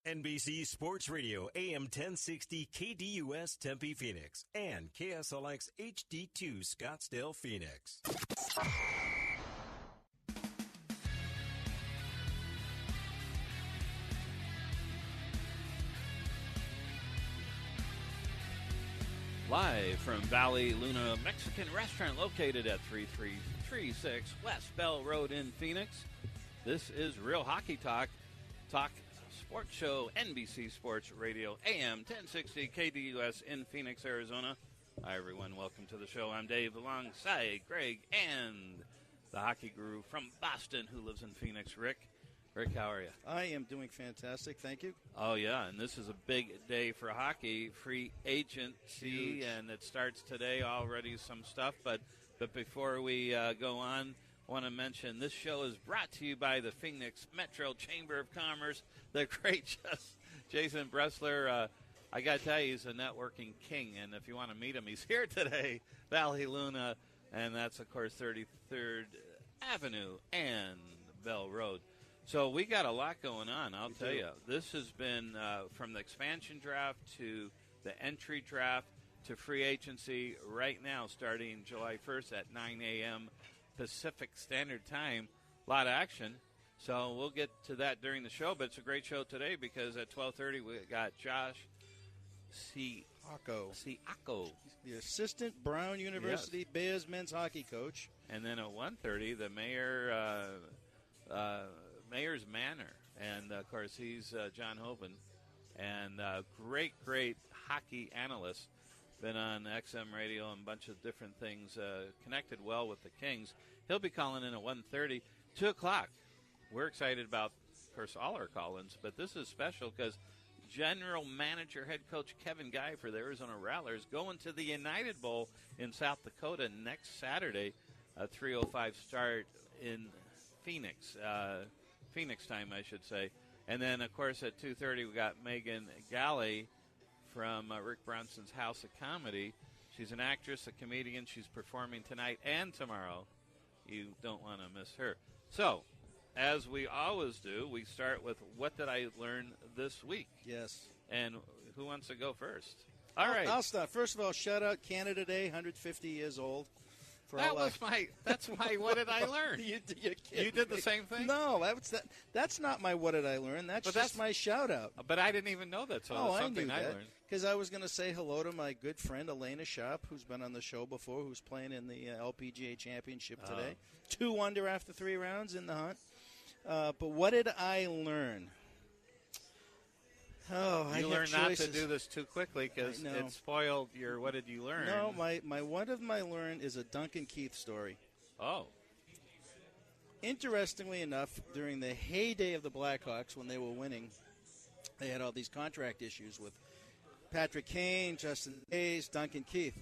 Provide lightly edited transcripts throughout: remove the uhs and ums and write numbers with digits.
NBC Sports Radio AM 1060 KDUS Tempe Phoenix and KSLX HD2 Scottsdale Phoenix. Live from Valle Luna Mexican Restaurant located at 3336 West Bell Road in Phoenix. This is Real Hockey Talk Sports Show, NBC Sports Radio AM 1060 KDUS in Phoenix, Arizona. Hi, everyone. Welcome to the show. I'm Dave alongside Greg and the hockey guru from Boston who lives in Phoenix, Rick. Rick, how are you? I am doing fantastic. Thank you. Oh, yeah, and this is a big day for hockey, free agency, Huge. And it starts today already, some stuff. But before we go on, I want to mention this show is brought to you by the Phoenix Metro Chamber of Commerce. The great Jason Bressler, I got to tell you, he's a networking king, and if you want to meet him, he's here today, Valle Luna, and that's, of course, 33rd Avenue and Bell Road. So we got a lot going on, I'll tell you. This has been from the expansion draft to the entry draft to free agency right now, starting July 1st at 9 a.m. Pacific Standard Time. A lot of action. So we'll get to that during the show, but it's a great show today because at 12:30 we got Josh Siako, the assistant Brown University Bears men's hockey coach. And then at 1:30 the Mayor's Manor, and of course he's John Hoban, and great hockey analyst, been on XM radio and a bunch of different things, connected well with the Kings. He'll be calling in at 1:30, 2 o'clock. We're excited about, of course, all our call-ins, but this is special because General Manager, head coach Kevin Guy for the Arizona Rattlers going to the United Bowl in South Dakota next Saturday, a 3:05 start in Phoenix. Phoenix time, I should say. And then, of course, at 2:30, we got Megan Galley from Rick Bronson's House of Comedy. She's an actress, a comedian. She's performing tonight and tomorrow. You don't want to miss her. So, as we always do, we start with what did I learn this week? Yes. And who wants to go first? All right. I'll start. First of all, shout out Canada Day, 150 years old. That's my what did I learn? You did the same thing? No, that's not my what did I learn. That's just my shout out. But I didn't even know that, so that's something I learned. Because I was going to say hello to my good friend Elena Sharp, who's been on the show before, who's playing in the LPGA Championship today. 2 under after 3 rounds in the hunt. But what did I learn? You learned not to do this too quickly because it spoiled your what did you learn. No, my what did I learn is a Duncan Keith story. Oh. Interestingly enough, during the heyday of the Blackhawks when they were winning, they had all these contract issues with Patrick Kane, Justin Hayes, Duncan Keith.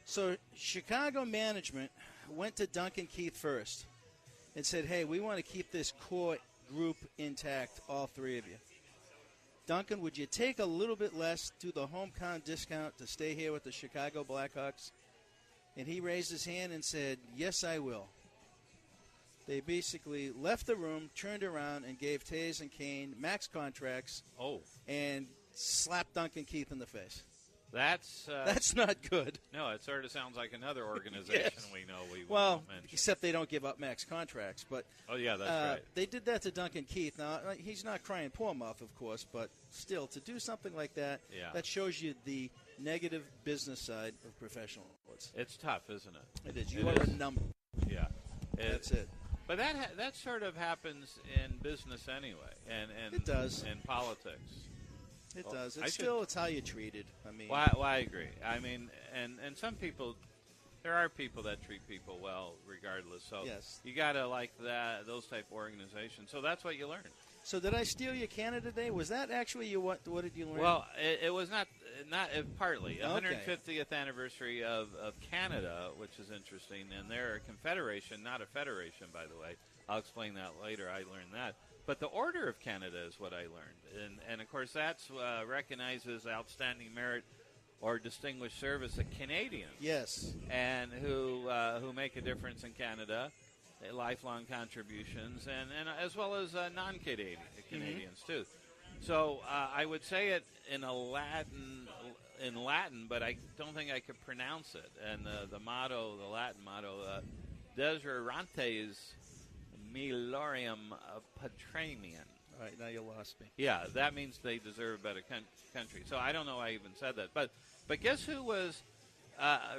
So Chicago management went to Duncan Keith first and said, hey, we want to keep this core group intact, all 3 of you. Duncan, would you take a little bit less, do the hometown discount to stay here with the Chicago Blackhawks? And he raised his hand and said, yes, I will. They basically left the room, turned around, and gave Taves and Kane max contracts and slapped Duncan Keith in the face. That's not good. No, it sort of sounds like another organization we know we won't mention. Except they don't give up max contracts. But that's right. They did that to Duncan Keith. Now, he's not crying poor mouth, of course, but still, to do something like that, that shows you the negative business side of professional sports. It's tough, isn't it? It is. You are a number. Yeah. That's it. But that sort of happens in business anyway, and it does. In politics. It does. It's how you're treated. I mean, well, I agree. I mean, and some people, there are people that treat people well regardless. So you got to like those type of organizations. So that's what you learn. So did I steal your Canada Day? Was that actually your what did you learn? Well, it was not partly. 150th anniversary of Canada, which is interesting. And they're a confederation, not a federation, by the way. I'll explain that later. I learned that. But the Order of Canada is what I learned. And of course, that's recognizes outstanding merit or distinguished service of Canadians. Yes. And who make a difference in Canada, lifelong contributions, and as well as non-Canadians, too. So I would say it in Latin, but I don't think I could pronounce it. And the Latin motto, Deserantes Milorium Patramian. All right, now you lost me. Yeah, that means they deserve a better country. So I don't know why I even said that. But guess who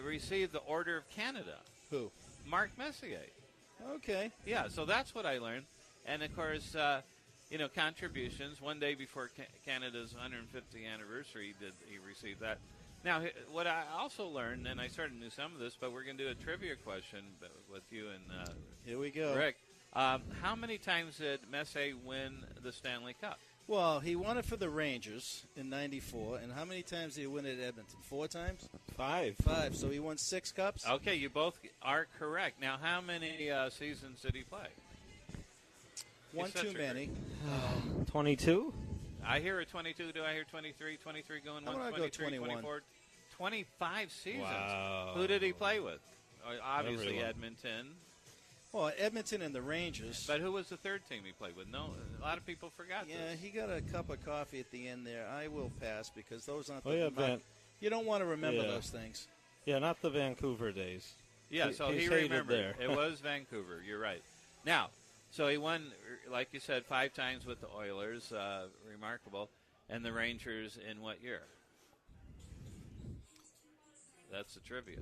received the Order of Canada? Who? Mark Messier. Okay. Yeah, so that's what I learned. And, of course, contributions. One day before Canada's 150th anniversary, he received that. Now, what I also learned, and I sort of knew some of this, but we're going to do a trivia question with you and here we go. Rick. How many times did Messier win the Stanley Cup? Well, he won it for the Rangers in '94, and how many times did he win it at Edmonton? 4 times? 5. 5. So he won 6 cups. Okay, you both are correct. Now, how many seasons did he play? One too many. 22. I hear a 22. Do I hear 23? 23 going I'm 1, gonna 23, go 21. 24, 25 seasons. Wow. Who did he play with? Obviously, Everyone. Edmonton. Well, Edmonton and the Rangers. But who was the third team he played with? No, a lot of people forgot Yeah, this. he got a cup of coffee at the end there. I will pass because those aren't you don't want to remember those things. Yeah, not the Vancouver days. Yeah, so he he's hated remembered. there. It was Vancouver. You're right. Now, so he won, like you said, 5 times with the Oilers. Remarkable. And the Rangers in what year? That's the trivia.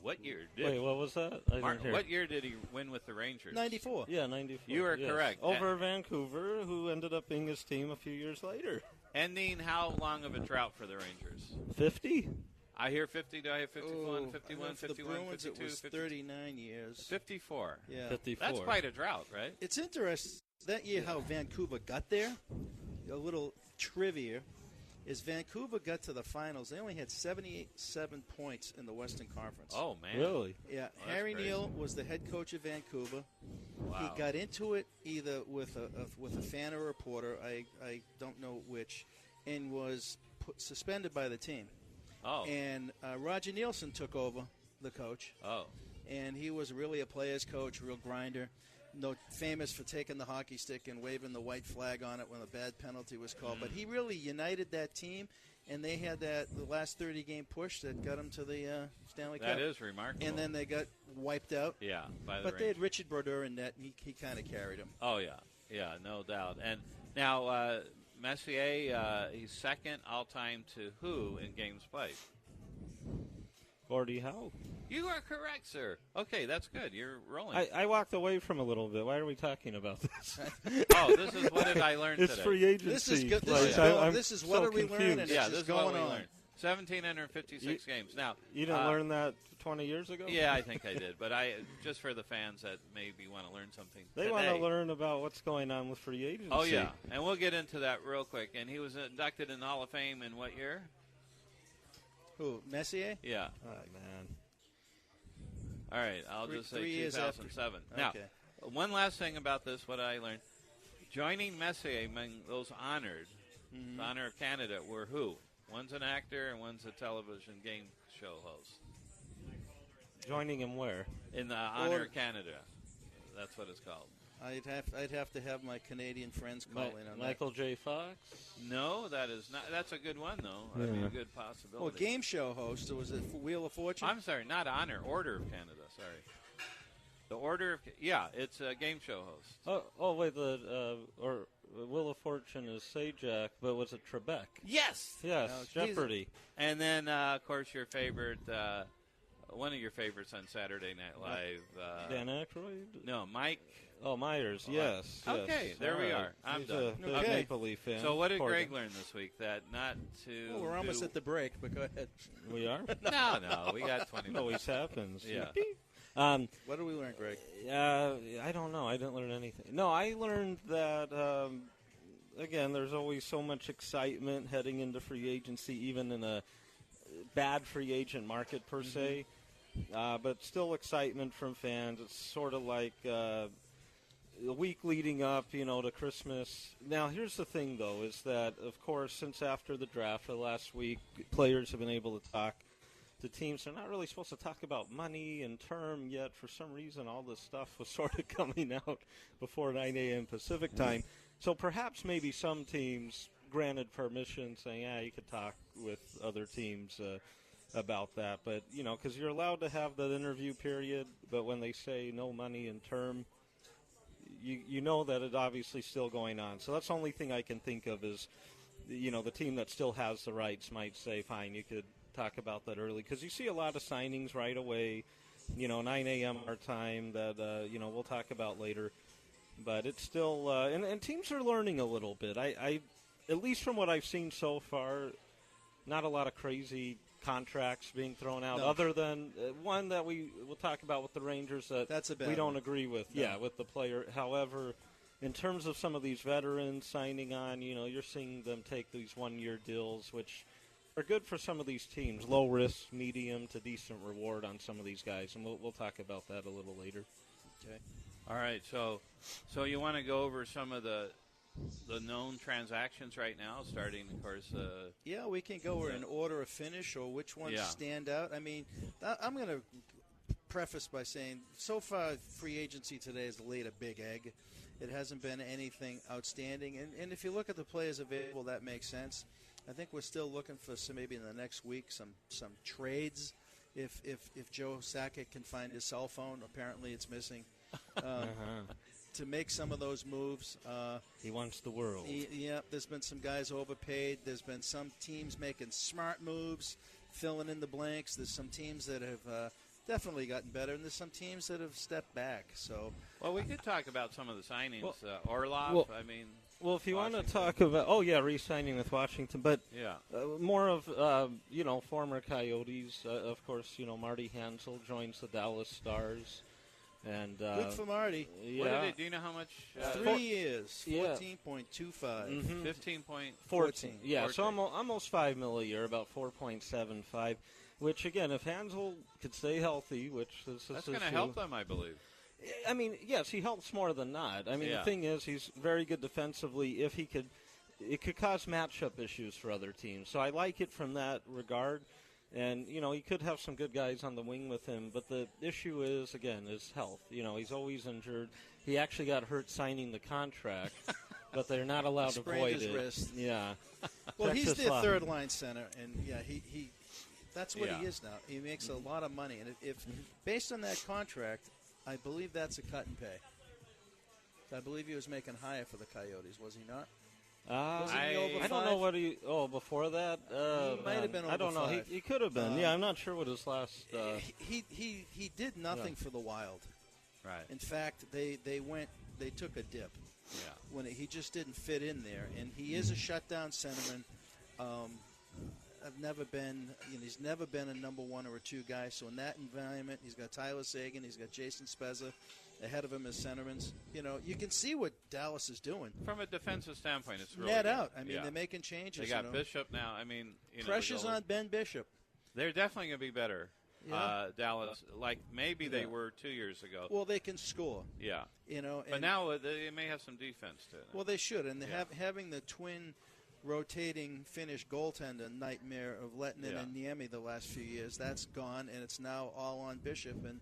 What year did Wait, what was that? I Mark, didn't hear. what year did he win with the Rangers? 94. Yeah, 94. You are yes. correct. Over Vancouver, who ended up being his team a few years later. Ending how long of a drought for the Rangers? 50? I hear 50. Do I have 51, Oh, 51, for 51, the Bruins, 52, it was 39 years. 54. Yeah. 54. That's quite a drought, right? It's interesting that year how Vancouver got there. A little trivia is Vancouver got to the finals. They only had 77 points in the Western Conference. Oh, man. Really? Yeah, that's Harry great. Neal was the head coach of Vancouver. Wow. He got into it either with a fan or a reporter, I don't know which, and was suspended by the team. Oh. And Roger Nielsen took over the coach, Oh. and he was really a player's coach, real grinder. Famous for taking the hockey stick and waving the white flag on it when a bad penalty was called. But he really united that team, and they had the last 30-game push that got them to the Stanley Cup. That is remarkable. And then they got wiped out. Yeah, by the But they had Rangers. Richard Brodeur in net, and he kind of carried them. Oh, yeah. Yeah, no doubt. And now, Messier, he's second all-time to who in games played? Gordie Howe. You are correct, sir. Okay, that's good. You're rolling. I walked away from a little bit. Why are we talking about this? Oh, this is what did I learn It's today? free agency. This is good. Like, This is I'm what so are we learning? confused. Yeah, It's this just is what going we on. learned. 1,756 games. Now, You didn't learn that 20 years ago? Yeah, I think I did. But just for the fans that maybe want to learn something They today. want to learn about what's going on with free agency. Oh, yeah. And we'll get into that real quick. And he was inducted in the Hall of Fame in what year? Who, Messier? Yeah. Oh, man. All right. I'll just say 3 years after. 2007. Now, Okay. one last thing about this, what I learned. Joining Messier among those honored, the Honor of Canada, were who? One's an actor and one's a television game show host. Joining him where? In the Honor of Canada. That's what it's called. I'd have to have my Canadian friends call in on Michael J. Fox? No, that is not. That's a good one, though. That'd be a good possibility. that. Well, game show host, or was it Wheel of Fortune? I'm sorry, not Honor, Order of Canada. Sorry. The Order of it's a game show host. Oh, wait, or Wheel of Fortune is Sajak, but was it Trebek? Yes. Yes, No, Jeopardy. And then, of course, your favorite, one of your favorites on Saturday Night Live. Dan Aykroyd? No, Mike. Oh, Myers, yes. Okay, yes. there we All are. right. I'm He's done. a big Okay. Maple Leaf fan. So what did Important. Greg learn this week? That not to Well, we're almost at the break, but go ahead. We are? No, we got 20 It minutes. always happens. Yeah. What did we learn, Greg? I don't know. I didn't learn anything. No, I learned that, again, there's always so much excitement heading into free agency, even in a bad free agent market per se. But still excitement from fans. It's sort of like the week leading up, to Christmas. Now, here's the thing, though, is that, of course, since after the draft of last week, players have been able to talk to teams. They're not really supposed to talk about money and term yet. For some reason, all this stuff was sort of coming out before 9 a.m. Pacific time. So perhaps maybe some teams granted permission, saying, yeah, you could talk with other teams about that. But, because you're allowed to have that interview period, but when they say no money in term, you know that it obviously still going on. So that's the only thing I can think of is, the team that still has the rights might say, fine, you could talk about that early. Because you see a lot of signings right away, 9 a.m. our time that, we'll talk about later. But it's still, and teams are learning a little bit. I at least from what I've seen so far, not a lot of crazy contracts being thrown out, other than one that we'll talk about with the Rangers that we don't agree with. No. Yeah, with the player. However, in terms of some of these veterans signing on, you're seeing them take these one-year deals, which are good for some of these teams. Low risk, medium to decent reward on some of these guys, and we'll talk about that a little later. Okay. All right, so you want to go over some of the known transactions right now, starting, of course. Yeah, we can go in order of finish or which ones stand out. I mean, I'm going to preface by saying so far free agency today has laid a big egg. It hasn't been anything outstanding. And if you look at the players available, that makes sense. I think we're still looking for maybe in the next week some trades. If Joe Sakic can find his cell phone, apparently it's missing. To make some of those moves. He wants the world. There's been some guys overpaid. There's been some teams making smart moves, filling in the blanks. There's some teams that have definitely gotten better, and there's some teams that have stepped back. So, well, we could talk about some of the signings. Orlov, Well, if you want to talk about, re-signing with Washington, but more of, former Coyotes. Of course, Marty Hansel joins the Dallas Stars. And good for Marty. Yeah. Do you know how much? 3 years, 14.25. 15.14. Yeah, 14. So almost $5 million a year, about 4.75. Which again, if Hansel could stay healthy, which that's going to help them, I believe. I mean, yes, he helps more than not. I mean, the thing is, he's very good defensively. If he could, it could cause matchup issues for other teams. So I like it from that regard. And, he could have some good guys on the wing with him. But the issue is, again, his health. He's always injured. He actually got hurt signing the contract, but they're not allowed to void his it. Wrist. Yeah. Well, he's their third-line center, and, he that's what he is now. He makes a lot of money. And if based on that contract, I believe that's a cut and pay. I believe he was making higher for the Coyotes, was he not? I don't know what he. Oh, before that, he might have been over I don't know. He could have been. I'm not sure what his last. He did nothing for the Wild. Right. In fact, they took a dip. Yeah. When he just didn't fit in there, and he is a shutdown centerman. He's never been a number one or a two guy. So in that environment, he's got Tyler Seguin, he's got Jason Spezza ahead of him as centermans. You can see what Dallas is doing. From a defensive standpoint, it's really net good. Out. I mean, they're making changes. They got Bishop now. I mean, pressure's on Ben Bishop. They're definitely going to be better. Dallas, like maybe they were 2 years ago. Well, they can score. Yeah. But now they may have some defense to it. Well, they should, and having the twin rotating Finnish goaltender nightmare of Lettinen and Niemi the last few years, that's gone, and it's now all on Bishop, and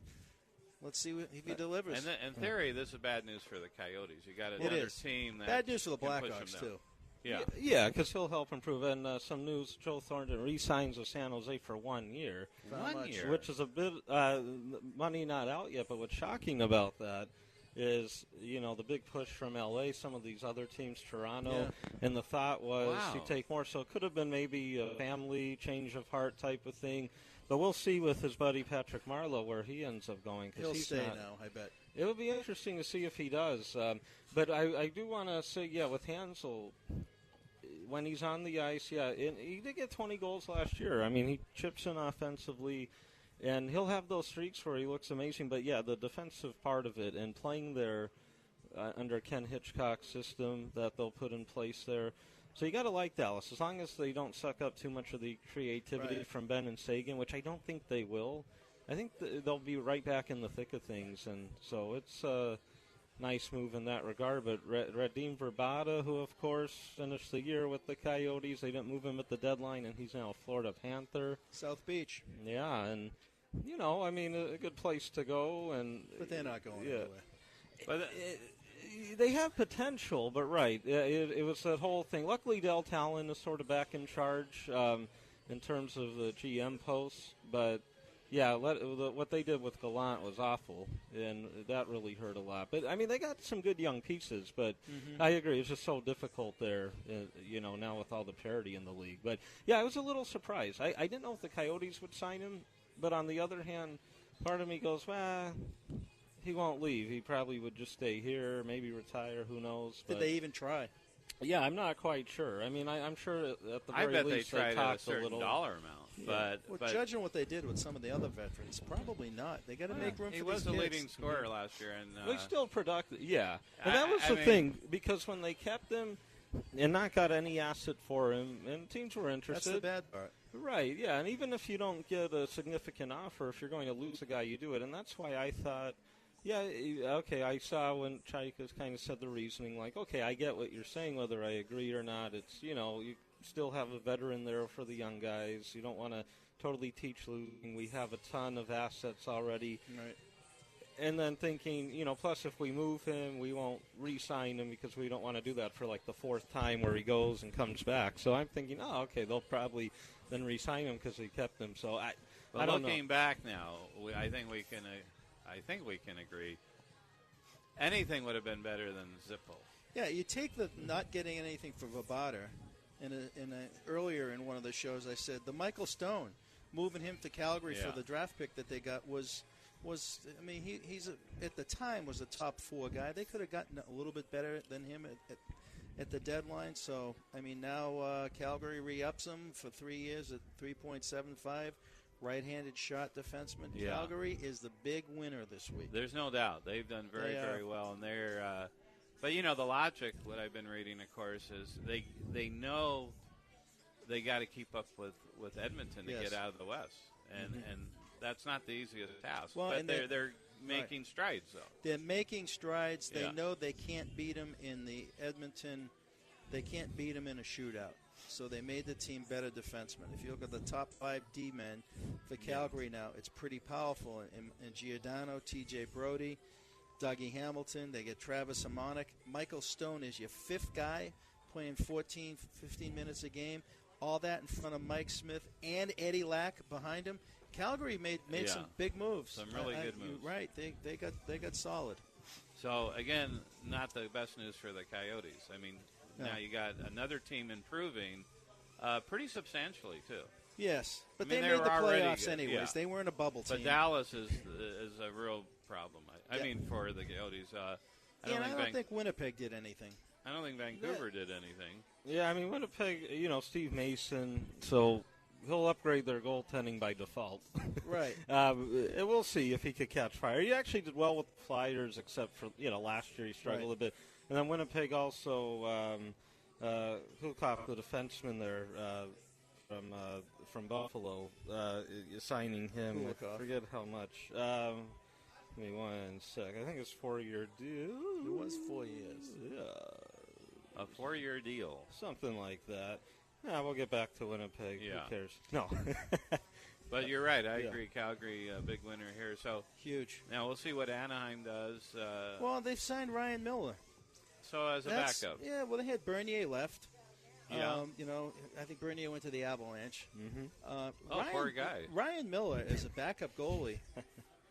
let's see if he delivers. And in theory, this is bad news for the Coyotes. You got another team that bad news for the Blackhawks too. Yeah, because he'll help improve. And some news: Joe Thornton re-signs with San Jose for 1 year. 1 year, which is a bit money not out yet. But what's shocking about that is, the big push from L.A., some of these other teams, Toronto, and the thought was to take more. So it could have been maybe a family change of heart type of thing. But we'll see with his buddy Patrick Marleau where he ends up going. He'll stay now, I bet. It would be interesting to see if he does. But I do want to say, with Hansel, when he's on the ice, he did get 20 goals last year. I mean, he chips in offensively. And he'll have those streaks where he looks amazing. But, the defensive part of it and playing there under Ken Hitchcock's system that they'll put in place there. So you got to like Dallas. As long as they don't suck up too much of the creativity from Ben and Seguin, which I don't think they will. I think they'll be right back in the thick of things. And so it's a nice move in that regard. But Radim Verbata, who, of course, finished the year with the Coyotes, they didn't move him at the deadline, and he's now a Florida Panther. South Beach. Yeah, and... a good place to go, but they're not going anywhere. But They have potential, but right, it was that whole thing. Luckily, Del Talon is sort of back in charge in terms of the GM posts, but yeah, what they did with Gallant was awful, and that really hurt a lot. But, I mean, they got some good young pieces, but I agree. It's just so difficult there, now with all the parity in the league. But, yeah, I was a little surprised. I didn't know if the Coyotes would sign him, but on the other hand, part of me goes, well, he won't leave. He probably would just stay here, maybe retire, who knows. Did they even try? Yeah, I'm not quite sure. I mean, I'm sure at the very bet least they tried talked at a certain little dollar amount. Yeah. But judging what they did with some of the other veterans, probably not. They got to make room for these kids. He was the leading scorer last year. And we still productive, yeah. And that was the thing, because when they kept him and not got any asset for him, and teams were interested. That's the bad part. Right, yeah. And even if you don't get a significant offer, if you're going to lose a guy, you do it. And that's why I thought, yeah, okay, I saw when Chaika's kind of said the reasoning, like, okay, I get what you're saying, whether I agree or not. It's, you still have a veteran there for the young guys. You don't want to totally teach losing. We have a ton of assets already. Right. And then thinking, plus if we move him, we won't re-sign him because we don't want to do that for like the fourth time where he goes and comes back. So I'm thinking, okay, they'll probably then re-sign him because they kept him. So I don't know. Looking back now, I think we can agree. Anything would have been better than Zippo. Yeah, you take the not getting anything for Vabata. Earlier in one of the shows, I said the Michael Stone moving him to Calgary for the draft pick that they got was I mean he's at the time was a top 4 guy. They could have gotten a little bit better than him at the deadline. So I mean now Calgary re-ups him for 3 years at $3.75. Right-handed shot defenseman. Yeah. Calgary is the big winner this week. There's no doubt they've done very well, and they're. But, the logic, what I've been reading, of course, is they know they got to keep up with Edmonton to get out of the West. And that's not the easiest task. Well, but they're making strides, though. They're making strides. They know they can't beat them in the Edmonton. They can't beat them in a shootout. So they made the team better defensemen. If you look at the top 5 D-men for Calgary now, it's pretty powerful. And Giordano, T.J. Brody, Dougie Hamilton, they get Travis Hamonic. Michael Stone is your 5th guy playing 14, 15 minutes a game. All that in front of Mike Smith and Eddie Lack behind him. Calgary made some big moves. Some really good moves. Right, they got solid. So, again, not the best news for the Coyotes. I mean, now you got another team improving pretty substantially, too. Yes, but they made the playoffs anyways. Yeah. They weren't a bubble team. But Dallas is a real problem. I mean, for the Coyotes. I don't think Winnipeg did anything. I don't think Vancouver did anything. Yeah, I mean, Winnipeg, Steve Mason, so he'll upgrade their goaltending by default. Right. We'll see if he could catch fire. He actually did well with the Flyers, except for, last year he struggled a bit. And then Winnipeg also, Hillcock, the defenseman there, from Buffalo, signing him. I forget how much. Give me 1 sec. I think it's 4-year deal. It was 4 years. A 4-year deal. Something like that. Yeah, we'll get back to Winnipeg. Yeah. Who cares? No. But you're right. I agree. Calgary, a big winner here. So huge. Now we'll see what Anaheim does. Well, they've signed Ryan Miller. So as a backup. Yeah, well, they had Bernier left. Yeah. I think Bernier went to the Avalanche. Mm-hmm. Poor guy. Ryan Miller is a backup goalie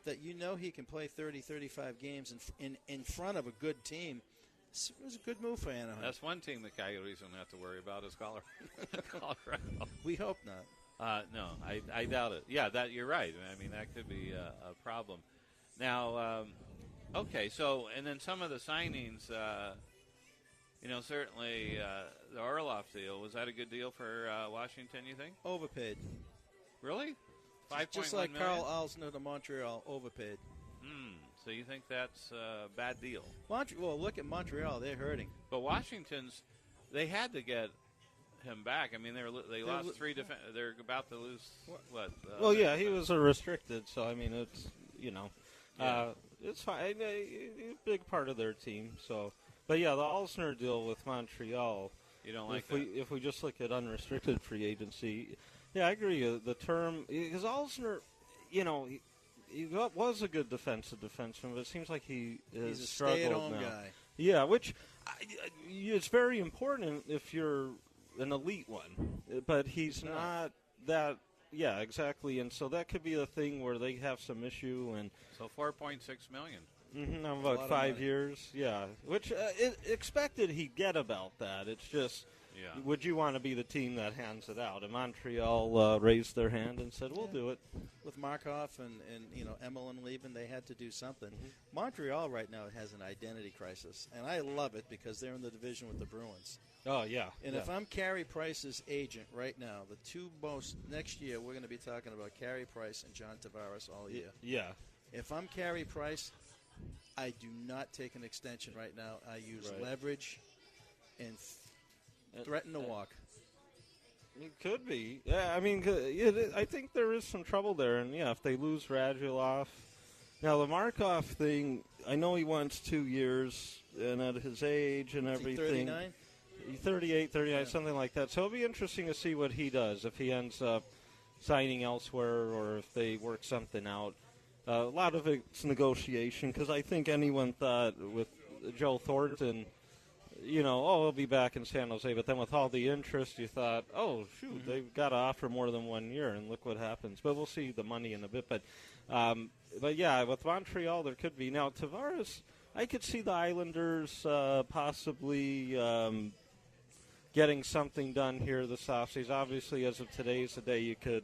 that he can play 30, 35 games in front of a good team. It was a good move for Anaheim. That's one team the Coyotes don't have to worry about is Colorado. We hope not. No, I doubt it. Yeah, you're right. I mean, that could be a problem. Now, okay, so, and then some of the signings, certainly the Orlov deal, was that a good deal for Washington, you think? Overpaid. Really? Just like Carl Alsner to Montreal, overpaid. So you think that's a bad deal? Well, look at Montreal; they're hurting. But Washington's, they had to get him back. I mean, they lost 3 They're about to lose what? Well, yeah, he was a restricted, so I mean, it's it's fine. A big part of their team. So, but yeah, the Alsner deal with Montreal. You don't like that? If we just look at unrestricted free agency, yeah, I agree. The term, because Alsner, he was a good defensive defenseman, but it seems like he's a struggled stay-at-home now. guy. Yeah, which it's very important if you're an elite one, but he's not that. Yeah, exactly, and so that could be a thing where they have some issue. And so $4.6 million. Mm-hmm, about 5 years, yeah. Which expected he'd get about that. It's just, would you want to be the team that hands it out? And Montreal raised their hand and said, "We'll do it." With Markov and Emelin leaving, they had to do something. Montreal right now has an identity crisis, and I love it because they're in the division with the Bruins. Oh, yeah. And if I'm Carey Price's agent right now, the two most next year we're going to be talking about Carey Price and John Tavares all year. Yeah. If I'm Carey Price, I do not take an extension right now. I use leverage and threaten to walk. It could be. Yeah, I mean, I think there is some trouble there. And, if they lose Radulov. Now, the Markov thing, I know he wants 2 years, and at his age and everything. 39? 38, 39, something like that. So it'll be interesting to see what he does, if he ends up signing elsewhere or if they work something out. A lot of it's negotiation, because I think anyone thought with Joe Thornton, he'll be back in San Jose. But then with all the interest, you thought, shoot, they've got to offer more than 1 year, and look what happens. But we'll see the money in a bit. But yeah, with Montreal, there could be. Now, Tavares, I could see the Islanders possibly getting something done here this offseason. Obviously, as of today's the day, you could,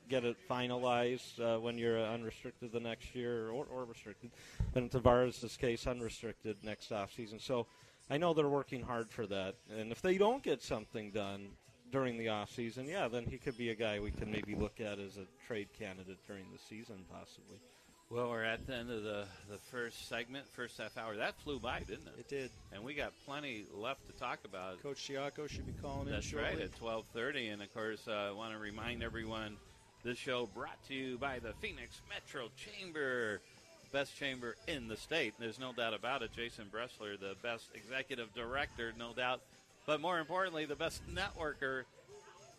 get it finalized when you're unrestricted the next year or restricted. But in Tavares' case, unrestricted next offseason. So I know they're working hard for that. And if they don't get something done during the offseason, then he could be a guy we can maybe look at as a trade candidate during the season possibly. Well, we're at the end of the first segment, first half hour. That flew by, didn't it? It did. And we got plenty left to talk about. Coach Siako should be calling in shortly. That's right, at 12:30. And, of course, I want to remind everyone, this show brought to you by the Phoenix Metro Chamber, best chamber in the state. There's no doubt about it. Jason Bressler, the best executive director, no doubt. But more importantly, the best networker.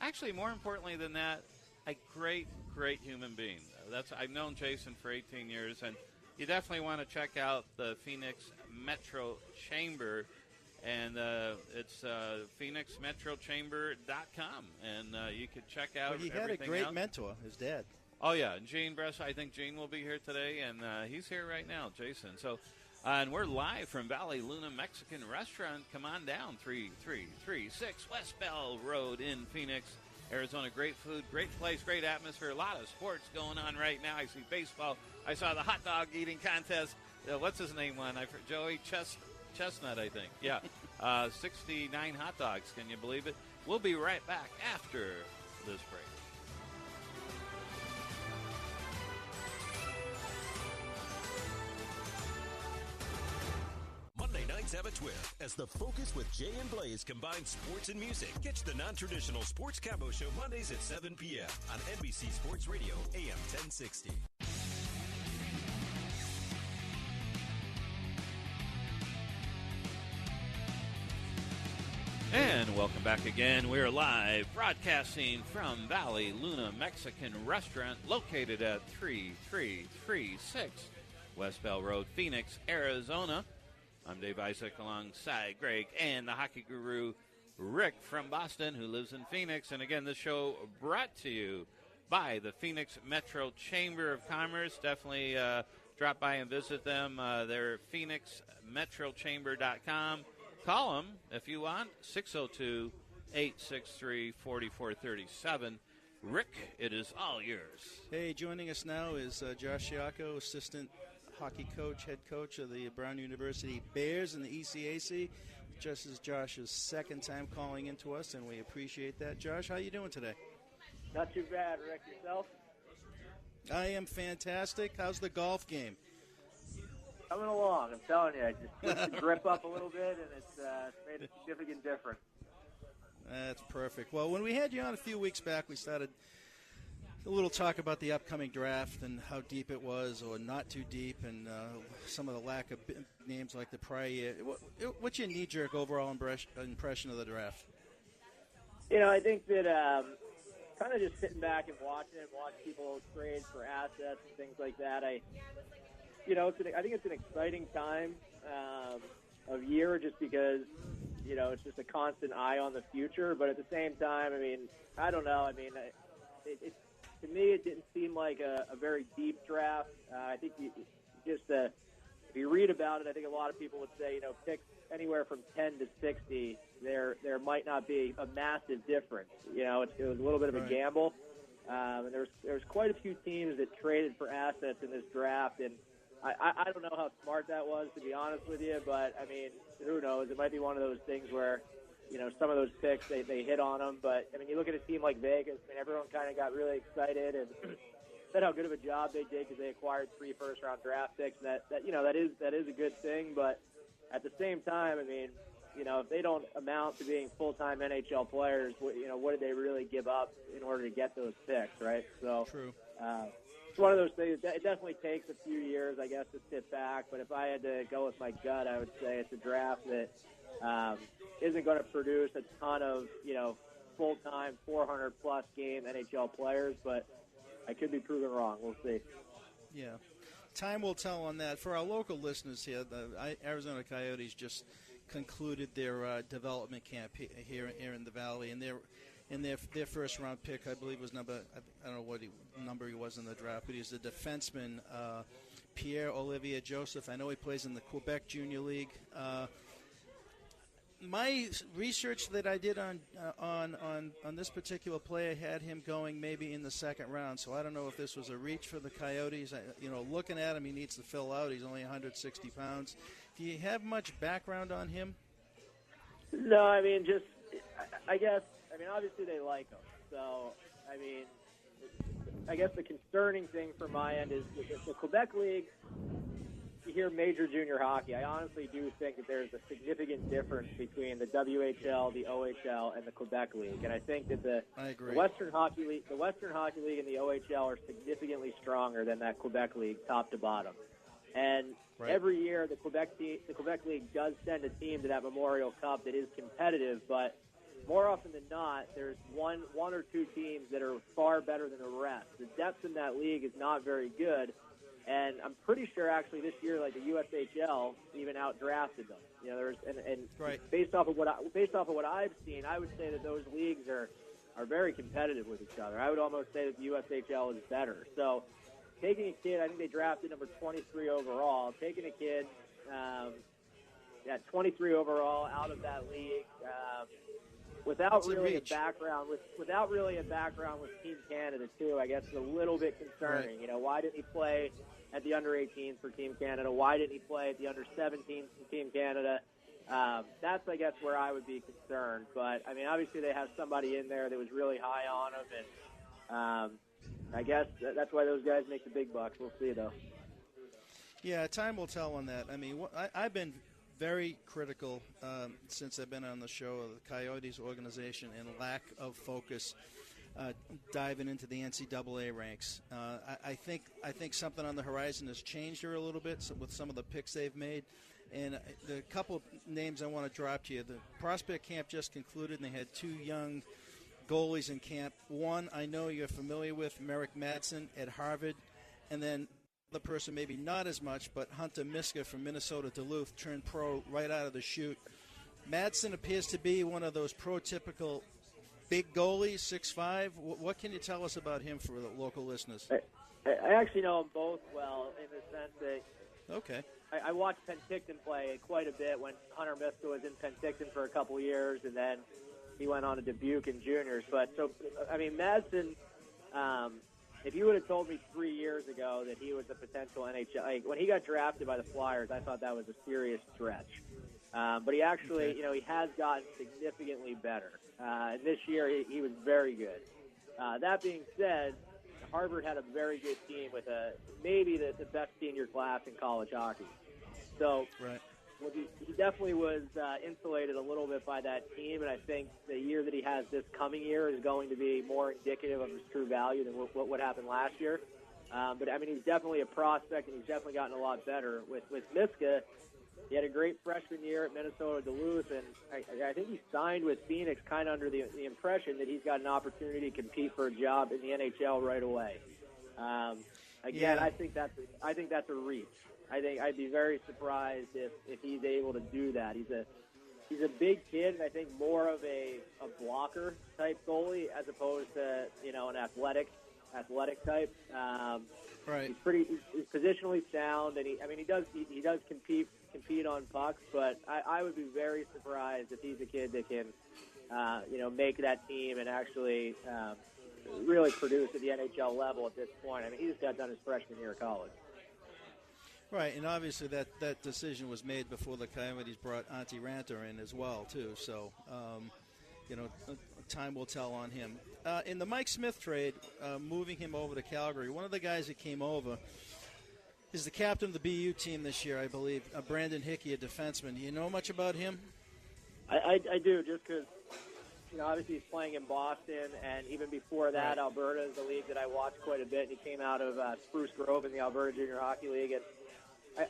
Actually, more importantly than that, a great, great human being. I've known Jason for 18 years, and you definitely want to check out the Phoenix Metro Chamber, and it's phoenixmetrochamber.com, and you can check out everything. He had a great mentor, his dad. Oh, yeah, and Gene Bress. I think Gene will be here today, and he's here right now, Jason. So, and we're live from Valle Luna Mexican Restaurant. Come on down, 3336 West Bell Road in Phoenix, Arizona. Great food, great place, great atmosphere. A lot of sports going on right now. I see baseball. I saw the hot dog eating contest. What's his name one? Joey Chestnut, I think. Yeah, 69 hot dogs. Can you believe it? We'll be right back after this break. Nights have a twist as the Focus with Jay and Blaze combines sports and music. Catch the non-traditional Sports Cabo Show Mondays at 7 p.m. on NBC Sports Radio AM 1060. And welcome back again. We're live broadcasting from Valle Luna Mexican Restaurant located at 3336 West Bell Road, Phoenix, Arizona. I'm Dave Isaac alongside Greg and the hockey guru Rick from Boston, who lives in Phoenix. And again, this show brought to you by the Phoenix Metro Chamber of Commerce. Definitely drop by and visit them. They're phoenixmetrochamber.com. Call them if you want, 602-863-4437. Rick, it is all yours. Hey, joining us now is Josh Siako, assistant hockey coach, head coach of the Brown University Bears in the ECAC. Just as Josh's second time calling into us, and we appreciate that. Josh, how you doing today? Not too bad, Rick. Yourself? I am fantastic. How's the golf game? Coming along, I'm telling you. I just put the grip up a little bit, and it's made a significant difference. That's perfect. Well, when we had you on a few weeks back, we started a little talk about the upcoming draft and how deep it was or not too deep, and some of the lack of names like the prior year. What's your knee-jerk overall impression of the draft? You know, I think that kind of just sitting back and watch people trade for assets and things like that. I think it's an exciting time. of year just because, it's just a constant eye on the future. But at the same time, I mean, I don't know. I mean, to me, it didn't seem like a very deep draft. I think if you read about it, I think a lot of people would say, picks anywhere from 10 to 60, there might not be a massive difference. It was a little bit of a gamble. And there's quite a few teams that traded for assets in this draft, and I don't know how smart that was, to be honest with you, but, I mean, who knows? It might be one of those things where, some of those picks, they hit on them. But, I mean, you look at a team like Vegas, I mean, everyone kind of got really excited and said how good of a job they did because they acquired 3 first-round draft picks. And that is a good thing. But at the same time, I mean, if they don't amount to being full-time NHL players, what did they really give up in order to get those picks, right? So, true. It's one of those things. It definitely takes a few years, I guess, to sit back. But if I had to go with my gut, I would say it's a draft that isn't going to produce a ton of, full-time 400-plus game NHL players. But I could be proven wrong. We'll see. Yeah. Time will tell on that. For our local listeners here, the Arizona Coyotes just concluded their development camp here in the Valley, and their first round pick, I believe, was I don't know what number he was in the draft, but he's a defenseman, Pierre-Olivier Joseph. I know he plays in the Quebec Junior League. My research that I did on this particular player had him going maybe in the second round, so I don't know if this was a reach for the Coyotes. Looking at him, he needs to fill out. He's only 160 pounds. Do you have much background on him? No, I mean, I guess, obviously they like him. So, I guess the concerning thing from my end is the Quebec League, you hear major junior hockey. I honestly do think that there's a significant difference between the WHL, the OHL, and the Quebec League. And I think that the Western Hockey League and the OHL are significantly stronger than that Quebec League top to bottom. And every year the Quebec League does send a team to that Memorial Cup that is competitive, but more often than not, there's one or two teams that are far better than the rest. The depth in that league is not very good, and I'm pretty sure actually this year, like the USHL even outdrafted them. Based off of what I've seen, I would say that those leagues are very competitive with each other. I would almost say that the USHL is better. So, taking a kid, I think they drafted number 23 overall. Taking a kid, 23 overall out of that league. Without really a background with Team Canada too, I guess is a little bit concerning. Right. Why didn't he play at the under-18s for Team Canada? Why didn't he play at the under-17s for Team Canada? That's, I guess, where I would be concerned. But I mean, obviously they have somebody in there that was really high on him, and I guess that's why those guys make the big bucks. We'll see, though. Yeah, time will tell on that. I mean, I've been very critical since I've been on the show of the Coyotes organization and lack of focus diving into the NCAA ranks. I think something on the horizon has changed here a little bit with some of the picks they've made. And the couple of names I want to drop to you. The prospect camp just concluded, and they had 2 young goalies in camp. One I know you're familiar with, Merrick Madsen at Harvard, and then the person maybe not as much, but Hunter Miska from Minnesota Duluth turned pro right out of the chute. Madsen appears to be one of those prototypical big goalies, 6'5". What can you tell us about him for the local listeners? I actually know them both well in the sense that okay. I watched Penticton play quite a bit when Hunter Miska was in Penticton for a couple years, and then he went on to Dubuque in juniors. But so, I mean, Madsen, if you would have told me 3 years ago that he was a potential NHL, when he got drafted by the Flyers, I thought that was a serious stretch. But he actually, he has gotten significantly better. And this year he was very good. That being said, Harvard had a very good team with maybe the best senior class in college hockey. So he definitely was insulated a little bit by that team, and I think the year that he has this coming year is going to be more indicative of his true value than what happened last year. But, I mean, he's definitely a prospect, and he's definitely gotten a lot better. With Miska, he had a great freshman year at Minnesota Duluth, and I think he signed with Phoenix kind of under the impression that he's got an opportunity to compete for a job in the NHL right away. I think that's a reach. I think I'd be very surprised if he's able to do that. He's a big kid, and I think more of a blocker type goalie as opposed to an athletic type. Right. He's positionally sound, and he does compete on pucks. But I would be very surprised if he's a kid that can make that team and actually really produce at the NHL level at this point. I mean, he just got done his freshman year of college. Right, and obviously that decision was made before the Coyotes brought Antti Ranta in as well, too. So, time will tell on him. In the Mike Smith trade, moving him over to Calgary, one of the guys that came over is the captain of the BU team this year, I believe, Brandon Hickey, a defenseman. Do you know much about him? I do, just because, obviously he's playing in Boston, and even before that, Alberta is a league that I watched quite a bit. He came out of Spruce Grove in the Alberta Junior Hockey League, and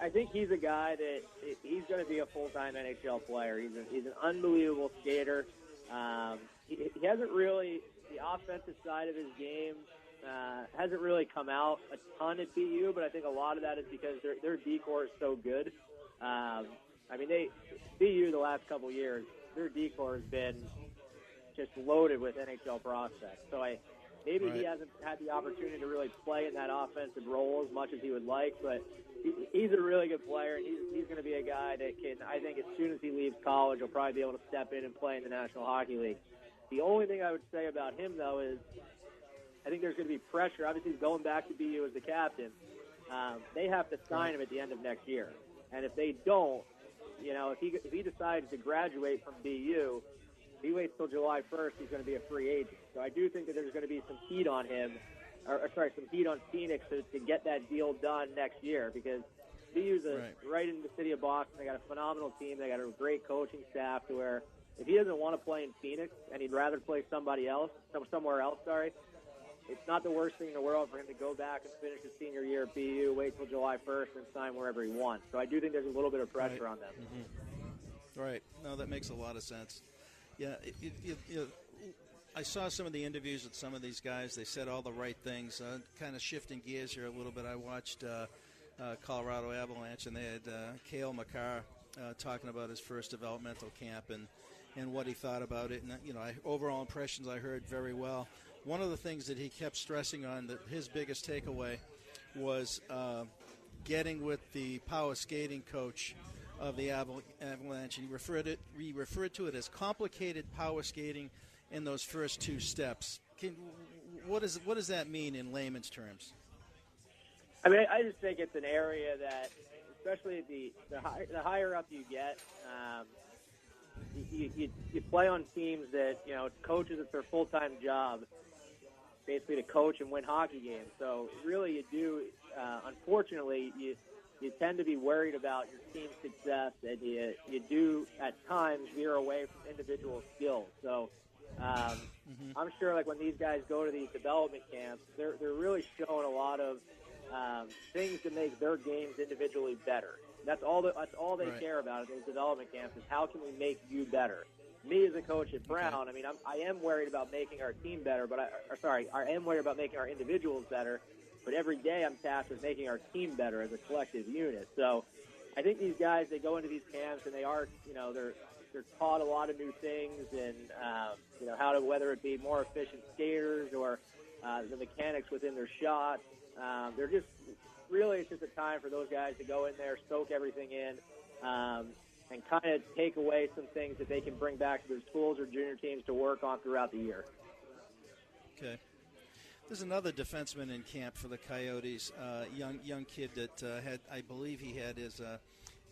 I think he's a guy that he's going to be a full-time NHL player. He's an unbelievable skater. He hasn't really, the offensive side of his game hasn't really come out a ton at BU, but I think a lot of that is because their D-core is so good. BU the last couple years, their D-core has been just loaded with NHL prospects. So maybe he hasn't had the opportunity to really play in that offensive role as much as he would like, but he's a really good player, and he's going to be a guy that can, I think, as soon as he leaves college, he'll probably be able to step in and play in the National Hockey League. The only thing I would say about him, though, is I think there's going to be pressure. Obviously, he's going back to BU as the captain. They have to sign him at the end of next year. And if they don't, if he decides to graduate from BU, if he waits till July 1st, he's going to be a free agent. So I do think that there's going to be some heat on him, some heat on Phoenix to get that deal done next year, because BU's right in the city of Boston. They got a phenomenal team. They got a great coaching staff to where if he doesn't want to play in Phoenix and he'd rather play somewhere else, it's not the worst thing in the world for him to go back and finish his senior year at BU, wait till July 1st, and sign wherever he wants. So I do think there's a little bit of pressure on them. Mm-hmm. Right. No, that makes a lot of sense. Yeah, I saw some of the interviews with some of these guys. They said all the right things. Kind of shifting gears here a little bit, I watched Colorado Avalanche, and they had Cale Makar talking about his first developmental camp and what he thought about it. And, overall impressions I heard very well. One of the things that he kept stressing on, that his biggest takeaway was getting with the power skating coach of the Avalanche. He referred to it as complicated power skating in those first two steps. What does that mean in layman's terms? I mean, I just think it's an area that, especially the higher up you get, you play on teams that, coaches, it's their full-time job, basically to coach and win hockey games. So really you do, unfortunately, you tend to be worried about your team's success, and you do at times veer away from individual skills. So I'm sure, like, when these guys go to these development camps, they're really showing a lot of things to make their games individually better. That's all they care about at those development camps, is how can we make you better. Me as a coach at Brown, I mean, I am worried about making our team better, I am worried about making our individuals better. But every day I'm tasked with making our team better as a collective unit. So I think these guys, they go into these camps and they are, they're taught a lot of new things, and how to, whether it be more efficient skaters or the mechanics within their shot. They're just really, it's just a time for those guys to go in there, soak everything in, and kind of take away some things that they can bring back to their schools or junior teams to work on throughout the year. Okay. There's another defenseman in camp for the Coyotes, young kid that I believe he had his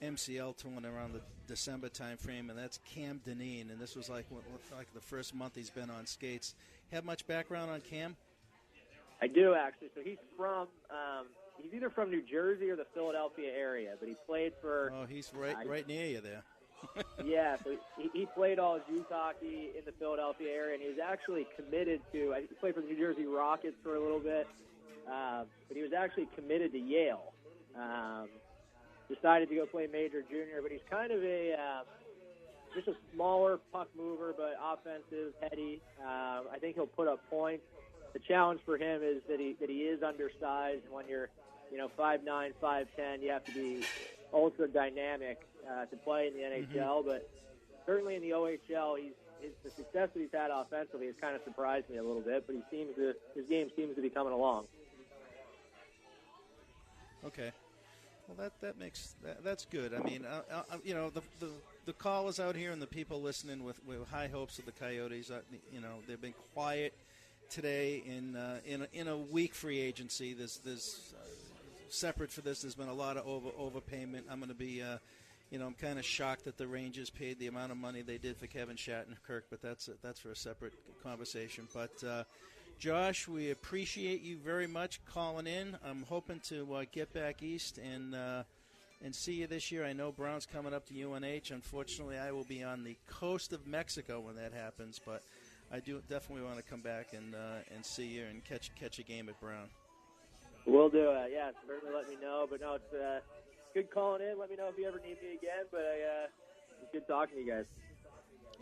MCL torn around the December time frame, and that's Cam Dineen, and this was like the first month he's been on skates. Have much background on Cam? I do, actually. So he's from he's either from New Jersey or the Philadelphia area, but he played for... Oh, he's right near you there. Yeah, so he played all his youth hockey in the Philadelphia area, and he was actually committed to... I think he played for the New Jersey Rockets for a little bit, but he was actually committed to Yale. Decided to go play major junior, but he's kind of just a smaller puck mover, but offensive, heady. I think he'll put up points. The challenge for him is that he is undersized, and when you're 5'9", 5'10". You have to be ultra dynamic to play in the NHL, but certainly in the OHL, the success that he's had offensively has kind of surprised me a little bit, but his game seems to be coming along. Okay. Well, that's good. I mean, the callers out here and the people listening with high hopes of the Coyotes, they've been quiet today in a weak free agency. There's separate for this. There's been a lot of overpayment. I'm going to be, I'm kind of shocked that the Rangers paid the amount of money they did for Kevin Shattenkirk, but that's for a separate conversation. But Josh, we appreciate you very much calling in. I'm hoping to get back east and see you this year. I know Brown's coming up to UNH. Unfortunately, I will be on the coast of Mexico when that happens, but I do definitely want to come back and see you and catch a game at Brown. We'll do it. Yeah, certainly let me know. But no, it's good calling in. Let me know if you ever need me again. But it's good talking to you guys.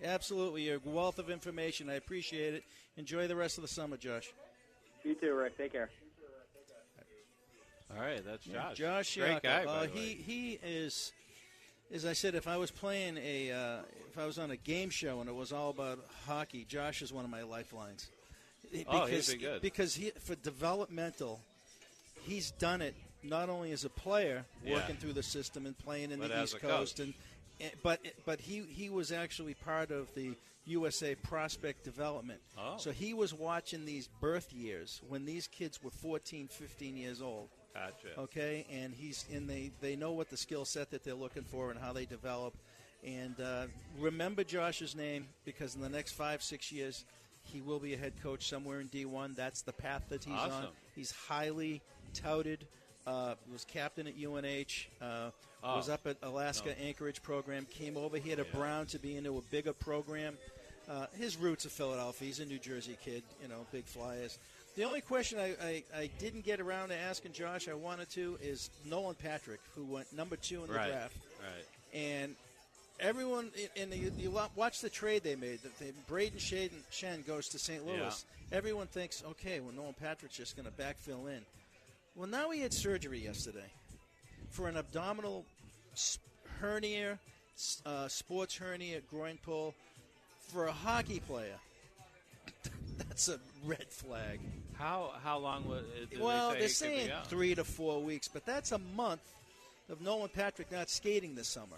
Absolutely. You're a wealth of information. I appreciate it. Enjoy the rest of the summer, Josh. You too, Rick. Take care. All right, that's Josh. Josh, great guy. By the way. He is, as I said, if I was on a game show and it was all about hockey, Josh is one of my lifelines. He'd be good. Because for developmental, he's done it not only as a player, working through the system and playing in the East Coast, but he was actually part of the USA prospect development. Oh. So he was watching these birth years when these kids were 14, 15 years old. Gotcha. Okay, and they know what the skill set that they're looking for and how they develop. And remember Josh's name, because in the next 5-6 years, he will be a head coach somewhere in D1. That's the path that he's on. He's highly touted. Was captain at UNH. Was up at Alaska Anchorage program. Came over here to Brown to be into a bigger program. His roots are Philadelphia. He's a New Jersey kid. Big Flyers. The only question I didn't get around to asking Josh, I wanted to, is Nolan Patrick, who went number 2 in the draft. Right. And everyone, you watch the trade they made. Braden Shen goes to St. Louis. Yeah. Everyone thinks, okay, well, Nolan Patrick's just going to backfill in. Well, now he had surgery yesterday for an abdominal hernia, sports hernia, groin pull. For a hockey player, that's a red flag. How long was it? They're saying 3 to 4 weeks, but that's a month of Nolan Patrick not skating this summer.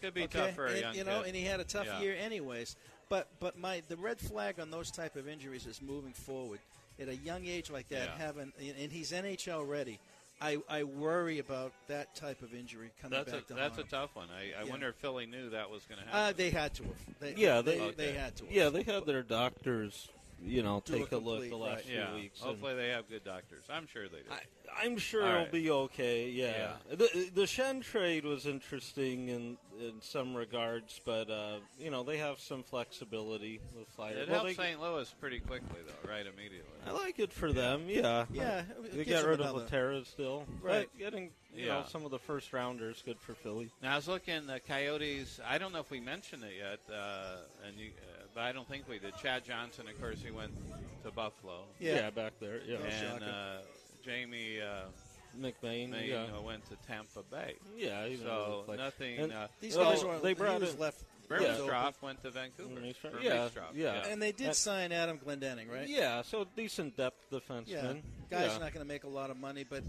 Could be tough for a young kid. And he had a tough year anyways. But the red flag on those type of injuries is moving forward. At a young age like that, and he's NHL ready, I worry about that type of injury coming back to haunt him. That's a tough one. I wonder if Philly knew that was going to happen. They had to have. They had to have. Yeah, they had their doctors, take a look the last few weeks. Hopefully they have good doctors. I'm sure they do. I'm sure it'll be okay, yeah. The Shen trade was interesting in some regards, but, they have some flexibility with Flyers. It helped St. Louis pretty quickly, though, right immediately. I like it for them, yeah. Yeah. They got rid of Laterra still. Right. But getting some of the first rounders, good for Philly. Now, I was looking, the Coyotes, I don't know if we mentioned it yet, but I don't think we did. Chad Johnson, of course, he went to Buffalo. Yeah, back there, yeah. And Jamie McMahon went to Tampa Bay. Yeah, so nothing. These guys they brought it left. Brimstroff went to Vancouver. And they did sign Adam Glendening, right? Yeah, so decent depth defenseman. Yeah. Guy's not going to make a lot of money, but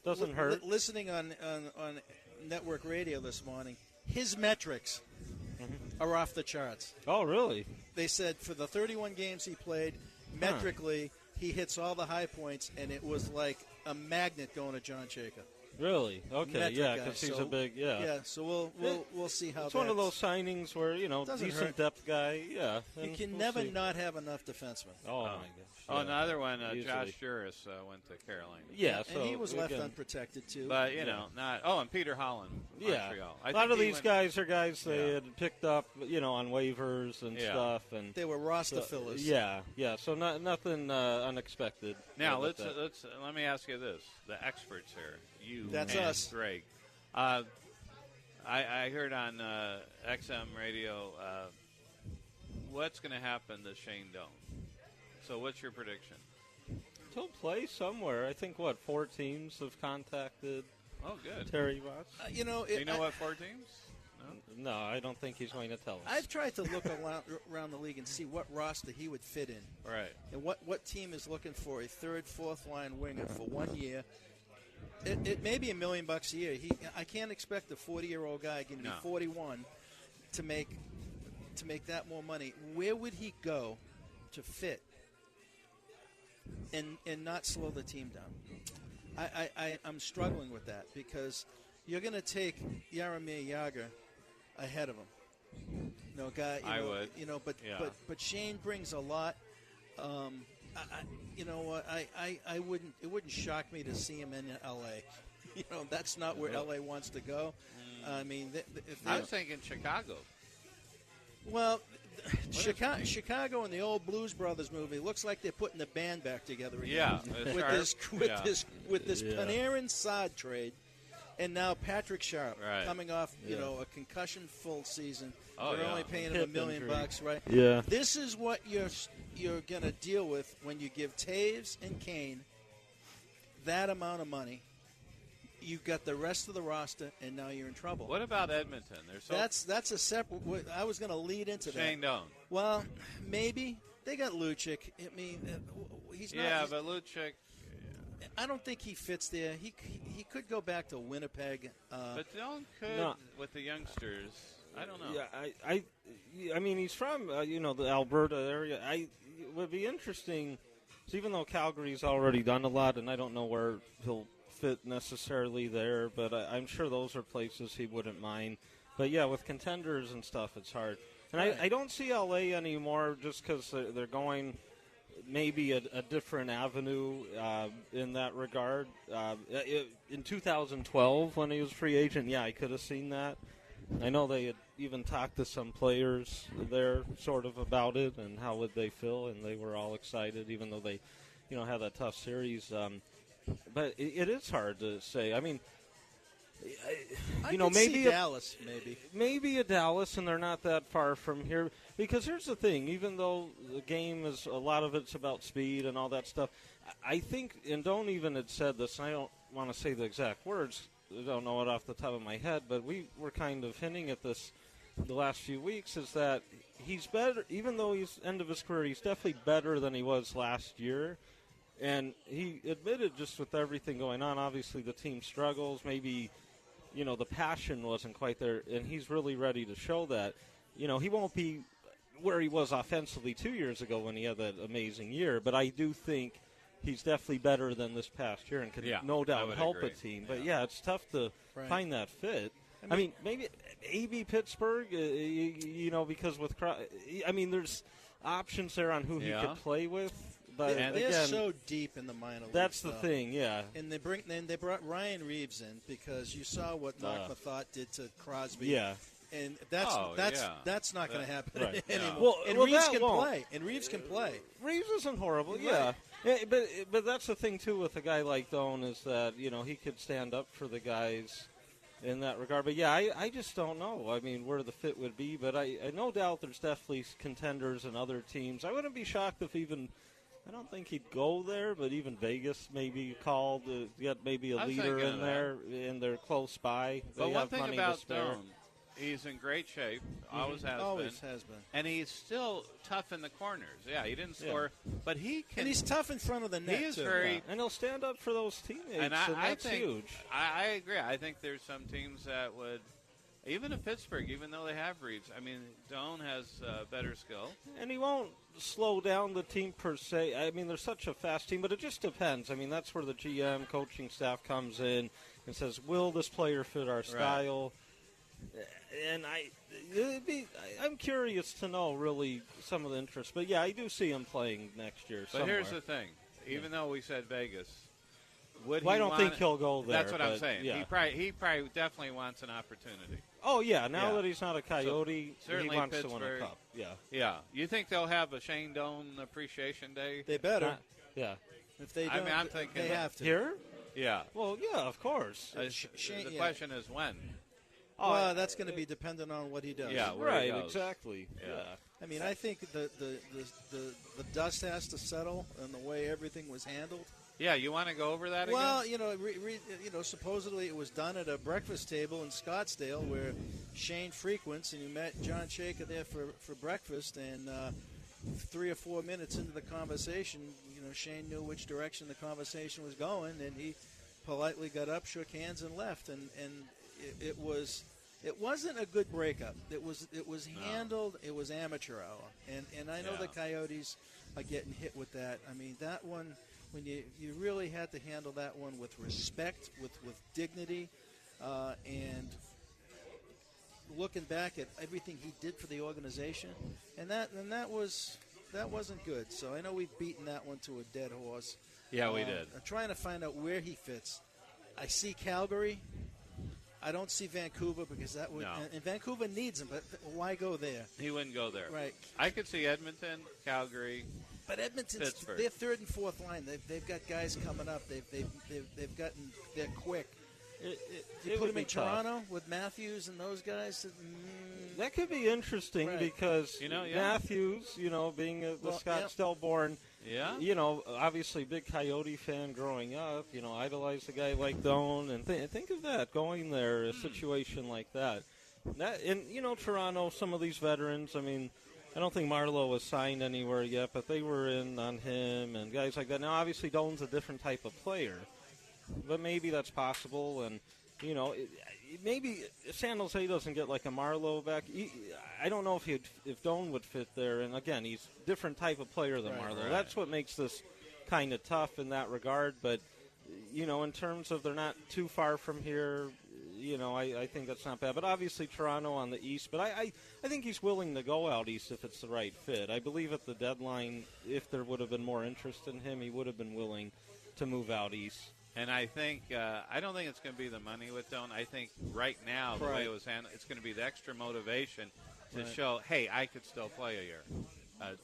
doesn't hurt. Listening on network radio this morning, his metrics are off the charts. Oh, really? They said for the 31 games he played, metrically, he hits all the high points, and it was like a magnet going to John Chayka. Really? Okay, because he's a big, Yeah, so we'll see how. It's one of those signings where decent depth guy. Yeah, you can never not have enough defensemen. Oh my gosh. Oh, another one, Josh Juris went to Carolina. Yeah, so and he was left unprotected too. But not. Oh, and Peter Holland. Montreal. A lot of these guys are guys they had picked up, on waivers and stuff, and they were roster fillers. Yeah. So nothing unexpected. Now let me ask you this: the experts here, that's and us, Greg. I heard on XM radio what's going to happen to Shane Doan. So what's your prediction? He'll play somewhere. I think, 4 teams have contacted good. Terry Watts. Do you know what 4 teams? No, I don't think he's going to tell us. I've tried to look around the league and see what roster he would fit in. Right. And what team is looking for a third, fourth line winger for 1 year. It may be $1 million a year. I can't expect a 40-year-old guy going to be 41 to make that more money. Where would he go to fit and not slow the team down? I'm struggling with that because you're going to take Jaromir Jagr ahead of him. No guy. I would. But Shane brings a lot. You know what? I wouldn't. It wouldn't shock me to see him in L.A. That's not where L.A. wants to go. I mean, I was thinking Chicago. Well, Chicago and the old Blues Brothers movie looks like they're putting the band back together again. Yeah, with this Panarin Saad trade, and now Patrick Sharp coming off a concussion-full season. They're only paying him $1 million, right? Yeah. This is what you're going to deal with when you give Taves and Kane that amount of money. You've got the rest of the roster, and now you're in trouble. What about Edmonton? That's a separate. I was going to lead into that. Shane Doan. Well, maybe they got Lucic. I mean, he's not. Yeah, but Lucic. I don't think he fits there. He could go back to Winnipeg. But Doan could with the youngsters. I don't know. Yeah, I mean, he's from the Alberta area. It would be interesting, even though Calgary's already done a lot, and I don't know where he'll fit necessarily there, but I'm sure those are places he wouldn't mind. But yeah, with contenders and stuff, it's hard. And I don't see LA anymore just because they're going maybe a different avenue in that regard. In 2012, when he was free agent, I could have seen that. I know they had even talked to some players there sort of about it and how would they feel, and they were all excited, even though they, had that tough series. But it is hard to say. I mean, maybe Dallas, maybe a Dallas, and they're not that far from here. Because here's the thing: even though the game is a lot of it's about speed and all that stuff, I think, and Doan even had said this, and I don't want to say the exact words. I don't know it off the top of my head, but we were kind of hinting at this the last few weeks. Is that he's better, even though he's end of his career, he's definitely better than he was last year. And he admitted, just with everything going on, obviously the team struggles. Maybe, the passion wasn't quite there, and he's really ready to show that. He won't be where he was offensively 2 years ago when he had that amazing year, but I do think he's definitely better than this past year and can no doubt help a team. But, it's tough to find that fit. I mean, maybe Pittsburgh, because with there's options there on who he could play with. But they're so deep in the minor leagues. That's the thing, yeah. And they brought Ryan Reeves in because you saw what Mark Mathot did to Crosby. Yeah. And that's not going to happen anymore. Well, and Reeves can play. Reeves isn't horrible, But that's the thing too with a guy like Doan is that he could stand up for the guys in that regard. But I just don't know. I mean, where the fit would be. But I no doubt there's definitely contenders and other teams. I wouldn't be shocked if even. I don't think he'd go there, but even Vegas maybe called to get maybe a leader in there, and they're close by. But one thing about Doan, he's in great shape, always has been. And he's still tough in the corners. Yeah, he didn't score, but he can. And he's tough in front of the net, He is very. And he'll stand up for those teammates, and that's think, huge. I agree. I think there's some teams that would. Even in Pittsburgh, even though they have Reeves, I mean, Doan has better skill. And he won't slow down the team per se. I mean, they're such a fast team, but it just depends. I mean, that's where the GM coaching staff comes in and says, will this player fit our style? And I'm curious to know, really, some of the interest. But, I do see him playing next year somewhere. But here's the thing. Even though we said Vegas, I don't think he'll go there. That's what I'm saying. Yeah. He probably definitely wants an opportunity. Oh, now that he's not a Coyote, certainly he wants Pittsburgh, to win a cup. Yeah. You think they'll have a Shane Doan Appreciation Day? They better. If they don't, I'm thinking they have to. Here? Yeah. Well, of course. The question is when. Well, that's going to be dependent on what he does. Yeah, right, exactly. Yeah. I mean, I think the dust has to settle on the way everything was handled. Yeah, you want to go over that well, again? Well, supposedly it was done at a breakfast table in Scottsdale where Shane frequents, and you met John Shaker there for breakfast, and 3 or 4 minutes into the conversation, Shane knew which direction the conversation was going, and he politely got up, shook hands, and left, and it wasn't a good breakup. It was handled. It was amateur hour, and I know the Coyotes are getting hit with that. I mean, that one, when you really had to handle that one with respect, with dignity, and looking back at everything he did for the organization, and that wasn't good. So I know we've beaten that one to a dead horse. Yeah, we did. I'm trying to find out where he fits. I see Calgary. I don't see Vancouver because that would, and Vancouver needs him, but why go there? He wouldn't go there. Right. I could see Edmonton, Calgary, but Edmonton's Pittsburgh. Their third and fourth line. They've got they're quick. You put him in Toronto with Matthews and those guys. That could be interesting because Matthews, being the Scottsdale-born, obviously big Coyote fan growing up, idolized a guy like Doan, and think of that, going there, a situation like that. And Toronto, some of these veterans, I mean, I don't think Marleau was signed anywhere yet, but they were in on him and guys like that. Now, obviously, Doan's a different type of player, but maybe that's possible, and, maybe San Jose doesn't get like a Marleau back. I don't know if Doan would fit there. And again, he's a different type of player than Marleau. Right. That's what makes this kind of tough in that regard. But in terms of they're not too far from here, I think that's not bad. But obviously Toronto on the east. But I think he's willing to go out east if it's the right fit. I believe at the deadline, if there would have been more interest in him, he would have been willing to move out east. And I think I don't think it's going to be the money with Doan. I think right now the way it was handled, it's going to be the extra motivation to show, hey, I could still play a year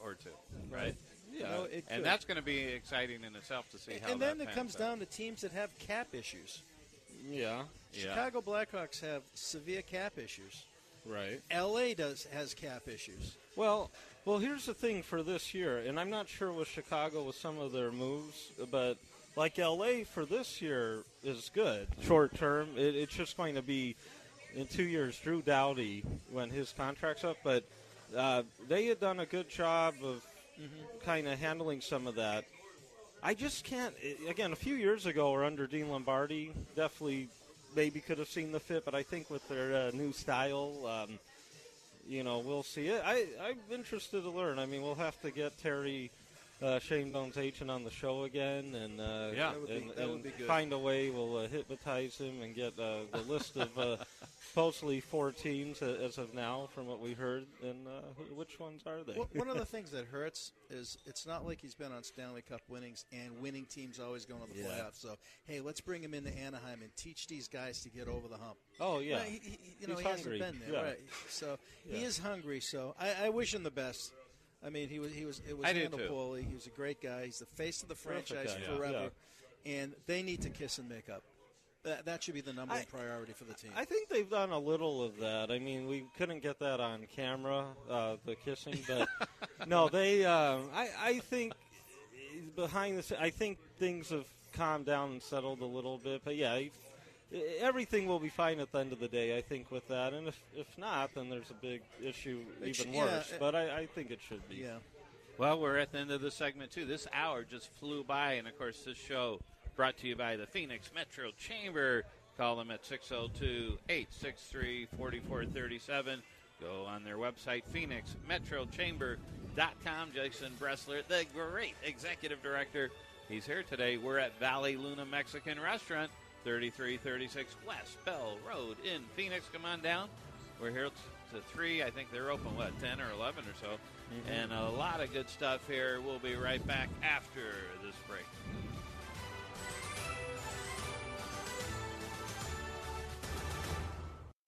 or two, right? Yeah, and that's going to be exciting in itself to see how. And then it comes down to teams that have cap issues. Yeah, Chicago Blackhawks have severe cap issues. Right. LA has cap issues. Well, here's the thing for this year, and I'm not sure with Chicago with some of their moves, but. Like L.A. for this year is good. Short term, it's just going to be in 2 years. Drew Doughty when his contract's up, but they had done a good job of kind of handling some of that. I just can't. Again, a few years ago or under Dean Lombardi, definitely maybe could have seen the fit, but I think with their new style, we'll see it. I'm interested to learn. I mean, we'll have to get Terry. Shane Doan's agent on the show again, and that would be good. Find a way we'll hypnotize him and get the list of supposedly 4 teams as of now from what we heard, and which ones are they? One of the things that hurts is it's not like he's been on Stanley Cup winnings and winning teams always going to the playoffs. So, hey, let's bring him into Anaheim and teach these guys to get over the hump. Oh, yeah. Well, he hasn't been there, right? So he is hungry. So I wish him the best. I mean, it was handled poorly. He was a great guy. He's the face of the franchise forever, and they need to kiss and make up. That should be the number one priority for the team. I think they've done a little of that. I mean, we couldn't get that on camera, the kissing, but no, they. I think behind the, I think things have calmed down and settled a little bit. But yeah, everything will be fine at the end of the day, I think, with that. And if not, then there's a big issue, even worse. But I think it should be. Yeah. Well, we're at the end of the segment, too. This hour just flew by. And, of course, this show brought to you by the Phoenix Metro Chamber. Call them at 602-863-4437. Go on their website, phoenixmetrochamber.com. Jason Bressler, the great executive director. He's here today. We're at Valle Luna Mexican Restaurant. 3336 West Bell Road in Phoenix. Come on down. We're here to 3. I think they're open, 10 or 11 or so. Mm-hmm. And a lot of good stuff here. We'll be right back after this break.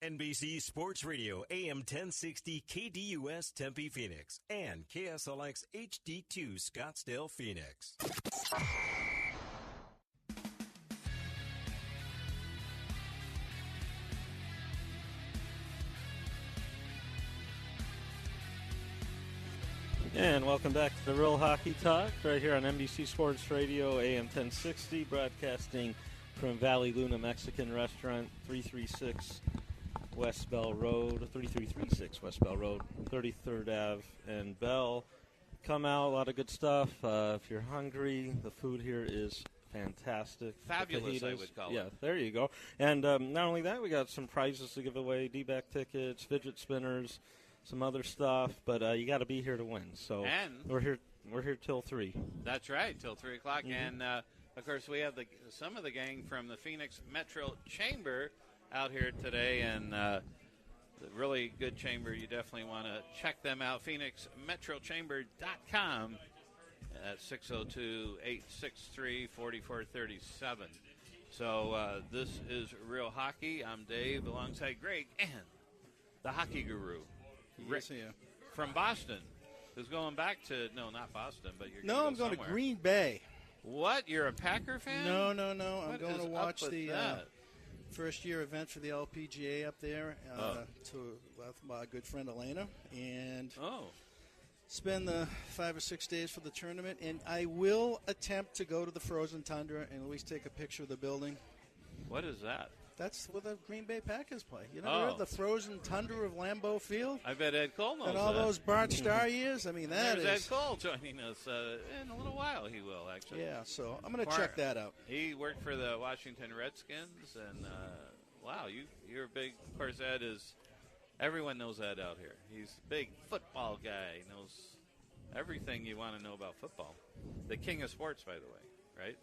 NBC Sports Radio AM 1060 KDUS Tempe Phoenix and KSLX HD2 Scottsdale Phoenix. And welcome back to the Real Hockey Talk right here on NBC Sports Radio AM 1060, broadcasting from Valle Luna Mexican Restaurant, 336 West Bell Road, 3336 West Bell Road, 33rd Ave and Bell. Come out, a lot of good stuff. If you're hungry, the food here is fantastic. Fabulous, I would call it. Yeah, there you go. And not only that, we got some prizes to give away, D-back tickets, fidget spinners, some other stuff, but you got to be here to win. So and we're here till 3. That's right, till 3 o'clock. Mm-hmm. And of course, we have some of the gang from the Phoenix Metro Chamber out here today, and the really good chamber. You definitely want to check them out. PhoenixMetroChamber.com at 602-863-4437. So this is Real Hockey. I'm Dave, alongside Greg and the hockey guru, Rick, from Boston, who's going back to, no, not Boston, but you're I'm going somewhere. to Green Bay. What? You're a Packer fan? No. I'm What going is to up watch with the that? first-year event for the LPGA up there with my good friend Elena, and spend the 5 or 6 days for the tournament. And I will attempt to go to the Frozen Tundra and at least take a picture of the building. What is that? That's where the Green Bay Packers play. You never heard the Frozen Tundra of Lambeau Field? I bet Ed Cole knows and all that. those Bart Starr years? I mean, There's Ed Cole joining us in a little while. He will, actually. Yeah, so I'm going to check that out. He worked for the Washington Redskins, and wow, you're a big. Of course, Ed is. Everyone knows Ed out here. He's a big football guy. He knows everything you want to know about football. The king of sports, by the way, right?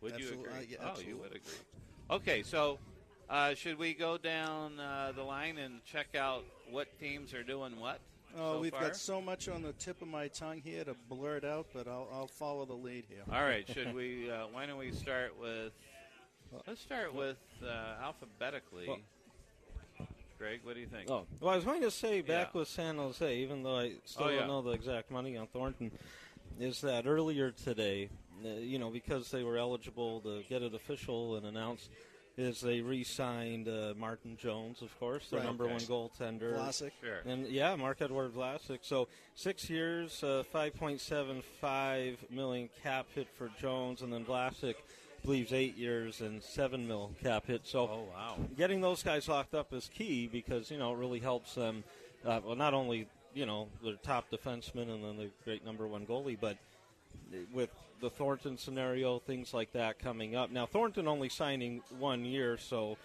Would Absolutely. you agree? Yeah, oh, absolutely. you would agree. Okay, so should we go down the line and check out what teams are doing what? Oh, we've far? got so much on the tip of my tongue here to blurt out, but I'll follow the lead here. All right. Should we? Why don't we start with? Let's start with alphabetically. Greg, what do you think? Well, I was going to say back with San Jose, even though I still don't know the exact money on Thornton, is that earlier today, because they were eligible to get it official and announced, is they re-signed Martin Jones, of course, their number one goaltender. Vlasic. Sure. And, Marc-Edouard Vlasic. So 6 years, $5.75 million cap hit for Jones, and then Vlasic believes 8 years and $7 million cap hit. So getting those guys locked up is key because, it really helps them, not only, their top defenseman and then the great number one goalie, but with the Thornton scenario, things like that coming up. Now, Thornton only signing 1 year, so,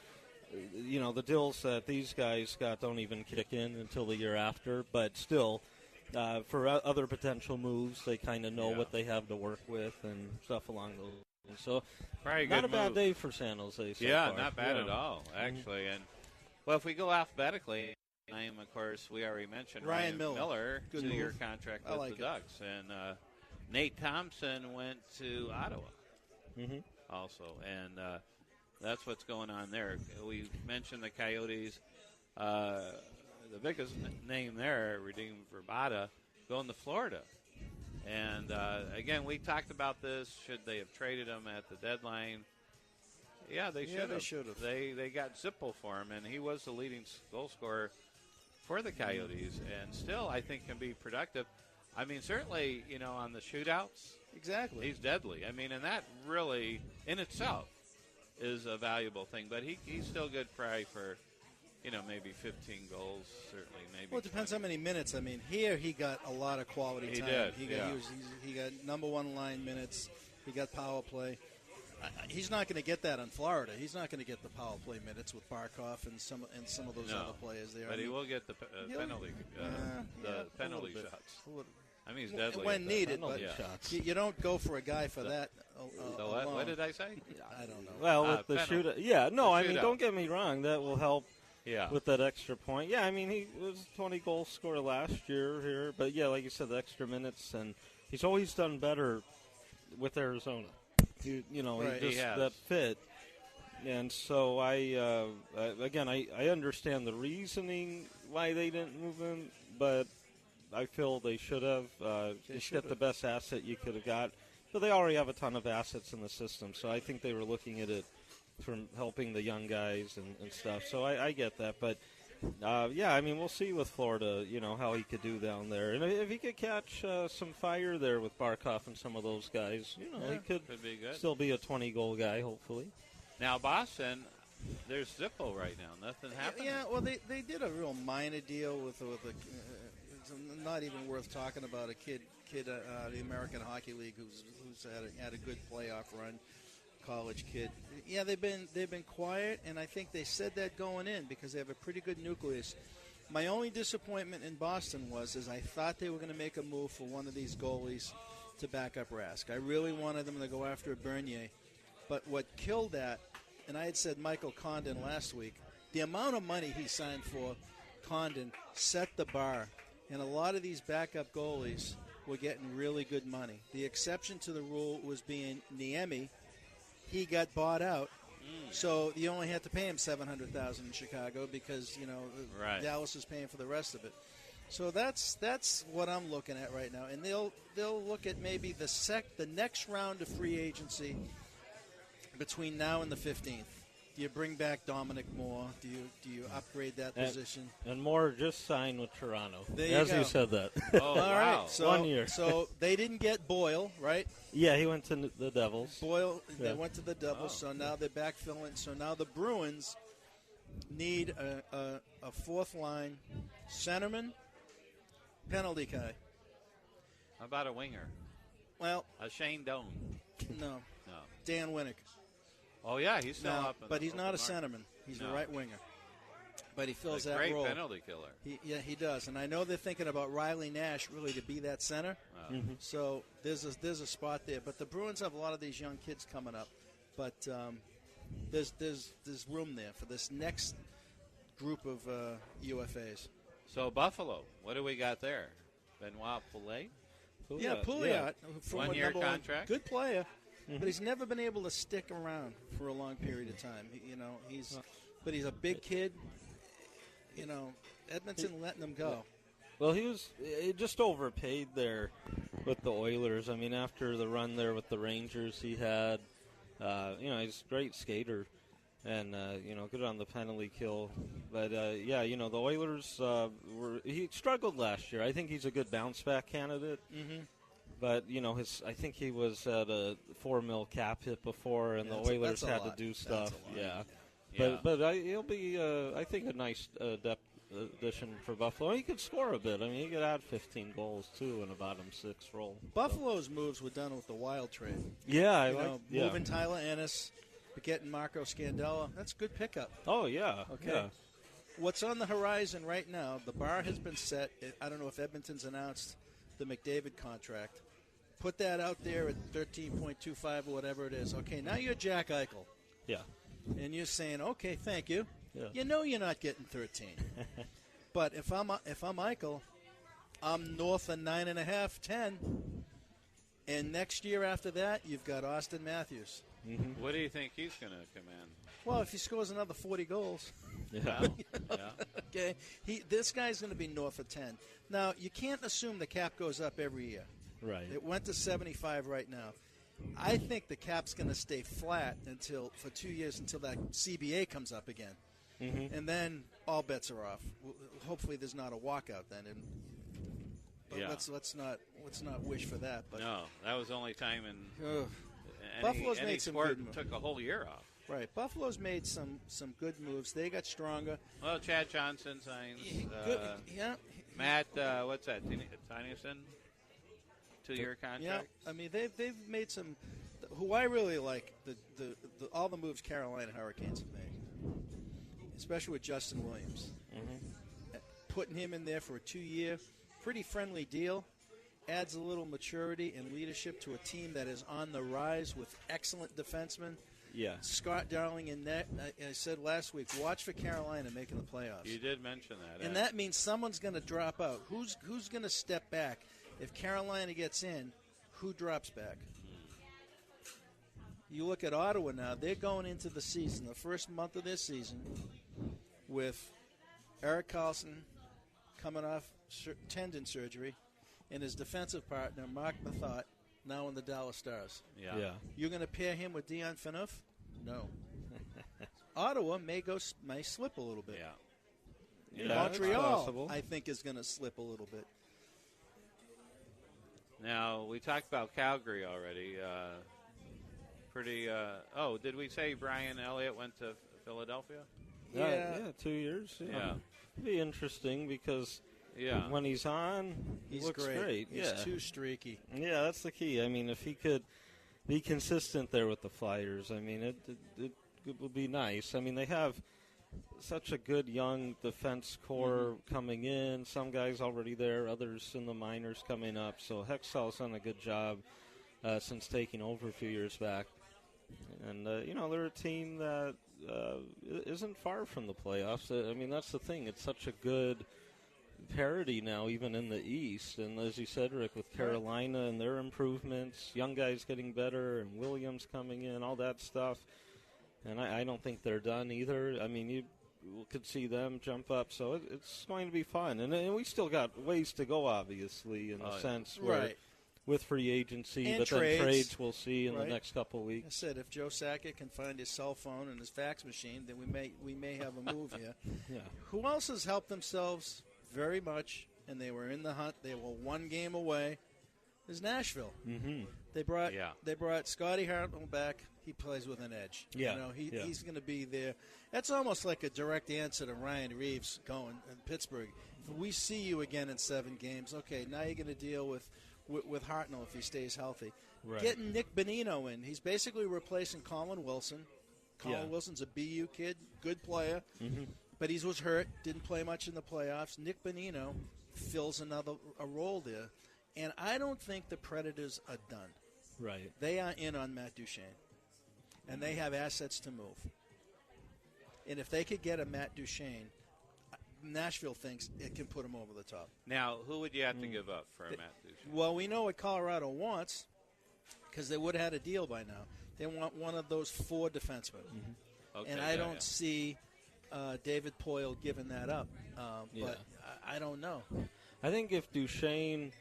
the deals that these guys got don't even kick in until the year after. But still, for other potential moves, they kind of know what they have to work with and stuff along those lines. So, not a bad day for San Jose so far. Not bad at all, actually. And, well, if we go alphabetically, of course, we already mentioned Ryan Miller, Good 2-year contract with the Ducks. And Nate Thompson went to Ottawa also. And that's what's going on there. We mentioned the Coyotes. The biggest name there, Radim Vrbata, going to Florida. And, again, we talked about this. Should they have traded him at the deadline? Yeah, they should have. They should have. They got Zippel for him, and he was the leading goal scorer for the Coyotes. And still, I think, can be productive. I mean, certainly, on the shootouts. Exactly. He's deadly. I mean, and that really, in itself, is a valuable thing. But he's still good probably for, maybe 15 goals, certainly, maybe. Well, it depends 20. how many minutes. I mean, here he got a lot of quality time. He did. He got number one line minutes. He got power play. He's not going to get that in Florida. He's not going to get the power play minutes with Barkov and some of those other players there. But he will get the penalty shots. I mean, he's deadly when needed, but shots. You don't go for a guy for that. What did I say? I don't know. Well, with the shootout, I mean, don't get me wrong. That will help. Yeah. With that extra point. Yeah, I mean, he was a 20 goal scorer last year here. But, like you said, the extra minutes. And he's always done better with Arizona. He that fit. And so I understand the reasoning why they didn't move him. But I feel they should have. Just get the best asset you could have got. But they already have a ton of assets in the system. So I think they were looking at it from helping the young guys and stuff. So I get that. But Yeah, I mean, we'll see with Florida, how he could do down there. And if he could catch some fire there with Barkov and some of those guys, he could be good. Still be a 20-goal guy, hopefully. Now, Boston, there's Zippo right now. Nothing happened. Yeah, well, they did a real minor deal with it's not even worth talking about, a kid the American Hockey League who's had a good playoff run. College kid. Yeah, they've been quiet, and I think they said that going in because they have a pretty good nucleus. My only disappointment in Boston was I thought they were going to make a move for one of these goalies to back up Rask. I really wanted them to go after Bernier, but what killed that, and I had said Michael Condon last week, the amount of money he signed for Condon set the bar, and a lot of these backup goalies were getting really good money. The exception to the rule was being Niemi. He got bought out, so you only had to pay him $700,000 in Chicago because right. Dallas is paying for the rest of it. So that's what I'm looking at right now, and they'll look at maybe the next round of free agency between now and the 15th. Do you bring back Dominic Moore? Do you upgrade that position? And Moore just signed with Toronto. There you go. You said that. Oh, all wow. right. So, 1 year. So they didn't get Boyle, right? Yeah, he went to the Devils. Boyle, Yeah. They went to the Devils, so now they're backfilling. So now the Bruins need a fourth line centerman, penalty guy. How about a winger? Well, A Shane Doan? no, No. Dan Winnick. Oh, yeah, he's still No, up. but he's not a market. centerman. He's No. a right winger. But he fills A that great role. penalty killer. He does. And I know they're thinking about Riley Nash really to be that center. So there's a spot there. But the Bruins have a lot of these young kids coming up. But there's room there for this next group of UFAs. So Buffalo, what do we got there? Benoit Pouliot? Yeah, Pouliot. For 1 year number contract. Good player. But he's never been able to stick around for a long period of time. But he's a big kid. Edmonton letting him go. Well, he was just overpaid there with the Oilers. I mean, after the run there with the Rangers, he had, he's a great skater and, good on the penalty kill. But, the Oilers, he struggled last year. I think he's a good bounce-back candidate. Mm-hmm. But, I think he was at a $4 million cap hit before, and the Oilers had to do stuff. Yeah. But he'll be, I think, a nice depth addition for Buffalo. He could score a bit. I mean, he could add 15 goals, too, in a bottom six role. Buffalo's moves were done with the Wild trade. Yeah, moving Tyler Ennis, getting Marco Scandella. That's a good pickup. Oh, yeah. Okay. Yeah. What's on the horizon right now, the bar has been set. I don't know if Edmonton's announced the McDavid contract. Put that out there at 13.25 or whatever it is. Okay, now you're Jack Eichel. Yeah. And you're saying, okay, thank you. Yeah. You know you're not getting 13. But if I'm Eichel, I'm north of 9.5, 10. And next year after that, you've got Austin Matthews. Mm-hmm. What do you think he's going to command? Well, if he scores another 40 goals. Yeah. Okay. This guy's going to be north of 10. Now, you can't assume the cap goes up every year. Right. It went to 75 right now. I think the cap's going to stay flat for 2 years until that CBA comes up again. Mm-hmm. And then all bets are off. Hopefully there's not a walkout then. But let's not wish for that. But no, that was the only time in Buffalo's any made some sport good moves. took a whole year off. Right. Buffalo's made some good moves. They got stronger. Well, Chad Johnson signs. Good. Yeah. Matt, what's that? Tyneson? 2-year contract. Yeah. I mean, they've made some. Who I really like all the moves Carolina Hurricanes have made, especially with Justin Williams, putting him in there for a 2-year, pretty friendly deal. Adds a little maturity and leadership to a team that is on the rise with excellent defensemen. Yeah. Scott Darling and net. I said last week, watch for Carolina making the playoffs. You did mention that. And that means someone's going to drop out. Who's going to step back? If Carolina gets in, who drops back? You look at Ottawa now. They're going into the season, the first month of this season, with Erik Karlsson coming off tendon surgery and his defensive partner, Mark Mathot, now in the Dallas Stars. Yeah. You're going to pair him with Dion Phaneuf? No. Ottawa may slip a little bit. Yeah. Yeah, Montreal, I think, is going to slip a little bit. Now, we talked about Calgary already. Did we say Brian Elliott went to Philadelphia? Yeah, 2 years. Yeah. It'd be interesting because when he's on, he looks great. He's too streaky. Yeah, that's the key. I mean, if he could be consistent there with the Flyers, I mean, it would be nice. I mean, they have such a good young defense core coming in. Some guys already there, others in the minors coming up. So Hextall's done a good job since taking over a few years back. And, they're a team that isn't far from the playoffs. I mean, that's the thing. It's such a good parity now, even in the East. And as you said, Rick, with Carolina and their improvements, young guys getting better, and Williams coming in, all that stuff. And I don't think they're done either. I mean, you could see them jump up. So it's going to be fun. And we still got ways to go, obviously, in the sense where with free agency, and but trades. then trades we'll see in the next couple of weeks. I said, if Joe Sakic can find his cell phone and his fax machine, then we may have a move here. Yeah. Who else has helped themselves very much, and they were in the hunt, they were one game away, is Nashville. Mm-hmm. They brought Scotty Hartnell back. He plays with an edge. Yeah. He's going to be there. That's almost like a direct answer to Ryan Reeves going in Pittsburgh. If we see you again in 7 games, okay, now you're going to deal with Hartnell if he stays healthy. Right. Getting Nick Bonino in. He's basically replacing Colin Wilson. Colin Wilson's a BU kid, good player, but he was hurt, didn't play much in the playoffs. Nick Bonino fills a role there. And I don't think the Predators are done. Right. They are in on Matt Duchene, and they have assets to move. And if they could get a Matt Duchene, Nashville thinks it can put him over the top. Now, who would you have to give up for a Matt Duchene? Well, we know what Colorado wants because they would have had a deal by now. They want one of those 4 defensemen. Okay, and I don't see David Poile giving that up. But I don't know. I think if Duchene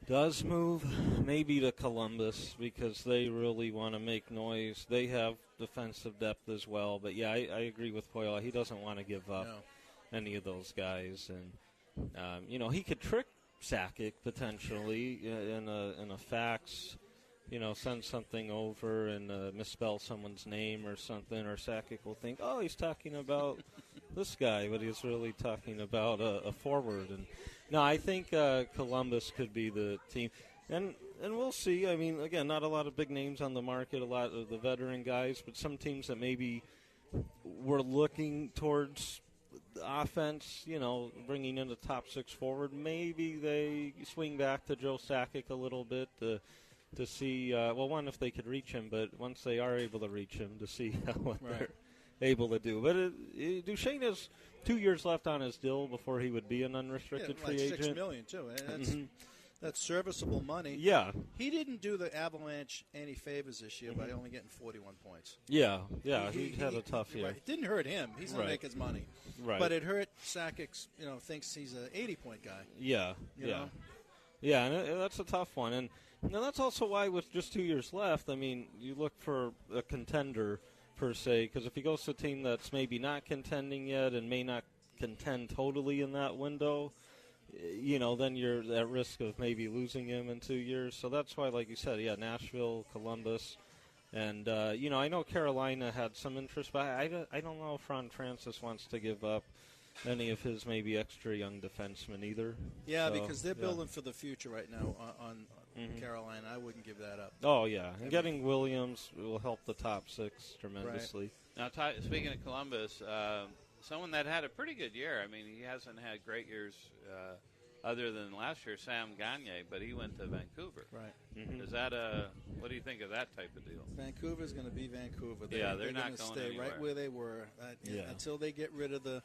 does move, maybe to Columbus, because they really want to make noise. They have defensive depth as well. But, I agree with Poile. He doesn't want to give up any of those guys. And, he could trick Sakic potentially in a fax, send something over and misspell someone's name or something, or Sakic will think, oh, he's talking about this guy, but he's really talking about a forward. And no, I think Columbus could be the team. And we'll see. I mean, again, not a lot of big names on the market, a lot of the veteran guys, but some teams that maybe were looking towards offense, bringing in the top 6 forward, maybe they swing back to Joe Sakic a little bit to see, one, if they could reach him, but once they are able to reach him, to see what they're able to do. But Duchene has 2 years left on his deal before he would be an unrestricted free agent. $6 million, too. And that's serviceable money. Yeah. He didn't do the Avalanche any favors this year by only getting 41 points. Yeah. He had a tough year. It didn't hurt him. He's going to make his money. Right. But it hurt Sakic, thinks he's an 80-point guy. Yeah. Yeah, and that's a tough one. And that's also why with just 2 years left, I mean, you look for a contender per se, because if he goes to a team that's maybe not contending yet and may not contend totally in that window, then you're at risk of maybe losing him in 2 years. So that's why, like you said, Nashville, Columbus, and I know Carolina had some interest, but I don't know if Ron Francis wants to give up any of his maybe extra young defensemen either. Yeah, because they're building for the future right now on Carolina. I wouldn't give that up. Oh, yeah. And getting Williams will help the top 6 tremendously. Right. Now, speaking of Columbus, someone that had a pretty good year. I mean, he hasn't had great years other than last year, Sam Gagner, but he went to Vancouver. Right. Is that what do you think of that type of deal? Vancouver's going to be Vancouver. They're not going to stay anywhere. right where they were until they get rid of the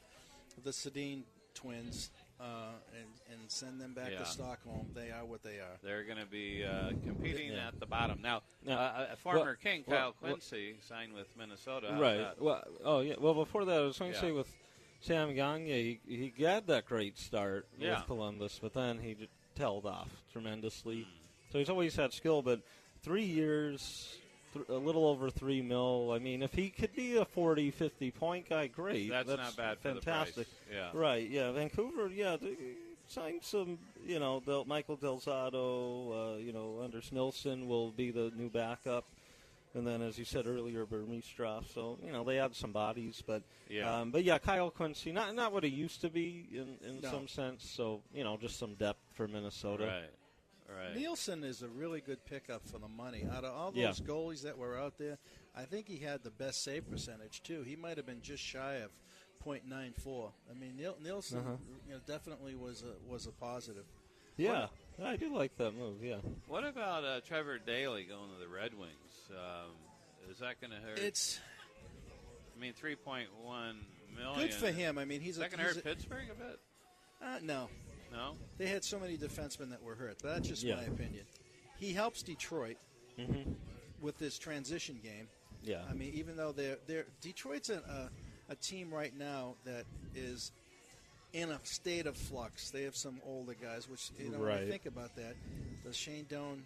Sedin twins and send them back to Stockholm. They are what they are. They're going to be competing at the bottom. Now, former King Kyle Quincy signed with Minnesota. Right. Well, before that, I was going to say with Sam Gagner, he got that great start with Columbus, but then he tailed off tremendously. So he's always had skill, but 3 years, a little over $3 million. I mean, if he could be a 40, 50-point guy, great. That's not bad for fantastic. The price. Yeah. Right, yeah. Vancouver, they signed some, Michael Del Zotto, Anders Nilsson will be the new backup. And then, as you said earlier, Burmistrov. So, they had some bodies. But, Kyle Quincy, not what he used to be in some sense. So, just some depth for Minnesota. Right. Nielsen is a really good pickup for the money. Out of all those goalies that were out there, I think he had the best save percentage, too. He might have been just shy of .94. I mean, Nielsen definitely was a positive. Yeah, I do like that move, yeah. What about Trevor Daley going to the Red Wings? Is that going to hurt? $3.1 million. Good for him. I mean, is that going to hurt Pittsburgh a bit? No. No? They had so many defensemen that were hurt, but that's just my opinion. He helps Detroit with this transition game. Yeah. I mean, even though Detroit's a team right now that is in a state of flux. They have some older guys, which, when I think about that, does Shane Doan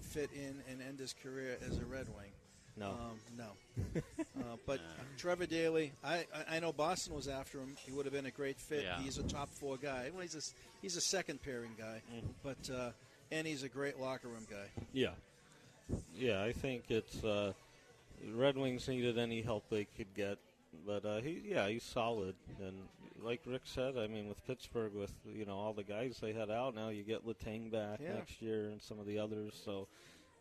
fit in and end his career as a Red Wing? No. But Trevor Daley, I know Boston was after him. He would have been a great fit. Yeah. He's a top 4 guy. Well, he's a second pairing guy, but and he's a great locker room guy. Yeah, I think it's Red Wings needed any help they could get, but he's solid. And like Rick said, I mean, with Pittsburgh, with all the guys they had out, now you get Letang back next year and some of the others, so.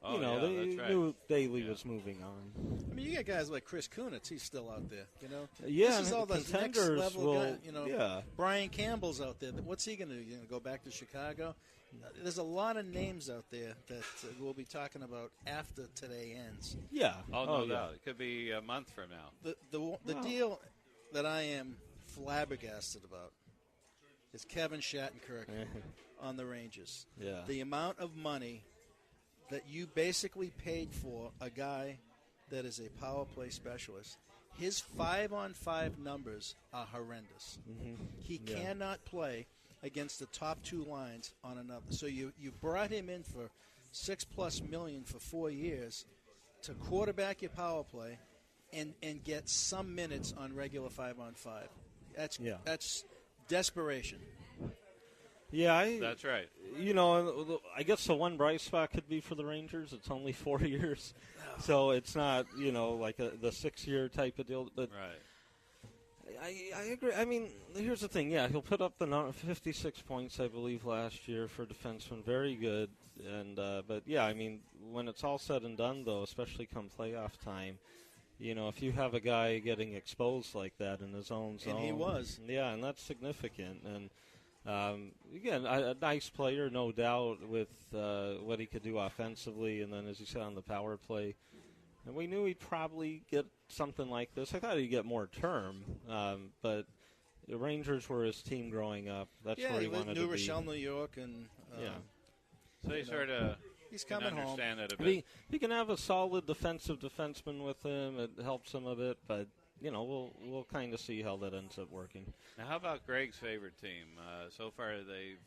They knew Daley was moving on. I mean, you got guys like Chris Kunitz. He's still out there, Yeah, this is all the next level guy, Brian Campbell's out there. What's he going to do? Go back to Chicago? There's a lot of names out there that we'll be talking about after today ends. Yeah. No doubt. It could be a month from now. The deal that I am flabbergasted about is Kevin Shattenkirk on the Rangers. Yeah. The amount of money that you basically paid for a guy that is a power play specialist. His 5-on-5 numbers are horrendous. He cannot play against the top 2 lines on another. So you brought him in for $6+ million for 4 years to quarterback your power play and get some minutes on regular 5-on-5. That's desperation. Yeah, that's right. I guess the one bright spot could be for the Rangers. It's only 4 years, so it's not like the 6-year type of deal. But I agree. I mean, here's the thing. Yeah, he'll put up the 56 points, I believe, last year for defenseman. Very good. And but yeah, I mean, when it's all said and done, though, especially come playoff time, if you have a guy getting exposed like that in his own zone, and he was, and that's significant. And again, a nice player, no doubt, with what he could do offensively, and then, as you said, on the power play. And we knew he'd probably get something like this. I thought he'd get more term, but the Rangers were his team growing up. That's where he wanted to be. New Rochelle, New York, and so he sort of he's coming home. It a bit. He can have a solid defensive defenseman with him. It helps him a bit, but. We'll kind of see how that ends up working. Now, how about Greg's favorite team? So far, they've,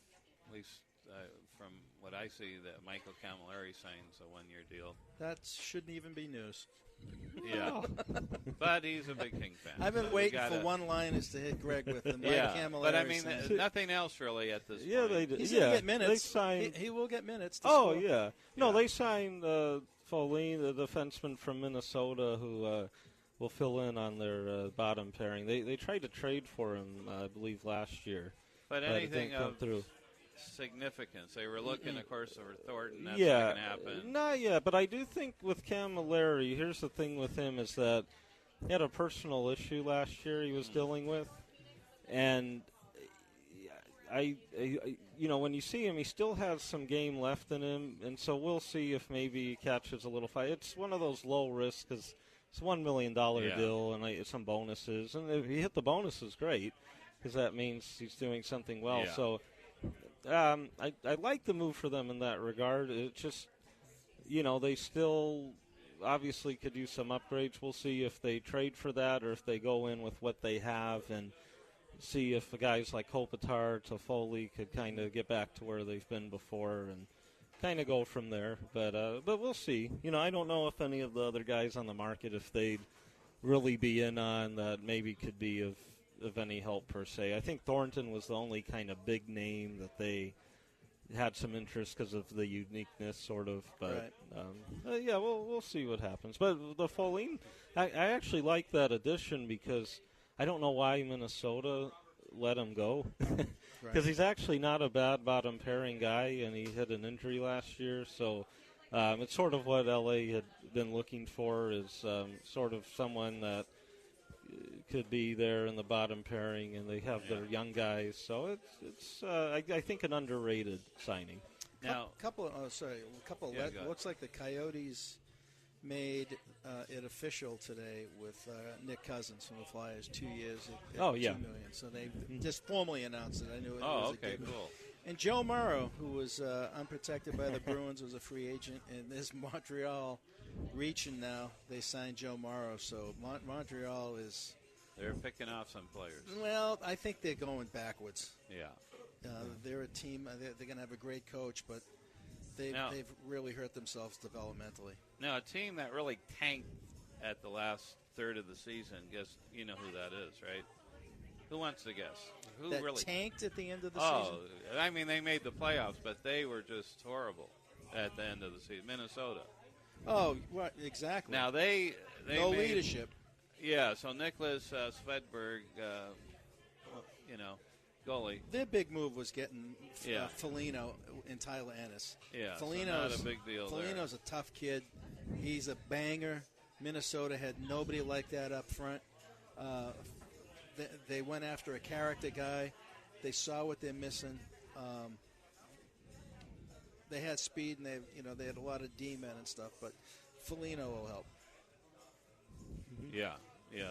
at least from what I see, that Michael Camilleri signs a 1-year deal. That shouldn't even be news. Yeah, but he's a big King fan. I've been waiting for one-liners to hit Greg with them. Camilleri, but I mean, nothing else really at this point. Yeah, they did. He's going to get minutes. They signed, he will get minutes. Yeah. No, they signed Foley, the defenseman from Minnesota, who will fill in on their bottom pairing. They tried to trade for him, I believe, last year. But anything it didn't come through. Significance. They were looking, of course, over Thornton. That's not going to happen. Not yet, but I do think with Camilleri, here's the thing with him is that he had a personal issue last year he was dealing with. And, when you see him, he still has some game left in him. And so we'll see if maybe he catches a little fight. It's one of those low risks because it's a $1 million deal and some bonuses. And if he hit the bonuses, great, because that means he's doing something well. Yeah. So I like the move for them in that regard. It's just, they still obviously could use some upgrades. We'll see if they trade for that or if they go in with what they have and see if guys like Kopitar, Toffoli could kind of get back to where they've been before and kind of go from there. But we'll see. I don't know if any of the other guys on the market, if they'd really be in on that, maybe could be of any help per se. I think Thornton was the only kind of big name that they had some interest because of the uniqueness, sort of. But yeah, we'll see what happens. But the Folin, I actually like that addition because I don't know why Minnesota let him go, because he's actually not a bad bottom pairing guy, and he had an injury last year. So it's sort of what LA had been looking for, is sort of someone that could be there in the bottom pairing, and they have their young guys. So it's I think an underrated signing. Now, looks like the Coyotes made it official today with Nick Cousins from the Flyers, 2 years at $2 million. So they just formally announced it. I knew it was a good cool. And Joe Morrow, who was unprotected by the Bruins, was a free agent, and this Montreal reaching now. They signed Joe Morrow, so Montreal is... They're picking off some players. Well, I think they're going backwards. Yeah. They're a team. They're going to have a great coach, but they've really hurt themselves developmentally. Now, a team that really tanked at the last third of the season, guess you know who that is, right? Who wants to guess? Who that really tanked at the end of the season? Oh, I mean, they made the playoffs, but they were just horrible at the end of the season. Minnesota. Oh, right, exactly. Now, they no made, leadership. Yeah, so Nicholas Svedberg, goalie. Their big move was getting Foligno and Tyler Ennis. Yeah, Foligno's so not a big deal. Foligno's a tough kid. He's a banger. Minnesota had nobody like that up front. They went after a character guy. They saw what they're missing. They had speed, and they had a lot of D-men and stuff, but Foligno will help. Yeah,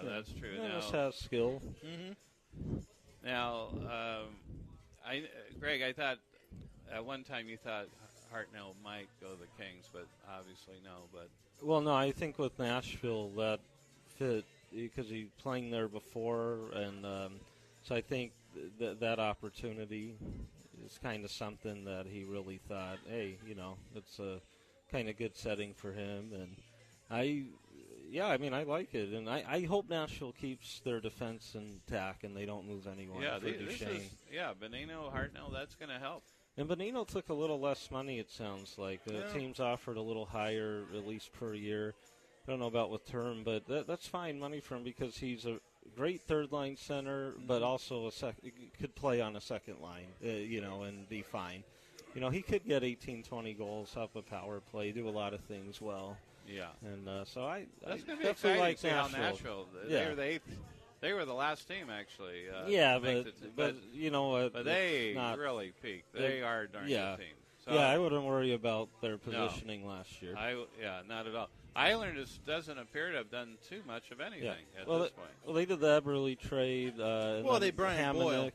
that's true. Ennis has skill. Mm-hmm. Now, Greg, I thought at one time you thought Hartnell might go to the Kings, but obviously no. But well, no, I think with Nashville that fit because he's playing there before, and so I think that opportunity is kind of something that he really thought, hey, it's a kind of good setting for him, and I like it, and I hope Nashville keeps their defense intact and they don't lose anyone. Bonino, Hartnell, that's going to help. And Bonino took a little less money, it sounds like. The team's offered a little higher, at least per year. I don't know about with term, but that's fine money for him because he's a great third-line center, but also could play on a second line, and be fine. He could get 18, 20 goals, help a power play, do a lot of things well. Yeah, and so that's going to be definitely exciting like to see how Nashville. They were the eighth. They were the last team, actually. But you know what? But they really peaked. They are a darn good team. So, I wouldn't worry about their positioning last year. Not at all. Islanders doesn't appear to have done too much of anything at this point. Well, they did the Eberle trade. They Brian Boyle.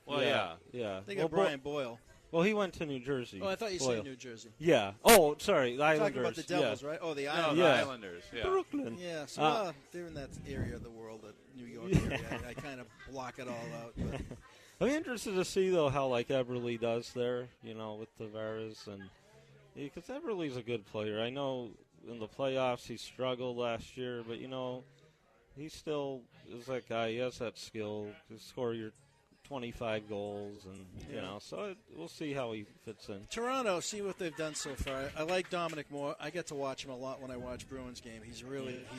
Yeah. They got Brian Boyle. Well, he went to New Jersey. Oh, I thought you said New Jersey. Yeah. Oh, sorry, the Islanders. Talking about the Devils, right? Oh, the Islanders. No, the Islanders. Yeah. Brooklyn. Yeah. So they're in that area of the world, the New York area. I kind of block it all out. But. I'm interested to see though how Eberle does there. With Tavares and because Eberle's a good player. I know in the playoffs he struggled last year, but he still is that guy. He has that skill to score your 25 goals, and so we'll see how he fits in. Toronto, see what they've done so far. I like Dominic Moore. I get to watch him a lot when I watch Bruins game. He's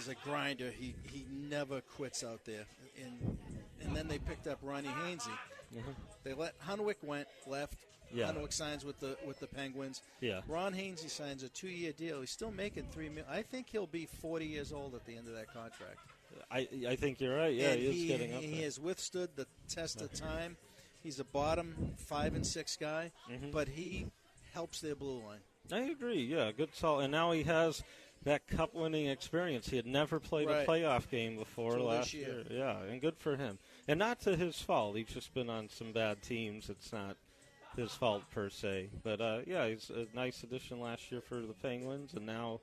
a grinder. He never quits out there. And then they picked up Ronnie Hainsey. Mm-hmm. They let Hunwick left. Yeah. Hunwick signs with the Penguins. Yeah. Ron Hainsey signs a 2-year deal. He's still making $3 million. I think he'll be 40 years old at the end of that contract. I think you're right. Yeah, and he is getting up there. He has withstood the test of time. He's a bottom 5 and 6 guy, but he helps their blue line. I agree. Yeah, good solid. And now he has that cup-winning experience. He had never played a playoff game before last year. Yeah, and good for him. And not to his fault. He's just been on some bad teams. It's not his fault per se. But, he's a nice addition last year for the Penguins, and now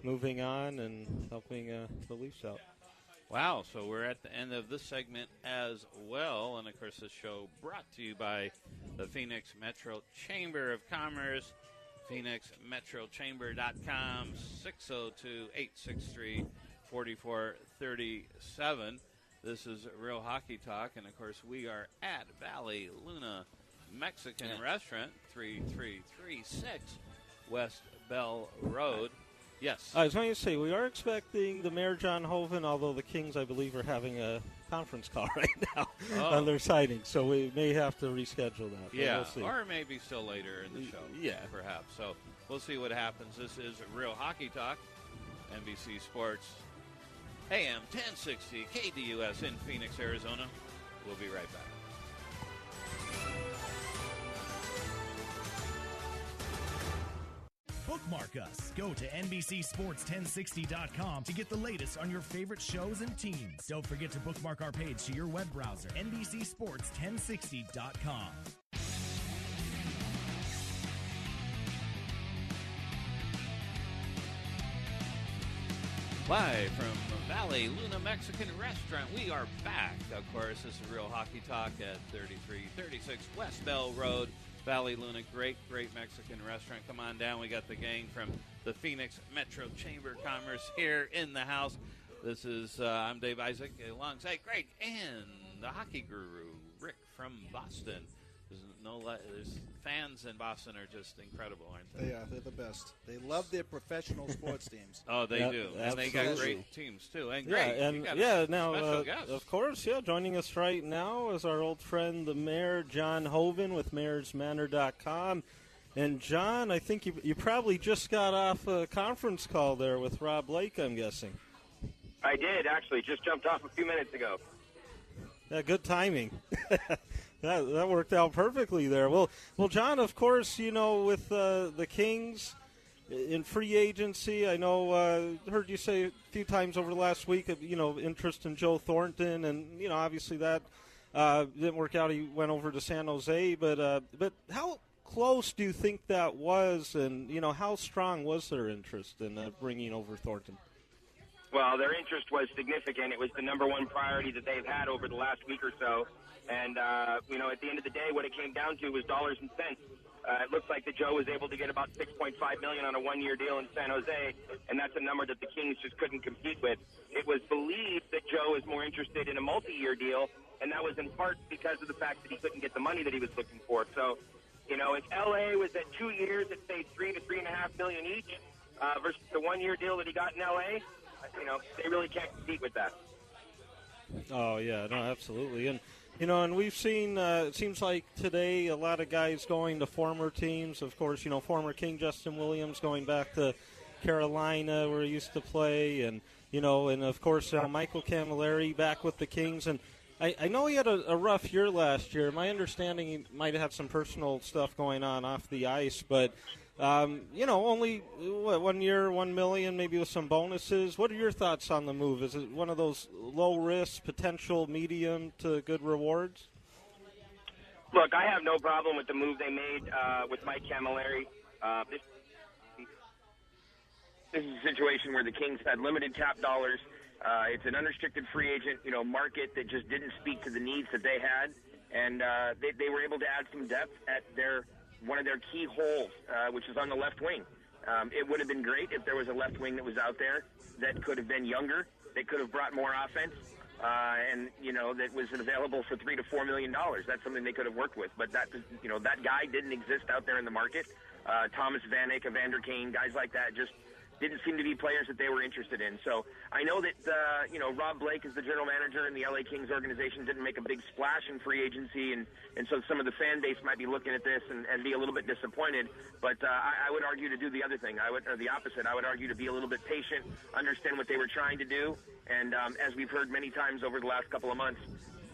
moving on and helping the Leafs out. Wow, so we're at the end of this segment as well. And, of course, this show brought to you by the Phoenix Metro Chamber of Commerce. PhoenixMetroChamber.com, 602-863-4437. This is Real Hockey Talk, and, of course, we are at Valle Luna Mexican Restaurant, 3336 West Bell Road. Yes. I was going to say, we are expecting the Mayor, John Hoven, although the Kings, I believe, are having a conference call right now on their signing, so we may have to reschedule that. Yeah, we'll see. Or maybe still later in the show. Yeah. Perhaps. So we'll see what happens. This is Real Hockey Talk, NBC Sports, AM 1060, KDUS in Phoenix, Arizona. We'll be right back. Bookmark us. Go to NBCSports1060.com to get the latest on your favorite shows and teams. Don't forget to bookmark our page to your web browser, NBCSports1060.com. Live from Valle Luna Mexican Restaurant, we are back. Of course, this is Real Hockey Talk at 3336 West Bell Road. Valle Luna, great Mexican restaurant. Come on down. We got the gang from the Phoenix Metro Chamber of Commerce here in the house. This is, I'm Dave Isaac, alongside Greg and the hockey guru, Rick from Boston. There's fans in Boston are just incredible, aren't they? They are. They're the best. They love their professional sports teams. Oh, they do. And they got great teams, too. And of course, joining us right now is our old friend, the Mayor, John Hoven, with mayorsmanor.com. And, John, I think you probably just got off a conference call there with Rob Blake, I'm guessing. I did, actually. Just jumped off a few minutes ago. Yeah, good timing. That worked out perfectly there. Well, John, of course, with the Kings in free agency, I know heard you say a few times over the last week, interest in Joe Thornton, and obviously that didn't work out. He went over to San Jose, but how close do you think that was, and how strong was their interest in bringing over Thornton? Well, their interest was significant. It was the number one priority that they've had over the last week or so. And, at the end of the day, what it came down to was dollars and cents. It looks like that Joe was able to get about $6.5 million on a one-year deal in San Jose, and that's a number that the Kings just couldn't compete with. It was believed that Joe is more interested in a multi-year deal, and that was in part because of the fact that he couldn't get the money that he was looking for. So, if L.A. was at 2 years, it paid $3 to $3.5 million each versus the one-year deal that he got in L.A., they really can't compete with that. Oh, yeah, no, absolutely. And, and we've seen, it seems like today, a lot of guys going to former teams. Of course, former King Justin Williams going back to Carolina where he used to play. And, and of course, Michael Camilleri back with the Kings. And I know he had a rough year last year. My understanding, he might have had some personal stuff going on off the ice. But, only 1 year, $1 million, maybe with some bonuses. What are your thoughts on the move? Is it one of those low-risk, potential medium to good rewards? Look, I have no problem with the move they made with Mike Camilleri. This is a situation where the Kings had limited cap dollars. It's an unrestricted free agent, market that just didn't speak to the needs that they had, and they were able to add some depth at one of their key holes, which is on the left wing. It would have been great if there was a left wing that was out there that could have been younger, that could have brought more offense, and that was available for $3 to $4 million. That's something they could have worked with. But that guy didn't exist out there in the market. Thomas Vanek, Evander Kane, guys like that just didn't seem to be players that they were interested in. So I know that, Rob Blake is the general manager, and the LA Kings organization didn't make a big splash in free agency, and so some of the fan base might be looking at this and be a little bit disappointed. But I would argue to do the other thing. Or the opposite. I would argue to be a little bit patient, understand what they were trying to do, and as we've heard many times over the last couple of months,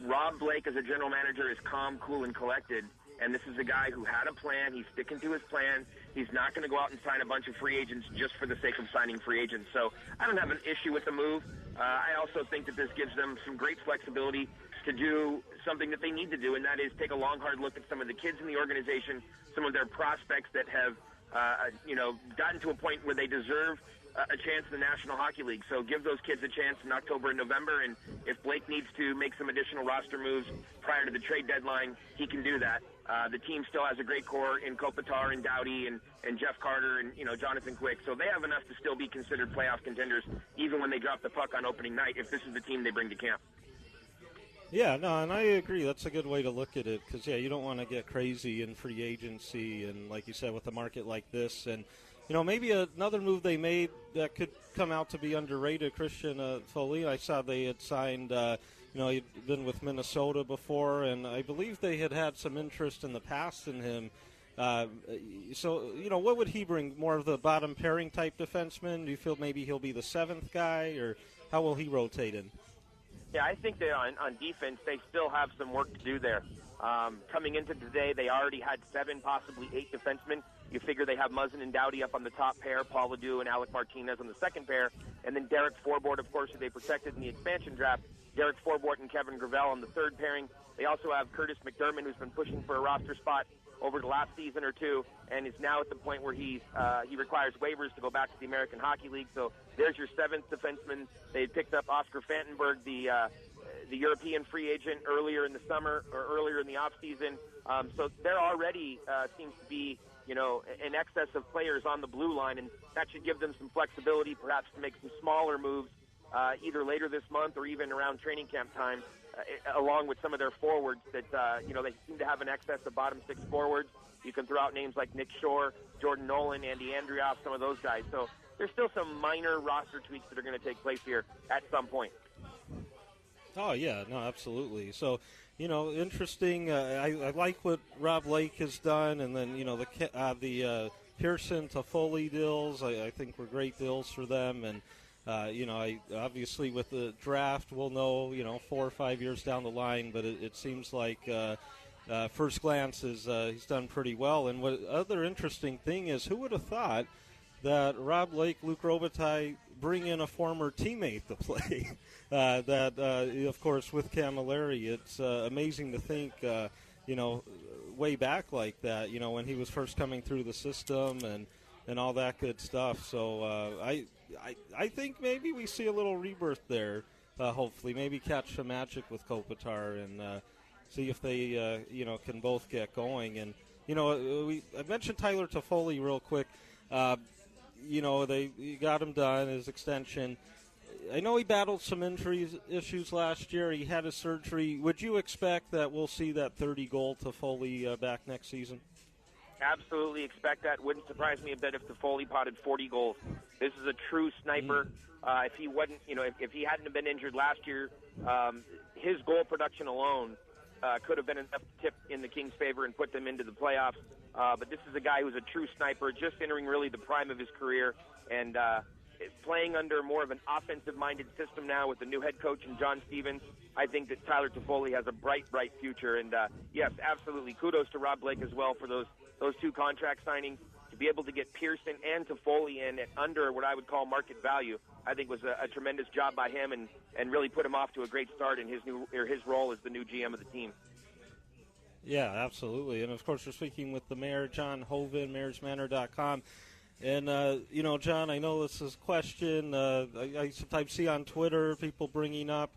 Rob Blake as a general manager is calm, cool, and collected. And this is a guy who had a plan. He's sticking to his plan. He's not going to go out and sign a bunch of free agents just for the sake of signing free agents. So I don't have an issue with the move. I also think that this gives them some great flexibility to do something that they need to do, and that is take a long, hard look at some of the kids in the organization, some of their prospects that have gotten to a point where they deserve a chance in the National Hockey League. So give those kids a chance in October and November, and if Blake needs to make some additional roster moves prior to the trade deadline, he can do that. The team still has a great core in Kopitar and Doughty and Jeff Carter and, Jonathan Quick. So they have enough to still be considered playoff contenders even when they drop the puck on opening night if this is the team they bring to camp. Yeah, no, and I agree. That's a good way to look at it because, you don't want to get crazy in free agency and, like you said, with a market like this. And, maybe another move they made that could come out to be underrated, Christian Foley. I saw they had signed, he'd been with Minnesota before, and I believe they had some interest in the past in him. What would he bring? More of the bottom pairing type defenseman? Do you feel maybe he'll be the seventh guy, or how will he rotate in? Yeah, I think that on defense, they still have some work to do there. Coming into today, they already had 7, possibly 8 defensemen. You figure they have Muzzin and Doughty up on the top pair, Paul Ledoux and Alec Martinez on the second pair, and then Derek Forbort, of course, who they protected in the expansion draft. Derek Forbort and Kevin Gravel on the third pairing. They also have Curtis McDermott, who's been pushing for a roster spot over the last season or two, and is now at the point where he requires waivers to go back to the American Hockey League. So there's your 7th defenseman. They picked up Oscar Fantenberg, the European free agent, earlier in the summer or earlier in the off season. So there already seems to be an excess of players on the blue line, and that should give them some flexibility, perhaps to make some smaller moves either later this month or even around training camp time, along with some of their forwards that, they seem to have an excess of bottom 6 forwards. You can throw out names like Nick Shore, Jordan Nolan, Andy Andrioff, some of those guys. So there's still some minor roster tweaks that are going to take place here at some point. Oh, yeah, no, absolutely. So, interesting. I like what Rob Lake has done, and then, the Pearson to Foley deals, I think were great deals for them. And, I obviously with the draft, we'll know, 4 or 5 years down the line, but it seems like first glance he's done pretty well. And what other interesting thing is, who would have thought that Rob Lake, Luc Robitaille bring in a former teammate to play? Of course, with Camilleri, it's amazing to think, way back like that, when he was first coming through the system and all that good stuff. So I think maybe we see a little rebirth there, hopefully. Maybe catch some magic with Kopitar and see if they, can both get going. And, I mentioned Tyler Toffoli real quick. They got him done, his extension. I know he battled some injury issues last year. He had his surgery. Would you expect that we'll see that 30-goal Toffoli back next season? Absolutely expect that. Wouldn't surprise me a bit if Toffoli potted 40 goals. This is a true sniper. If he wasn't, if he hadn't been injured last year, his goal production alone could have been enough to tip in the Kings' favor and put them into the playoffs. But this is a guy who's a true sniper, just entering really the prime of his career, and playing under more of an offensive-minded system now with the new head coach and John Stevens. I think that Tyler Toffoli has a bright, bright future. And, yes, absolutely, kudos to Rob Blake as well for those 2 contract signings. To be able to get Pearson and Toffoli in at under what I would call market value, I think was a tremendous job by him and really put him off to a great start in his role as the new GM of the team. Yeah, absolutely. And, of course, we're speaking with the mayor, John Hoven, mayorsmanor.com. And, John, I know this is a question I sometimes see on Twitter people bringing up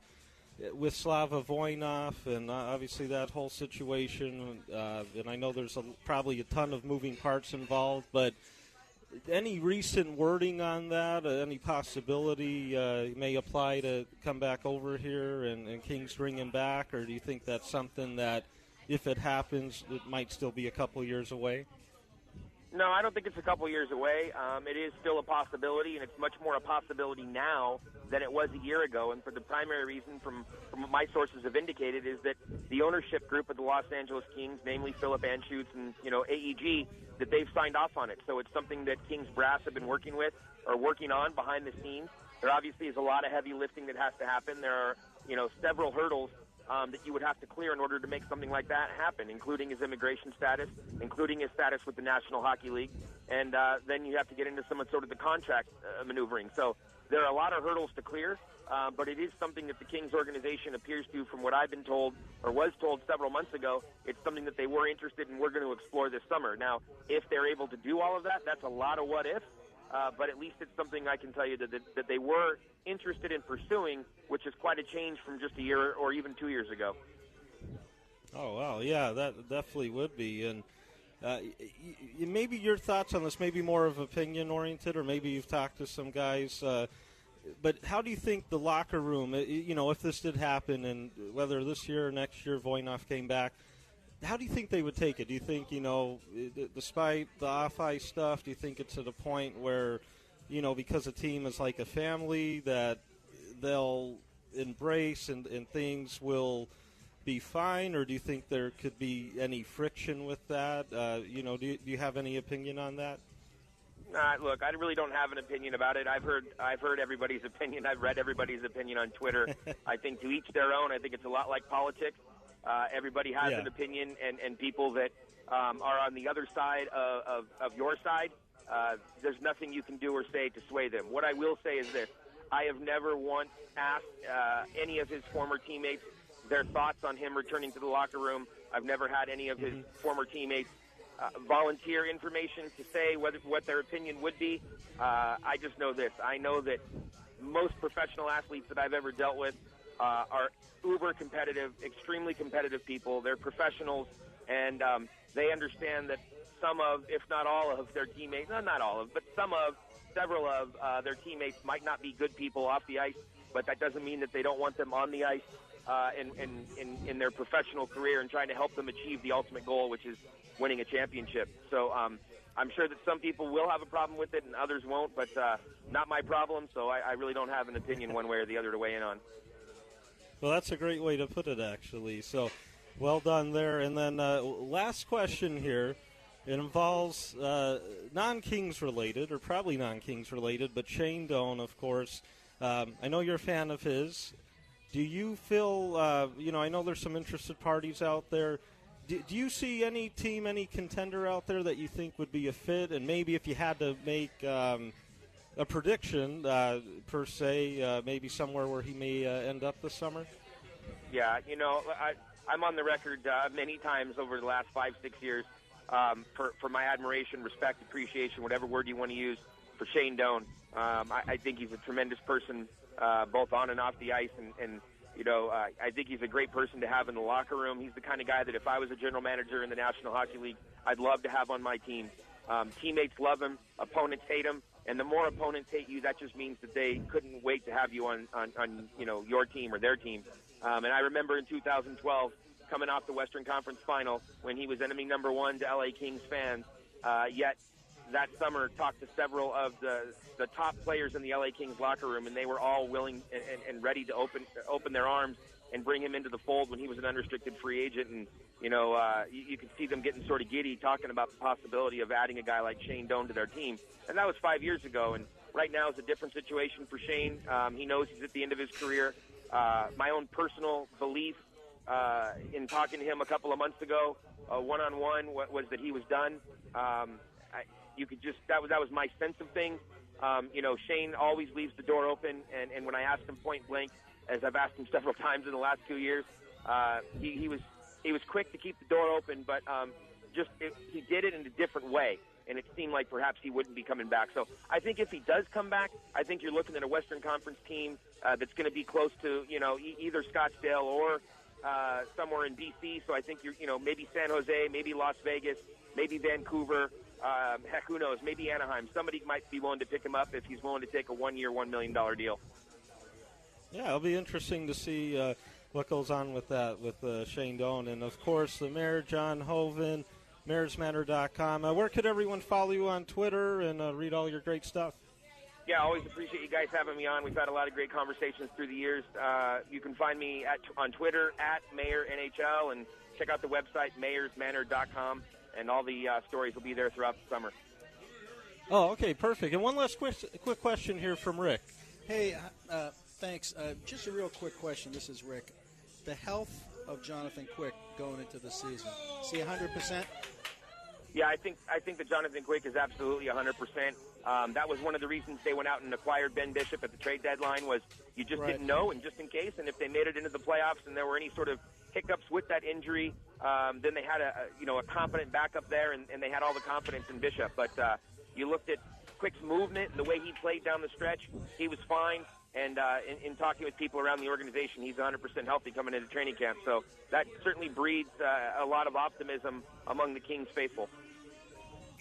with Slava Voinov and obviously that whole situation. And I know there's probably a ton of moving parts involved, but any recent wording on that, any possibility may apply to come back over here and Kings bring him back, or do you think that's something that, if it happens, it might still be a couple years away? No, I don't think it's a couple years away. It is still a possibility, and it's much more a possibility now than it was a year ago. And for the primary reason, from what my sources have indicated, is that the ownership group of the Los Angeles Kings, namely Philip Anschutz and AEG, that they've signed off on it. So it's something that Kings brass have been working on behind the scenes. There obviously is a lot of heavy lifting that has to happen. There are several hurdles that you would have to clear in order to make something like that happen, including his immigration status, including his status with the National Hockey League, and then you have to get into some sort of the contract maneuvering. So there are a lot of hurdles to clear, but it is something that the Kings organization appears to, from what I've been told or was told several months ago, it's something that they were interested in. We're going to explore this summer. Now, if they're able to do all of that, that's a lot of what if, but at least it's something I can tell you that they were interested in pursuing, which is quite a change from just a year or even 2 years ago. Oh, wow, yeah, that definitely would be. And maybe your thoughts on this may be more of opinion-oriented, or maybe you've talked to some guys, but how do you think the locker room, if this did happen, and whether this year or next year Voynov came back, how do you think they would take it? Do you think, despite the off-ice stuff, do you think it's at a point where, because a team is like a family, that they'll embrace and things will be fine, or do you think there could be any friction with that? Do you have any opinion on that? Look, I really don't have an opinion about it. I've heard everybody's opinion. I've read everybody's opinion on Twitter. I think to each their own. I think it's a lot like politics. Everybody has an opinion, and people that are on the other side of your side, there's nothing you can do or say to sway them. What I will say is this. I have never once asked any of his former teammates their thoughts on him returning to the locker room. I've never had any of his former teammates volunteer information to say what their opinion would be. I just know this. I know that most professional athletes that I've ever dealt with are uber competitive, extremely competitive people. They're professionals, and they understand that some of, if not all of their teammates, not all of, but several of their teammates might not be good people off the ice, but that doesn't mean that they don't want them on the ice in their professional career and trying to help them achieve the ultimate goal, which is winning a championship. So I'm sure that some people will have a problem with it and others won't, but not my problem, so I really don't have an opinion one way or the other to weigh in on. Well, that's a great way to put it, actually. So well done there. And then last question here. It involves non-Kings related, or probably non-Kings related, but Shane Doan, of course. I know you're a fan of his. Do you feel, I know there's some interested parties out there. Do you see any team, any contender out there that you think would be a fit? And maybe if you had to make a prediction, per se, maybe somewhere where he may end up this summer? Yeah, I'm on the record many times over the last 5-6 years for my admiration, respect, appreciation, whatever word you want to use, for Shane Doan. I think he's a tremendous person, both on and off the ice, and I think he's a great person to have in the locker room. He's the kind of guy that if I was a general manager in the National Hockey League, I'd love to have on my team. Teammates love him, opponents hate him, and the more opponents hate you, that just means that they couldn't wait to have you on your team or their team. And I remember in 2012, coming off the Western Conference Final, when he was enemy number one to LA Kings fans, yet that summer talked to several of the top players in the LA Kings locker room, and they were all willing and ready to open their arms and bring him into the fold when he was an unrestricted free agent. And, you could see them getting sort of giddy talking about the possibility of adding a guy like Shane Doan to their team. And that was 5 years ago, and right now is a different situation for Shane. He knows he's at the end of his career. My own personal belief in talking to him a couple of months ago, one-on-one, was that he was done. That was my sense of things. Shane always leaves the door open, and when I asked him point blank, as I've asked him several times in the last 2 years, he was quick to keep the door open, but he did it in a different way, and it seemed like perhaps he wouldn't be coming back. So I think if he does come back, I think you're looking at a Western Conference team that's going to be close to either Scottsdale or somewhere in BC. So I think maybe San Jose, maybe Las Vegas, maybe Vancouver. Heck, who knows? Maybe Anaheim. Somebody might be willing to pick him up if he's willing to take a 1-year, $1 million deal. Yeah, it'll be interesting to see what goes on with that, with Shane Doan. And, of course, the mayor, John Hoven, mayorsmanor.com. Where could everyone follow you on Twitter and read all your great stuff? Yeah, always appreciate you guys having me on. We've had a lot of great conversations through the years. You can find me on Twitter @MayorNHL, and check out the website, mayorsmanor.com. And all the stories will be there throughout the summer. Oh, okay, perfect. And one last quick question here from Rick. Hey, thanks. Just a real quick question. This is Rick. The health of Jonathan Quick going into the season. Is he 100%? Yeah, I think that Jonathan Quick is absolutely 100%. That was one of the reasons they went out and acquired Ben Bishop at the trade deadline, was you just didn't know, and just in case. And if they made it into the playoffs and there were any sort of hiccups with that injury, then they had a competent backup there, and they had all the confidence in Bishop. But you looked at Quick's movement and the way he played down the stretch, he was fine. And in talking with people around the organization, he's 100% healthy coming into training camp. So that certainly breeds a lot of optimism among the Kings faithful.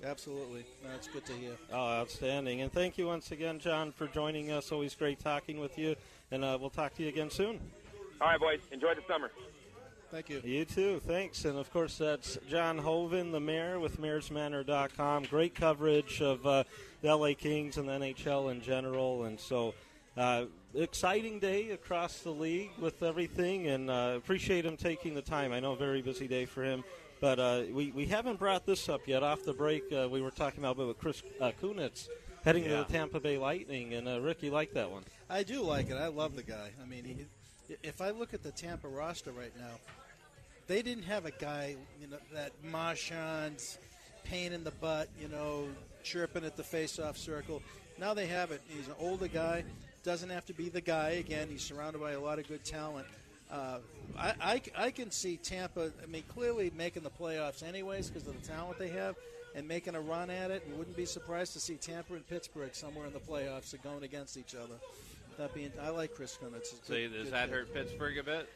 Absolutely. That's good to hear. Oh, outstanding. And thank you once again, John, for joining us. Always great talking with you. And we'll talk to you again soon. All right, boys. Enjoy the summer. Thank you. You too. Thanks. And, of course, that's John Hoven, the mayor, with mayorsmanor.com. Great coverage of the LA Kings and the NHL in general. And so exciting day across the league with everything. And appreciate him taking the time. I know a very busy day for him. But we haven't brought this up yet. Off the break, we were talking about with Chris Kunitz heading to the Tampa Bay Lightning. And, Rick, you like that one? I do like it. I love the guy. I mean, if I look at the Tampa roster right now, they didn't have a guy, that Marchand's pain in the butt, chirping at the face-off circle. Now they have it. He's an older guy. Doesn't have to be the guy. Again, he's surrounded by a lot of good talent. I can see Tampa, clearly making the playoffs anyways because of the talent they have and making a run at it. And wouldn't be surprised to see Tampa and Pittsburgh somewhere in the playoffs going against each other. I like Chris Kunitz. Does that hurt Pittsburgh a bit?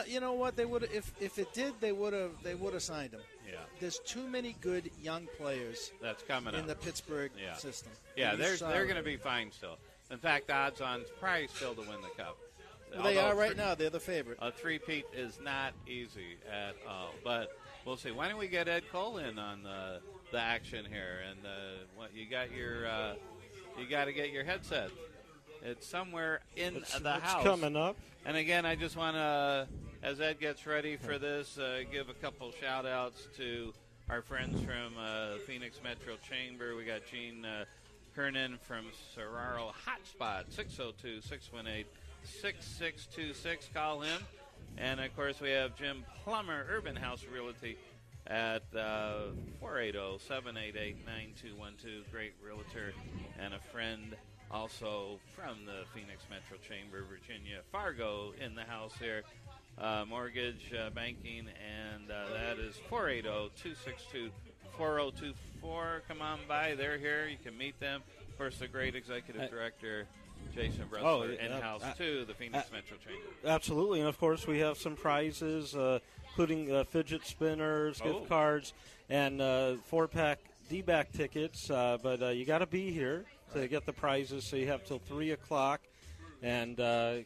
You know what? They would if it did, they would have signed him. Yeah. There's too many good young players that's coming in the Pittsburgh system. Yeah, they're going to be fine still. In fact, odds on probably still to win the cup. Well, they are right now. They're the favorite. A three-peat is not easy at all, but we'll see. Why don't we get Ed Cole in on the action here? And you got to get your headset. It's somewhere in the house. It's coming up. And again, I just want to, as Ed gets ready for this, give a couple shout-outs to our friends from Phoenix Metro Chamber. We got Gene Kernan from Serraro Hotspot, 602-618-6626. Call him. And, of course, we have Jim Plummer, Urban House Realty, at 480-788-9212. Great realtor and a friend also from the Phoenix Metro Chamber, Virginia. Fargo in the house here. Mortgage, banking, and that is 480-262-4024. Come on by. They're here. You can meet them. Of course, the great executive director, Jason Bressler, in-house to the Phoenix Metro Chamber. Absolutely. And, of course, we have some prizes, including fidget spinners, gift cards, and 4-pack D-back tickets. But you got to be here to get the prizes, so you have till 3 o'clock. And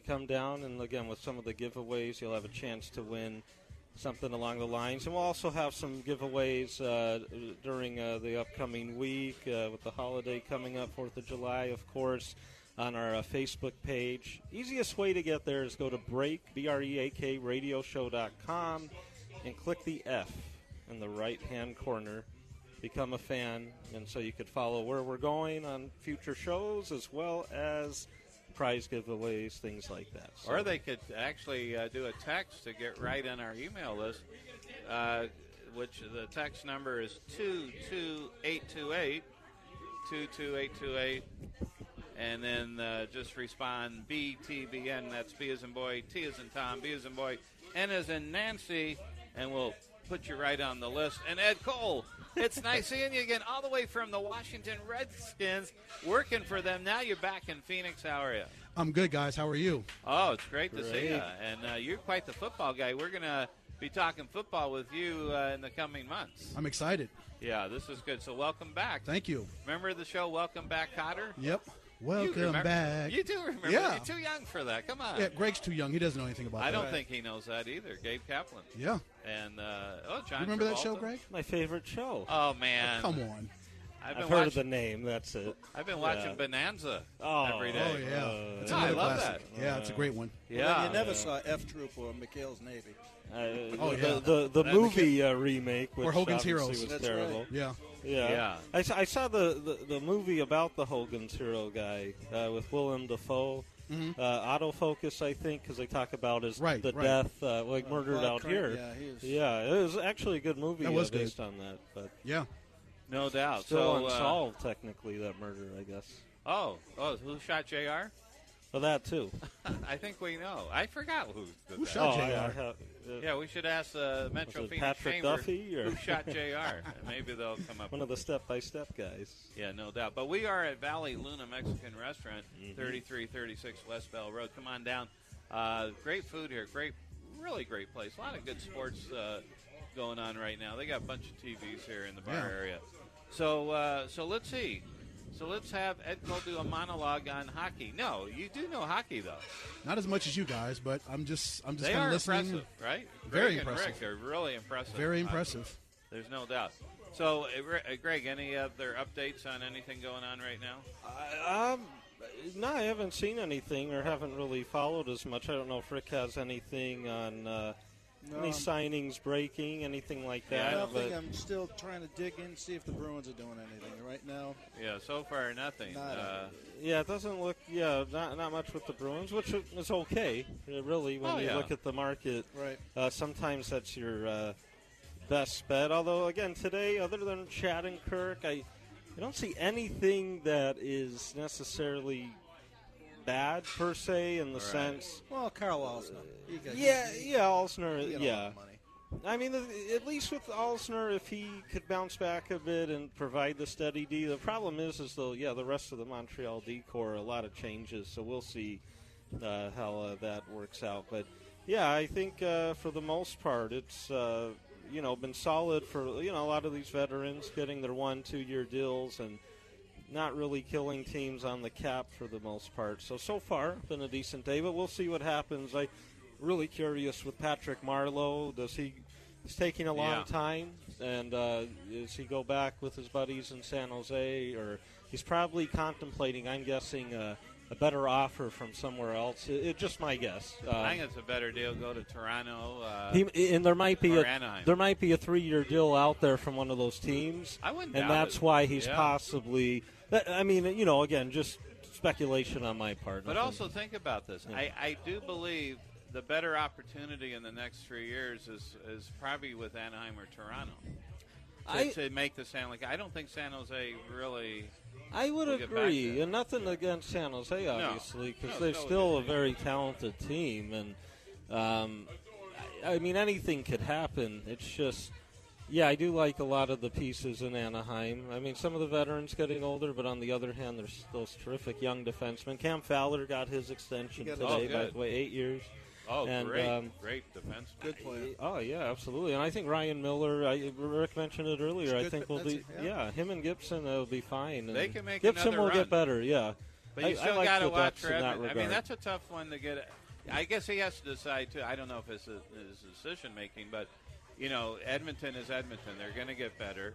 come down, and, again, with some of the giveaways, you'll have a chance to win something along the lines. And we'll also have some giveaways during the upcoming week with the holiday coming up, 4th of July, of course, on our Facebook page. Easiest way to get there is go to BREAK radioshow.com and click the F in the right-hand corner. Become a fan, and so you could follow where we're going on future shows as well as prize giveaways, things like that. So. Or they could actually do a text to get right on our email list, which the text number is 22828, 22828, and then just respond BTBN. That's B as in boy, T as in Tom, B as in boy, N as in Nancy, and we'll put you right on the list. And Ed Cole, it's nice seeing you again, all the way from the Washington Redskins, working for them. Now you're back in Phoenix. How are you? I'm good, guys. How are you? Oh, it's great to see you. And you're quite the football guy. We're going to be talking football with you in the coming months. I'm excited. Yeah, this is good. So welcome back. Thank you. Remember the show Welcome Back, Cotter? Yep. Welcome back. You do remember. Yeah. You're too young for that. Come on. Yeah, Greg's too young. He doesn't know anything about that. I don't think he knows that either. Gabe Kaplan. Yeah. And, John You remember Travolta. that show, Greg? My favorite show. Oh, man. Come on. I've heard of the name. That's it. I've been watching Bonanza every day. Oh, yeah. It's I love classic. that. Yeah, it's a great one. Yeah. You never saw F Troop or McHale's Navy. The movie remake, which or Hogan's Heroes, was That's terrible. right. Yeah. Yeah. I saw the movie about the Hogan's Hero guy with Willem Dafoe. Mm-hmm. Autofocus, I think, because they talk about his death, murdered out here. Yeah, it was actually a good movie that was based good. on that. But yeah. No doubt. Still unsolved, technically, that murder, I guess. Oh, who shot JR? Well, that, too. I think we know. I forgot who did Who that. shot JR? Yeah, we should ask Metro Was it Phoenix Patrick Chamber Duffy, or? who shot JR. Maybe they'll come up One of the step-by-step guys. Yeah, no doubt. But we are at Valle Luna Mexican Restaurant, 3336 West Bell Road. Come on down. Great food here. Really great place. A lot of good sports going on right now. They got a bunch of TVs here in the bar area. So let's see. So let's have Ed Cole do a monologue on hockey. No, you do know hockey, though. Not as much as you guys, but I'm just they kind of listening. Impressive, right? Very Greg and impressive. Rick, they're really impressive. Very impressive. There's no doubt. So, Greg, any other updates on anything going on right now? No, I haven't seen anything or haven't really followed as much. I don't know if Rick has anything on any signings breaking, anything like that. Nothing. I'm still trying to dig in, see if the Bruins are doing anything right now. Yeah, so far nothing. Yeah, it doesn't look. Yeah, not much with the Bruins, which is okay, really. When you look at the market, right? Sometimes that's your best bet. Although, again, today, other than Chad and Kirk, I don't see anything that is necessarily bad per se in the sense. Well, Carl Alsner. Alsner. Yeah. I mean, at least with Alsner, if he could bounce back a bit and provide the steady D. The problem is though, the rest of the Montreal D core, a lot of changes. So we'll see how that works out. But yeah, I think for the most part, it's been solid for a lot of these veterans getting their 1-2 year deals and not really killing teams on the cap for the most part. So far, been a decent day, but we'll see what happens. I'm really curious with Patrick Marleau. He's taking a long time, and does he go back with his buddies in San Jose, or he's probably contemplating, I'm guessing, a better offer from somewhere else. It's just my guess. I think it's a better deal. Go to Toronto. And there might be Anaheim. There might be a 3-year deal out there from one of those teams. I wouldn't and doubt that's it. why he's possibly. I mean, again, just speculation on my part. But also think about this. Yeah. I do believe the better opportunity in the next 3 years is probably with Anaheim or Toronto to make the San Jose. I don't think San Jose really. I would agree, and nothing against San Jose, obviously, because they're still a very talented team, and I mean anything could happen. It's just, I do like a lot of the pieces in Anaheim. I mean, some of the veterans getting older, but on the other hand, there's those terrific young defensemen. Cam Fowler got his extension today, by the way, 8 years. Oh, and, great defense. Good player. Oh, yeah, absolutely. And I think Ryan Miller, Rick mentioned it earlier, I think will be, him and Gibson will be fine. They can make Gibson will run. get better, yeah. But you still got to watch for Edmonton. I mean, that's a tough one to get. I guess he has to decide, too. I don't know if it's his decision-making, but, Edmonton is Edmonton. They're going to get better.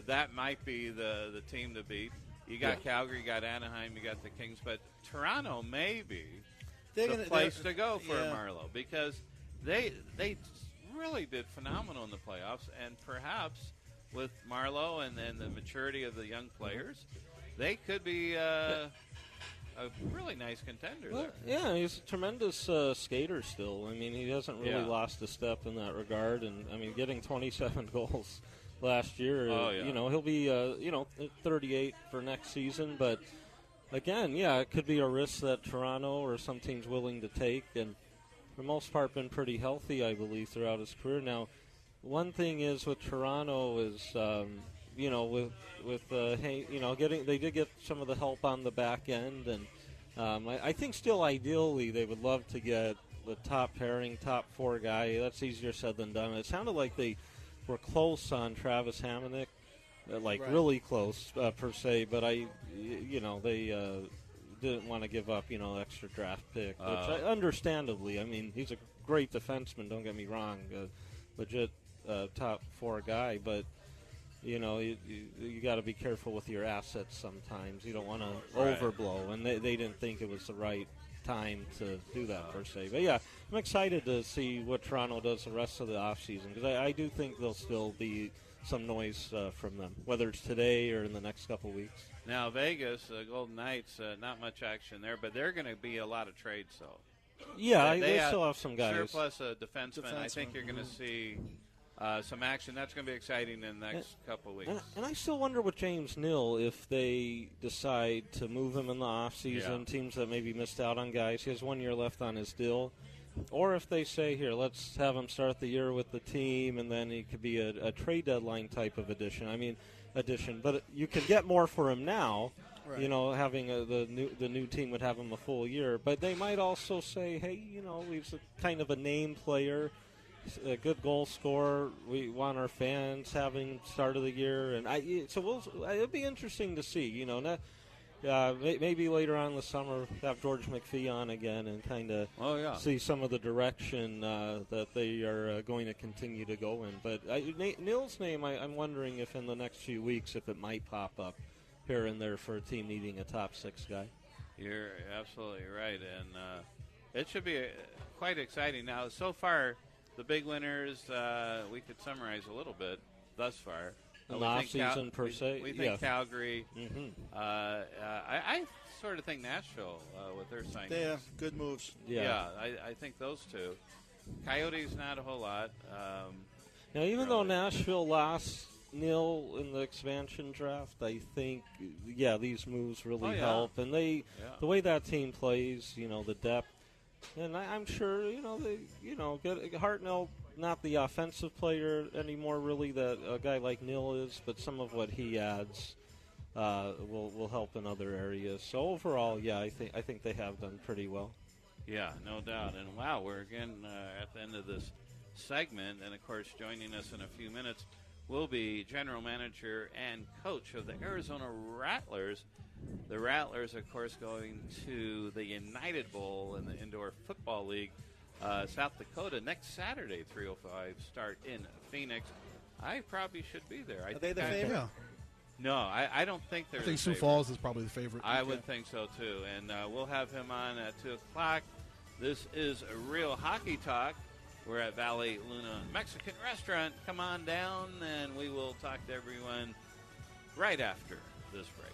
That might be the team to beat. You got Calgary, you got Anaheim, you got the Kings, but Toronto maybe the place to go for Marleau, because they really did phenomenal in the playoffs, and perhaps with Marleau and the maturity of the young players, they could be a really nice contender there. Yeah, he's a tremendous skater still. I mean, he hasn't really lost a step in that regard, and I mean, getting 27 goals last year, he'll be 38 for next season, but again, it could be a risk that Toronto or some team's willing to take, and for the most part been pretty healthy, I believe, throughout his career. Now, one thing is with Toronto is, they did get some of the help on the back end, and I think still ideally they would love to get the top pairing, top 4 guy. That's easier said than done. It sounded like they were close on Travis Hamonic. Really close per se, but they didn't want to give up extra draft pick, which understandably. I mean, he's a great defenseman. Don't get me wrong, legit top 4 guy, but you got to be careful with your assets sometimes. You don't want to overblow, and they didn't think it was the right time to do that per se. But I'm excited to see what Toronto does the rest of the offseason, because I do think there'll still be some noise from them, whether it's today or in the next couple weeks. Now, Vegas, Golden Knights, not much action there, but they're going to be a lot of trades, though. Yeah, they still have some guys. Surplus defensemen. I think you're going to see some action. That's going to be exciting in the next couple of weeks. And I still wonder with James Nill if they decide to move him in the offseason, teams that maybe missed out on guys. He has 1 year left on his deal. Or if they say, here, let's have him start the year with the team, and then he could be a trade deadline type of addition. But you could get more for him now. Right. You know, having the new team would have him a full year. But they might also say, hey, you know, he's kind of a name player, a good goal scorer. We want our fans having start of the year, and it'll be interesting to see. You know, maybe later on in the summer have George McPhee on again and kind of see some of the direction that they are going to continue to go in. But Nill's name, I'm wondering if in the next few weeks if it might pop up here and there for a team needing a top 6 guy. You're absolutely right, and it should be quite exciting. Now, so far, the big winners, we could summarize a little bit thus far. The off-season per se. We think Calgary. Mm-hmm. I sort of think Nashville with their signings. They have good moves. Yeah, I think those two. Coyotes, not a whole lot. Now, even though Nashville lost Nill in the expansion draft, I think, these moves really help. And the way that team plays, you know, the depth. And I'm sure, Hartnell, not the offensive player anymore, really, that a guy like Nill is, but some of what he adds will help in other areas. So overall, I think they have done pretty well. Yeah, no doubt. And wow, we're again at the end of this segment, and of course, joining us in a few minutes will be general manager and coach of the Arizona Rattlers. The Rattlers, of course, going to the United Bowl in the Indoor Football League, South Dakota, next Saturday, 3:05 start in Phoenix. I probably should be there. Are they the favorite? Yeah. No, I don't think they're I think the Sioux favorite. Falls is probably the favorite. I would think so, too. And we'll have him on at 2 o'clock. This is a Real Hockey Talk. We're at Valle Luna Mexican Restaurant. Come on down, and we will talk to everyone right after this break.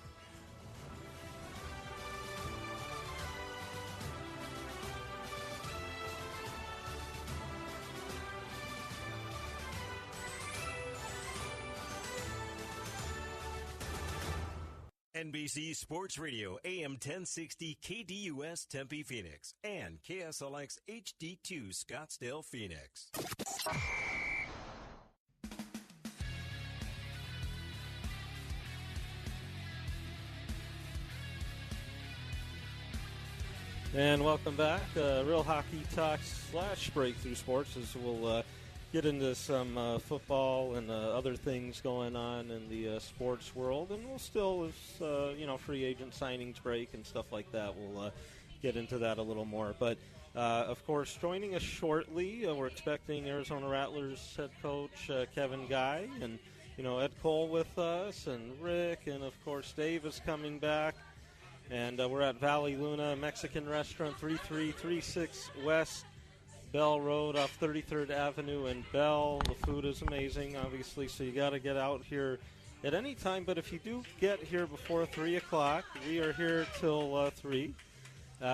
NBC Sports Radio AM 1060 KDUS Tempe Phoenix and KSLX HD2 Scottsdale Phoenix. And welcome back. Real Hockey Talk / Breakthrough Sports as we'll get into some football and other things going on in the sports world. And we'll still, as free agent signings break and stuff like that, we'll get into that a little more. But, of course, joining us shortly, we're expecting Arizona Rattlers head coach Kevin Guy and, Ed Cole with us and Rick. And, of course, Dave is coming back. And we're at Valle Luna Mexican Restaurant, 3336 West Bell Road off 33rd Avenue in Bell. The food is amazing, obviously, so you got to get out here at any time. But if you do get here before 3 o'clock, we are here till 3.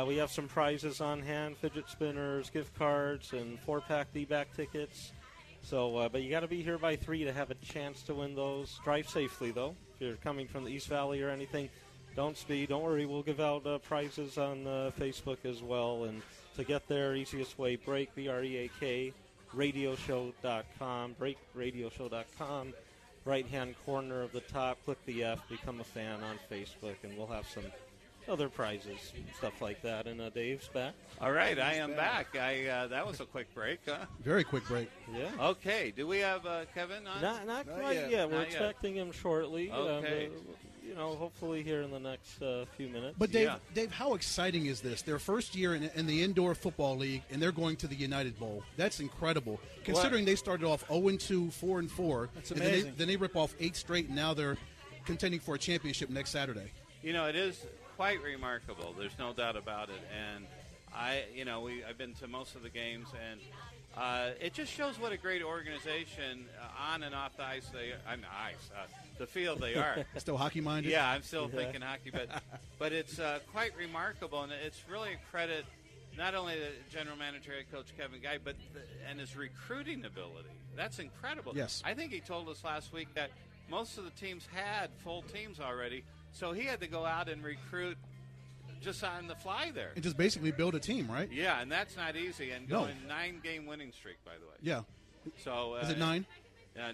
We have some prizes on hand, fidget spinners, gift cards, and 4-pack D-back tickets. So, but you got to be here by 3 to have a chance to win those. Drive safely, though. If you're coming from the East Valley or anything, don't speed. Don't worry. We'll give out prizes on Facebook as well. And to get there, easiest way, break, BREAK, radioshow.com, breakradioshow.com, right-hand corner of the top, click the F, become a fan on Facebook, and we'll have some other prizes, stuff like that. And Dave's back. All right, I am back. That was a quick break, huh? Very quick break. Yeah. Okay, do we have Kevin on? Not quite yet. We're expecting him shortly. Okay. Hopefully here in the next few minutes. But Dave, how exciting is this? Their first year in the Indoor Football League, and they're going to the United Bowl. That's incredible, considering they started off 0-2, 4-4. That's amazing. Then they rip off 8 straight, and now they're contending for a championship next Saturday. It is quite remarkable. There's no doubt about it. And I've been to most of the games, and it just shows what a great organization on and off the ice the field they are. Still hockey-minded? Yeah, I'm still thinking hockey, but it's quite remarkable, and it's really a credit not only the general manager, head coach Kevin Guy, but and his recruiting ability. That's incredible. Yes. I think he told us last week that most of the teams had full teams already, so he had to go out and recruit just on the fly there. And just basically build a team, right? Yeah, and that's not easy. And going 9-game winning streak, by the way. Yeah. So is it 9?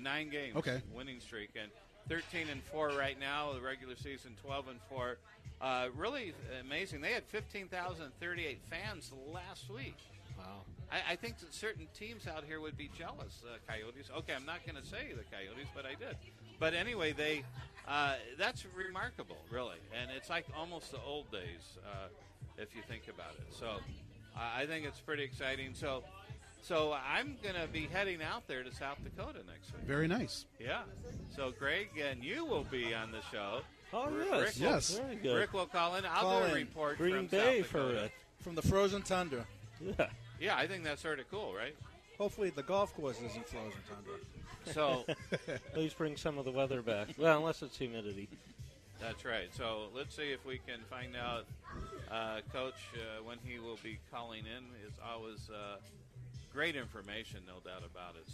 9 games. Okay. Winning streak, and 13-4 right now. The regular season 12-4. Really amazing. They had 15,038 fans last week. Wow. I think that certain teams out here would be jealous. Coyotes. Okay, I'm not going to say the Coyotes, but I did. But anyway, that's remarkable, really, and it's like almost the old days if you think about it. So I think it's pretty exciting. So I'm going to be heading out there to South Dakota next week. Very nice. Yeah. So Greg and you will be on the show. Oh, Rick yes. Very good. Rick will call in. I'll do a report Green from Bay South for Dakota. Rick. From the frozen tundra. Yeah. Yeah, I think that's sort of cool, right? Hopefully the golf course isn't frozen tundra. So Please bring some of the weather back. Well, unless it's humidity. that's right. So let's see if we can find out, Coach, when he will be calling in. Is always great information, no doubt about it.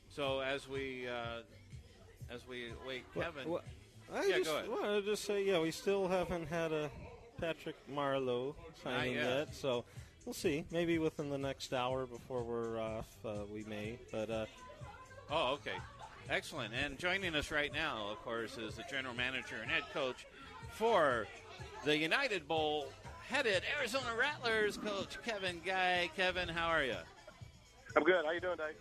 So as we wait, Kevin. Well, go ahead. Well, I'll just say, we still haven't had a Patrick Marleau signing Not yet. yet, so we'll see. Maybe within the next hour before we're off, we may. But Oh, okay. Excellent. And joining us right now, of course, is the general manager and head coach for the United Bowl headed Arizona Rattlers, Coach Kevin Guy. Kevin, how are you? I'm good. How you doing, Dave?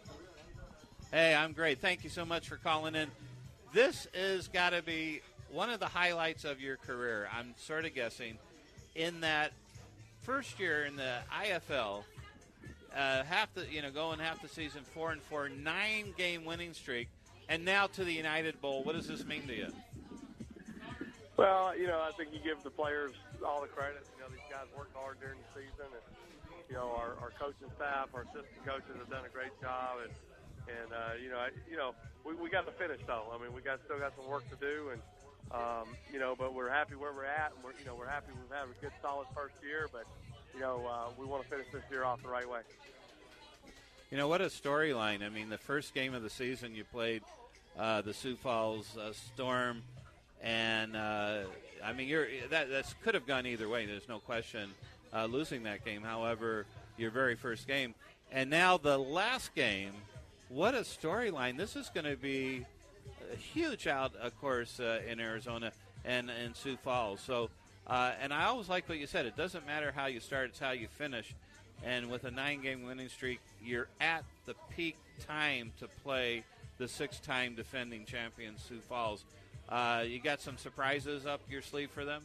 Hey, I'm great. Thank you so much for calling in. This is got to be one of the highlights of your career, I'm sort of guessing, in that first year in the IFL, going half the season 4-4, 9-game winning streak, and now to the United Bowl. What does this mean to you? Well, I think you give the players all the credit. These guys worked hard during the season, and our coaching staff, our assistant coaches have done a great job, and we got to finish though. I mean, we still got some work to do, and but we're happy where we're at, and we're happy we've had a good, solid first year, but we want to finish this year off the right way. What a storyline. I mean, the first game of the season you played the Sioux Falls Storm, and that could have gone either way. There's no question losing that game. However, your very first game, and now the last game. What a storyline. This is going to be huge out, of course, in Arizona and in Sioux Falls. So, and I always like what you said. It doesn't matter how you start, it's how you finish. And with a 9-game winning streak, you're at the peak time to play the 6-time defending champion Sioux Falls. You got some surprises up your sleeve for them?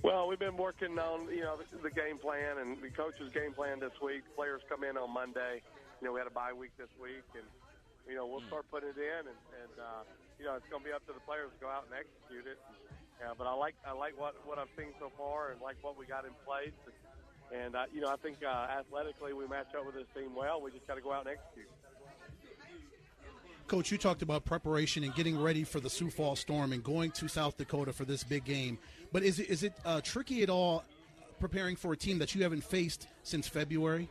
Well, we've been working on, the game plan and the coach's game plan this week. Players come in on Monday. We had a bye week this week, and, we'll start putting it in, and it's going to be up to the players to go out and execute it. But I like what I've seen so far and like what we got in place. And I think athletically we match up with this team well. We just got to go out and execute. Coach, you talked about preparation and getting ready for the Sioux Falls Storm and going to South Dakota for this big game. But is it tricky at all preparing for a team that you haven't faced since February?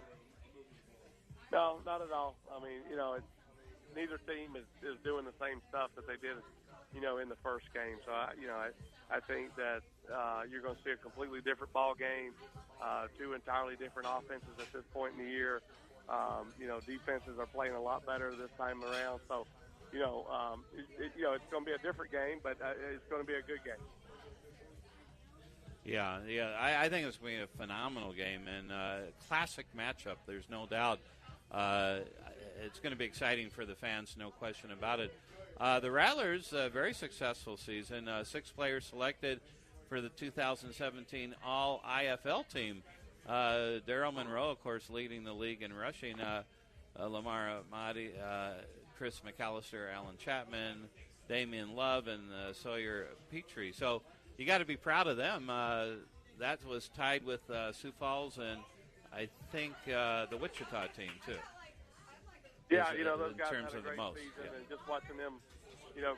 No, not at all. I mean, neither team is doing the same stuff that they did, in the first game. So, I think that you're going to see a completely different ball game, two entirely different offenses at this point in the year. Defenses are playing a lot better this time around. So, it's going to be a different game, but it's going to be a good game. Yeah. I think it's going to be a phenomenal game and classic matchup. There's no doubt. It's going to be exciting for the fans, no question about it. The Rattlers, a very successful season. 6 players selected for the 2017 All-IFL team. Darryl Monroe, of course, leading the league in rushing. Lamar Ahmadi, Chris McAllister, Alan Chapman, Damian Love, and Sawyer Petrie. So you got to be proud of them. That was tied with Sioux Falls and I think the Wichita team, too. Yeah, those guys had a great season, and just watching them,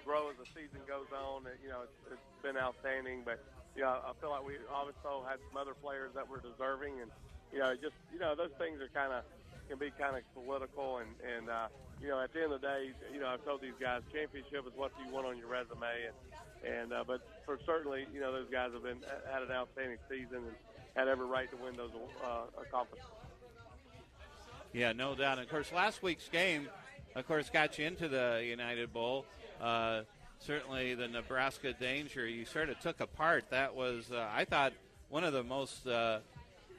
grow as the season goes on, it's been outstanding. But, I feel like we also had some other players that were deserving, and those things are can be kind of political, and at the end of the day, I've told these guys, championship is what you want on your resume, but for certainly, those guys have had an outstanding season and had every right to win those accomplishments. Yeah, no doubt. And of course, last week's game, of course, got you into the United Bowl. Certainly the Nebraska danger you sort of took apart. That was, I thought, one of the most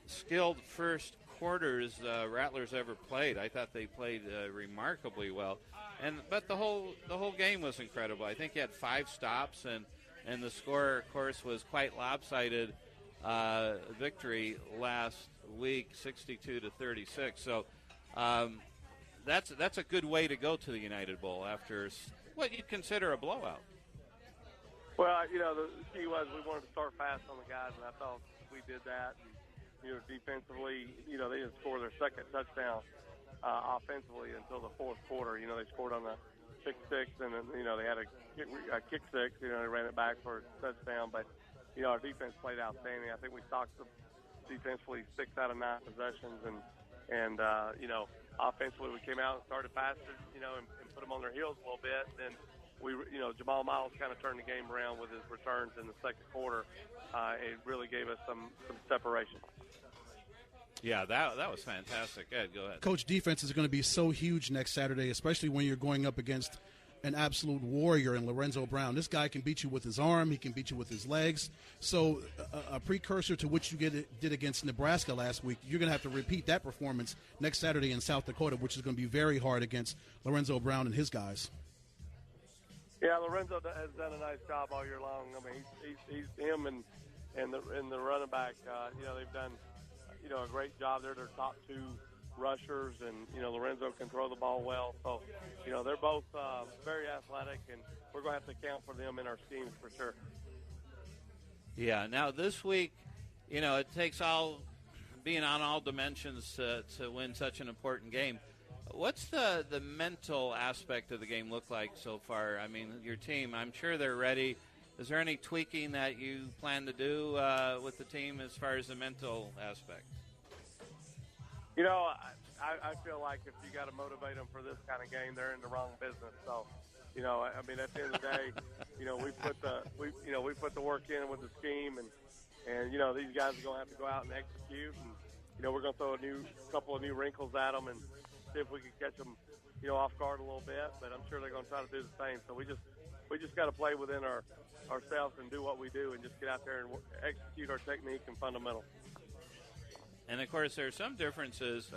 skilled first quarters Rattlers ever played. I thought they played remarkably well. But the whole game was incredible. I think you had 5 stops, and the score, of course, was quite lopsided victory last week, 62-36. So that's a good way to go to the United Bowl after what you'd consider a blowout. Well, the key was we wanted to start fast on the guys, and I thought we did that. And, defensively, they didn't score their second touchdown offensively until the fourth quarter. They scored on the 6-6, and then, they had a kick six. They ran it back for a touchdown. But, our defense played outstanding. I think we stocked them defensively 6 out of 9 possessions. And offensively we came out and started faster, and put them on their heels a little bit. And then Jamal Miles kind of turned the game around with his returns in the second quarter. It really gave us some separation. Yeah, that was fantastic. Go ahead. Coach, defense is going to be so huge next Saturday, especially when you're going up against an absolute warrior in Lorenzo Brown. This guy can beat you with his arm. He can beat you with his legs. So a precursor to what you did against Nebraska last week, you're going to have to repeat that performance next Saturday in South Dakota, which is going to be very hard against Lorenzo Brown and his guys. Yeah, Lorenzo has done a nice job all year long. I mean, he's him and the running back. They've done a great job. They're their top 2 rushers, and Lorenzo can throw the ball well. So they're both very athletic, and we're going to have to account for them in our schemes for sure. Yeah. Now this week, it takes being on all dimensions to win such an important game. What's the mental aspect of the game look like so far? I mean, your team, I'm sure they're ready. Is there any tweaking that you plan to do with the team as far as the mental aspect? I feel like if you got to motivate them for this kind of game, they're in the wrong business. So, at the end of the day, we put the work in with the scheme, and these guys are going to have to go out and execute, and we're going to throw a couple of new wrinkles at them and see if we can catch them, off guard a little bit. But I'm sure they're going to try to do the same. So we just got to play within ourselves and do what we do, and just get out there and execute our technique and fundamentals. And, of course, there are some differences.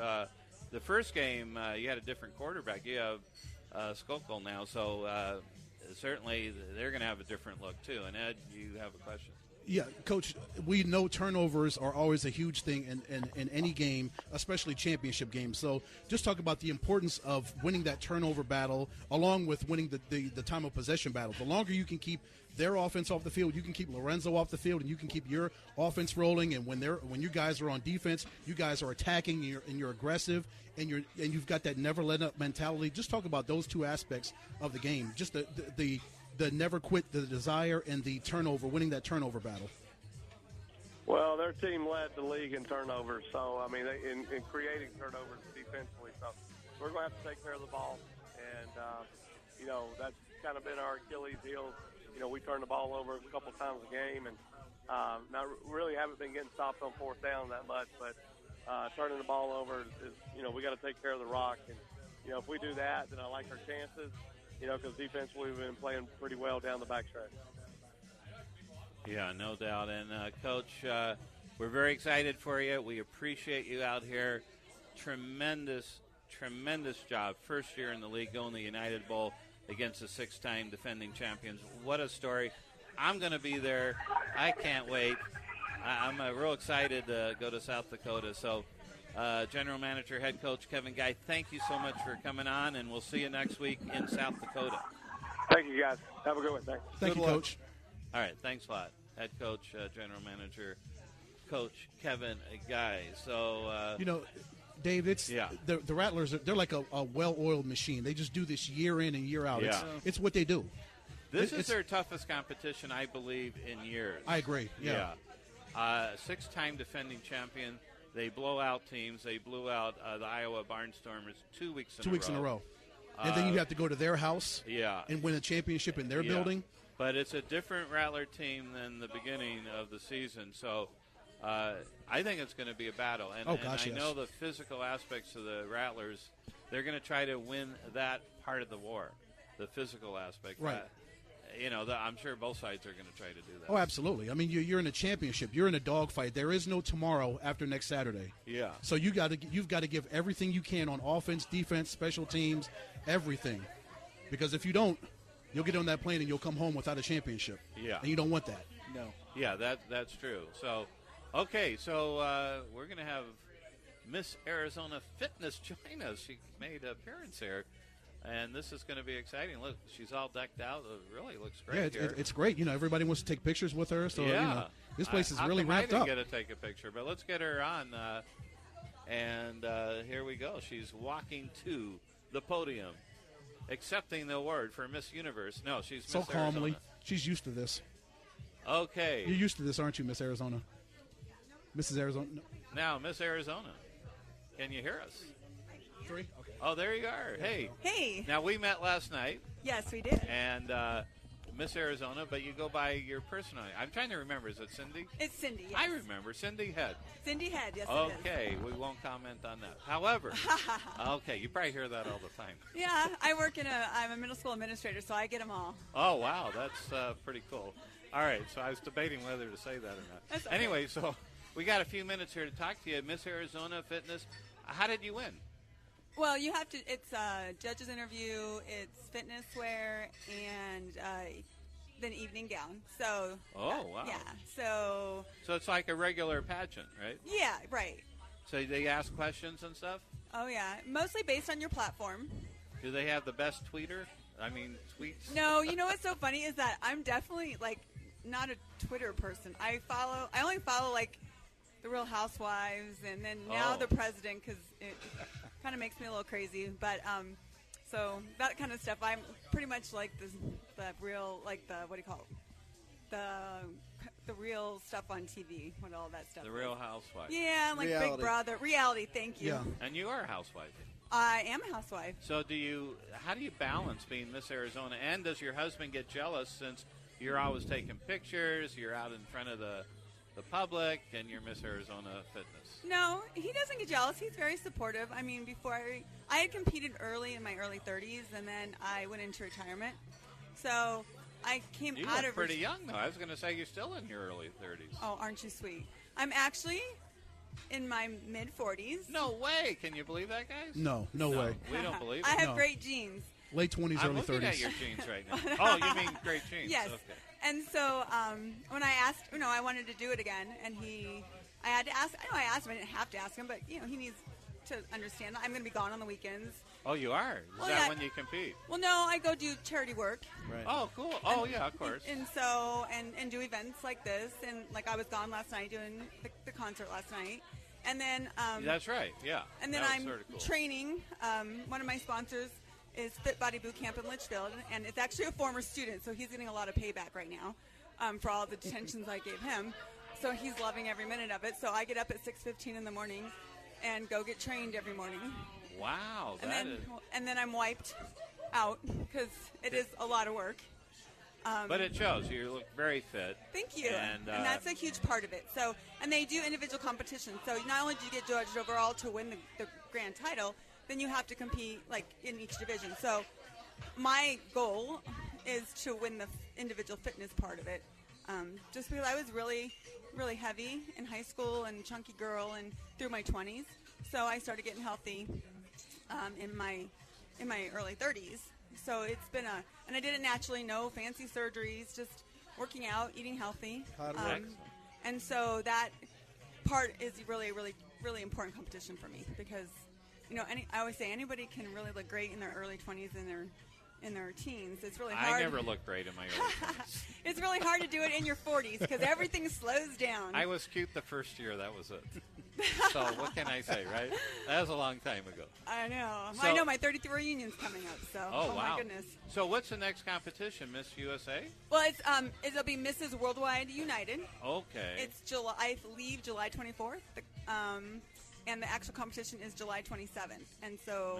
The first game, you had a different quarterback. You have Skokel now, so certainly they're going to have a different look, too. And, Ed, you have a question? Yeah, Coach, we know turnovers are always a huge thing in any game, especially championship games. So just talk about the importance of winning that turnover battle along with winning the time of possession battle. The longer you can keep their offense off the field, you can keep Lorenzo off the field, and you can keep your offense rolling. And when you guys are on defense, you guys are attacking, and you're aggressive, and you've got that never let up mentality. Just talk about those 2 aspects of the game. Just the never quit, the desire, and the turnover, winning that turnover battle. Well, their team led the league in turnovers, so, I mean, in creating turnovers defensively. So we're going to have to take care of the ball, and, that's kind of been our Achilles heel. We turn the ball over a couple times a game, and not really haven't been getting stopped on 4th down that much, but turning the ball over is we got to take care of the rock. And, if we do that, then I like our chances. Because defensively we've been playing pretty well down the backstretch. Yeah, no doubt. And, Coach, we're very excited for you. We appreciate you out here. Tremendous job. First year in the league, going to the United Bowl against the 6-time defending champions. What a story. I'm going to be there. I can't wait. I'm real excited to go to South Dakota. So, General Manager, Head Coach Kevin Guy, thank you so much for coming on, and we'll see you next week in South Dakota. Thank you, guys. Have a good one. Thanks. Thank you, Coach. All right, thanks a lot. Head Coach, General Manager, Coach Kevin Guy. So, Dave, the Rattlers, they're like a well-oiled machine. They just do this year in and year out. Yeah. It's what they do. This is their toughest competition, I believe, in years. I agree. Yeah. 6-time defending champion. They blow out teams. They blew out the Iowa Barnstormers 2 weeks in a row. 2 weeks in a row. And then you have to go to their house and win a championship in their building. But it's a different Rattler team than the beginning of the season. So I think it's going to be a battle. And, I know the physical aspects of the Rattlers, they're going to try to win that part of the war, the physical aspect. Right. I'm sure both sides are going to try to do that. Oh, absolutely. I mean, you're in a championship. You're in a dogfight. There is no tomorrow after next Saturday. Yeah. So you've got to give everything you can on offense, defense, special teams, everything. Because if you don't, you'll get on that plane and you'll come home without a championship. Yeah. And you don't want that. No. Yeah, that's true. So, okay, we're going to have Miss Arizona Fitness join us. She made an appearance here. And this is going to be exciting. Look, she's all decked out. It really looks great here. It's great. Everybody wants to take pictures with her. So, this place is really ramped up. I didn't get to take a picture, but let's get her on. And here we go. She's walking to the podium, accepting the award for Miss Universe. No, she's so Miss calmly. Arizona. She's used to this. Okay. You're used to this, aren't you, Miss Arizona? Mrs. Arizona? No. Now, Miss Arizona, can you hear us? 3? Okay. Oh, there you are. Hey. Hey. Now, we met last night. Yes, we did. And Miss Arizona, but you go by your personal name. I'm trying to remember. Is it Cindy? It's Cindy, yes. I remember. Cindy Head. Cindy Head, yes, Okay, we won't comment on that. However, okay, you probably hear that all the time. Yeah, I'm a middle school administrator, so I get them all. Oh, wow, that's pretty cool. All right, so I was debating whether to say that or not. That's okay. Anyway, so we got a few minutes here to talk to you. Miss Arizona Fitness, how did you win? Well, you have to. It's a judge's interview. It's fitness wear and then evening gown. So. Oh wow. Yeah. So. So it's like a regular pageant, right? Yeah. Right. So they ask questions and stuff. Oh yeah, mostly based on your platform. Do they have the best tweeter? I mean, tweets. No, you know what's so funny is that I'm definitely not a Twitter person. I only follow the Real Housewives and then now the president because it kind of makes me a little crazy. But so that kind of stuff. I'm pretty much like the real what do you call it? The real stuff on TV. What all that stuff. The Real Housewives. Yeah, like reality. Big Brother. Reality. Thank you. Yeah. And you are a housewife. I am a housewife. So how do you balance being Miss Arizona, and does your husband get jealous since you're always taking pictures, you're out in front of the public, and you're Miss Arizona Fitness? No, he doesn't get jealous. He's very supportive. I mean, before I had competed early in my early 30s, and then I went into retirement. So I came you out look of pretty young, though. I was going to say you're still in your early 30s. Oh, aren't you sweet? I'm actually in my mid-40s. No way. Can you believe that, guys? No way. We don't believe it. I have No. great genes. Late 20s, I'm early looking 30s. at your genes right now. Oh, you mean great genes. Yes. Okay. And so when I asked, I wanted to do it again, and I had to ask. I asked him. I didn't have to ask him, but he needs to understand that I'm going to be gone on the weekends. Oh, you are? Is that when you compete? Well, no, I go do charity work. Right. Oh, cool. Oh, yeah, of course. And so, and do events like this, and I was gone last night doing the concert last night, and then That's right. Yeah. and then that was I'm sort of cool. training. One of my sponsors is Fit Body Boot Camp in Litchfield, and it's actually a former student, so he's getting a lot of payback right now for all the detentions I gave him. So he's loving every minute of it. So I get up at 6:15 in the morning and go get trained every morning. Wow, And then I'm wiped out because it is a lot of work. But it shows. You look very fit. Thank you. And that's a huge part of it. So, and they do individual competitions. So not only do you get judged overall to win the grand title, then you have to compete in each division. So my goal is to win the individual fitness part of it. Just because I was really, really heavy in high school and chunky girl and through my 20s. So I started getting healthy in my early 30s. So it's been and I did it naturally, no fancy surgeries, just working out, eating healthy. And so that part is really, really, really important competition for me because, I always say anybody can really look great in their early 20s and in their teens. It's really hard. I never looked great in my early 20s. It's really hard to do it in your 40s because everything slows down. I was cute the first year. That was it. So what can I say, right? That was a long time ago. I know. So, I know my 33 reunion's coming up. So. Oh, wow. My goodness. So what's the next competition, Miss USA? Well, it'll be Mrs. Worldwide United. Okay. It's July. I believe July 24th. And the actual competition is July 27th. And so,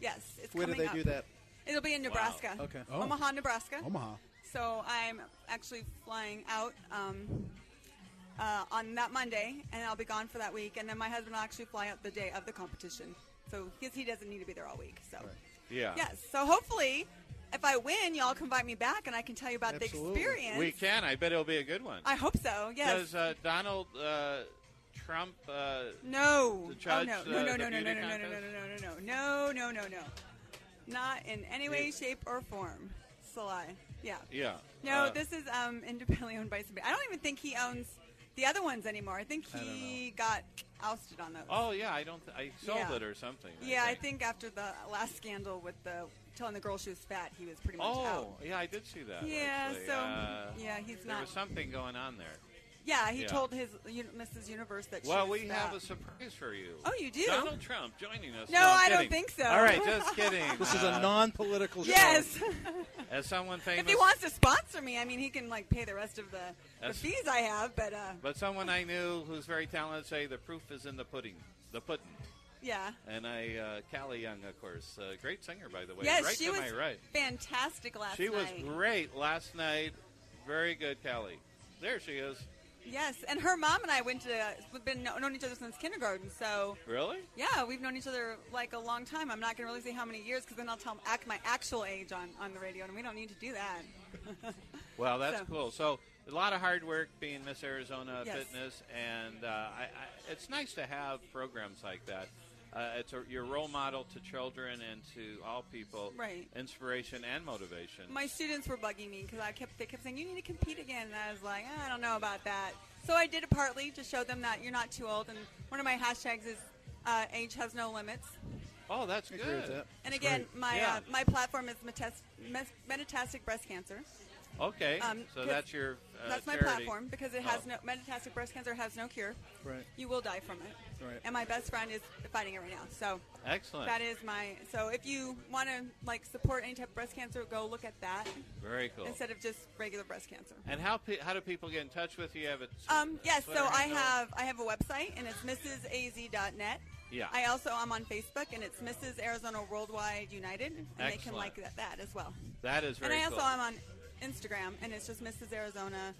yes, it's Where do coming they up. do that? It'll be in Nebraska. Okay. Oh. Omaha, Nebraska. Omaha. So I'm actually flying out on that Monday, and I'll be gone for that week. And then my husband will actually fly out the day of the competition. So because he doesn't need to be there all week. So Yeah. yes. So hopefully, if I win, y'all can invite me back, and I can tell you about Absolutely. the experience. We can. I bet it'll be a good one. I hope so. Yes. Does Donald Trump No. to judge no. the No. No. beauty No. No. No. contest? No. Not in any way, shape, or form. Sly. Yeah. Yeah. No, this is independently owned by somebody. I don't even think he owns the other ones anymore. I think he got ousted on those. Oh yeah, I sold Yeah. it or something. I think after the last scandal with telling the girl she was fat, he was pretty much out. Oh yeah, I did see that. Yeah, actually. so he's there not. was something going on there. Yeah, he Yeah. told his Mrs. Universe that Well, she was we fat. have a surprise for you. Oh, you do? Donald Trump joining us. No, I'm I don't kidding. think so. All right, just kidding. This is a non-political show. Yes. As someone famous, If he wants to sponsor me, I mean, he can pay the rest of the That's- fees I have. But someone I knew who's very talented say the proof is in the pudding. The pudding. yeah. And Callie Young, of course, great singer, by the way. Yes, right she to was my right. fantastic last She night. was great last night. Very good, Callie. There she is. Yes, and her mom and I we've been known each other since kindergarten. So Really? yeah, we've known each other like a long time. I'm not going to really say how many years because then I'll tell my actual age on the radio, and we don't need to do that. Well, that's So- cool. So a lot of hard work being Miss Arizona Yes. Fitness, and it's nice to have programs like that. It's your role model to children and to all people. Right. Inspiration and motivation. My students were bugging me because they kept saying, you need to compete again. And I was like, I don't know about that. So I did it partly to show them that you're not too old. And one of my hashtags is age has no limits. Oh, that's I good. agree with that. And again, Yeah. my platform is metastatic breast cancer. Okay, so 'cause that's your That's my charity. platform because it has metastatic breast cancer has no cure. Right. You will die from it. Right. And my best friend is fighting it right now. So Excellent. that is so if you want to support any type of breast cancer, go look at that Very cool. instead of just regular breast cancer. And how do people get in touch with you? You have it. Yes, Twitter so I handle? have a website and it's mrsaz.net. Yeah. I also am on Facebook and it's Mrs. Arizona Worldwide United, and they can Excellent. like that as well. That is very And I cool. also am on Instagram and it's just Mrs. Arizona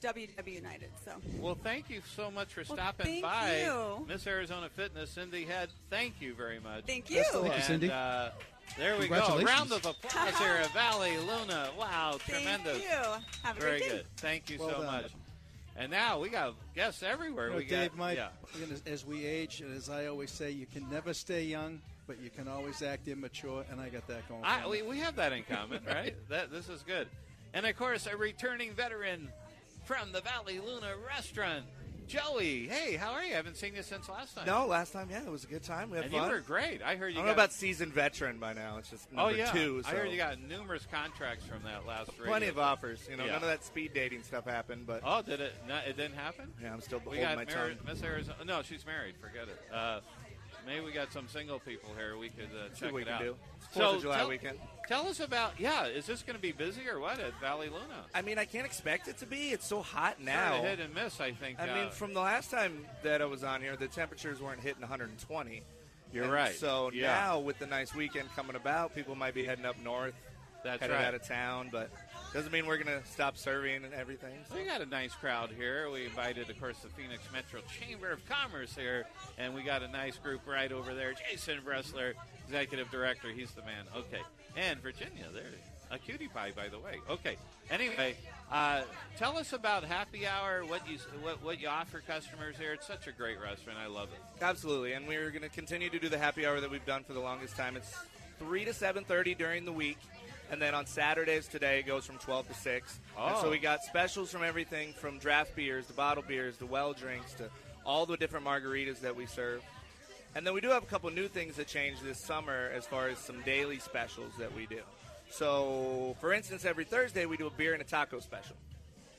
WW United. So Well, thank you so much for stopping thank by, you. Miss Arizona Fitness, Cindy Head. Thank you very much. thank you. Best of luck, And, Cindy. there we go. Congratulations. Round of applause here at Valle Luna. Wow, tremendous. Thank you. Have a Very great day. good. Thank you Well so done. much. And now we got guests everywhere. You know, we Dave, got as we age, and as I always say, you can never stay young, but you can always act immature, and I got that going for me. we have that in common, right? This is good. And of course, a returning veteran from the Valle Luna restaurant, Joey. Hey, how are you? I haven't seen you since last time. No, last time, yeah, it was a good time. We had And fun. you were great. I heard I you don't got know about seasoned veteran by now. It's just number two. So I heard you got numerous contracts from that last radio. plenty of offers. Yeah. None of that speed dating stuff happened, but Oh, did it? No, it didn't happen. yeah, I'm still We holding got my tongue. Miss Arizona. No, she's married. Forget it. Maybe we got some single people here. We could See check what we it can out. do. It's 4th of July tell, weekend. Tell us about. Yeah, is this going to be busy or what at Valle Luna? I mean, I can't expect it to be. It's so hot Sort now. of hit and miss, I think. I mean, from the last time that I was on here, the temperatures weren't hitting 120. You're And right. So Yeah. now, with the nice weekend coming about, people might be heading up north, That's headed right. out of town, but doesn't mean we're going to stop serving and everything. So. We got a nice crowd here. We invited, of course, the Phoenix Metro Chamber of Commerce here, and we got a nice group right over there. Jason Bressler, Executive Director. He's the man. Okay. And Virginia, there. A cutie pie, by the way. Okay. Anyway, tell us about happy hour, what you offer customers here. It's such a great restaurant. I love it. Absolutely, and we're going to continue to do the happy hour that we've done for the longest time. It's 3 to 7:30 during the week, and then on Saturdays today it goes from 12 to 6. And so Oh. we got specials from everything from draft beers to bottled beers to well drinks to all the different margaritas that we serve. And then we do have a couple new things that changed this summer as far as some daily specials that we do. So, for instance, every Thursday we do a beer and a taco special.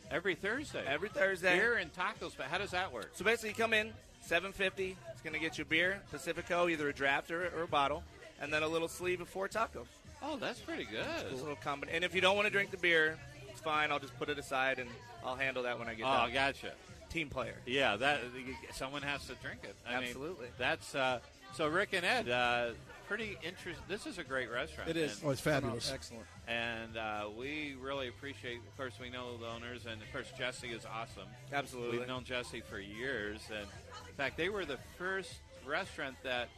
Every Thursday. Every Thursday. Beer and tacos. But how does that work? So basically, you come in, $7.50. It's going to get you a beer, Pacifico, either a draft or a bottle, and then a little sleeve of 4 tacos. Oh, that's pretty good. A little and if you don't want to drink the beer, it's fine. I'll just put it aside, and I'll handle that when I get done. Oh, gotcha. Team player. Yeah, someone has to drink it. Absolutely. mean, that's so Rick and Ed, pretty interesting. This is a great restaurant. It is. Oh, it's fabulous. Excellent. And we really appreciate, of course, we know the owners, and, of course, Jesse is awesome. Absolutely. We've known Jesse for years. And, in fact, they were the first restaurant that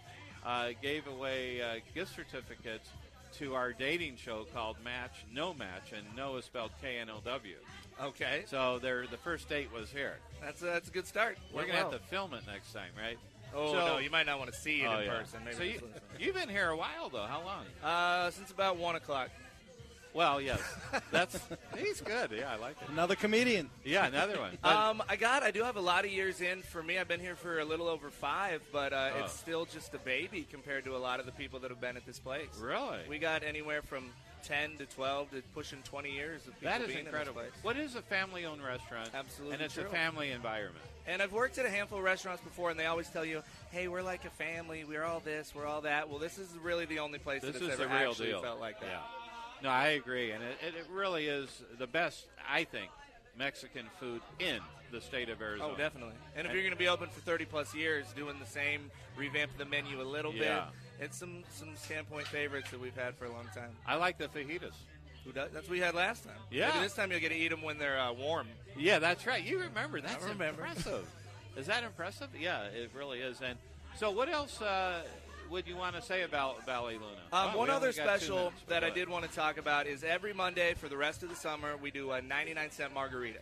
gave away gift certificates to our dating show called Match No Match, and No is spelled K-N-O-W. Okay. So the first date was here. That's a good start. We're going to have to film it next time, right? Oh, no, you might not want to see it in person. Maybe so you've been here a while, though. How long? Since about 1 o'clock. Well, yes. He's good. Yeah, I like it. Another comedian. Yeah, another one. I do have a lot of years in. For me, I've been here for a little over 5, but it's still just a baby compared to a lot of the people that have been at this place. Really? We got anywhere from 10 to 12 to pushing 20 years of people that is being incredible. in this place. What is a family-owned restaurant? Absolutely and it's true. a family environment. And I've worked at a handful of restaurants before, and they always tell you, hey, we're like a family. We're all this. We're all that. Well, this is really the only place that has ever actually felt like that. Yeah. No, I agree. And it really is the best, I think, Mexican food in the state of Arizona. Oh, definitely. And if you're going to be open for 30-plus years, doing the same, revamp the menu a little bit, it's some standpoint favorites that we've had for a long time. I like the fajitas. That's what we had last time. Yeah. Maybe this time you'll get to eat them when they're warm. Yeah, that's right. You remember. That's I remember. Impressive. Is that impressive? Yeah, it really is. And so what else would you want to say about Valle Luna? One other special that I did want to talk about is every Monday for the rest of the summer, we do a 99-cent margarita.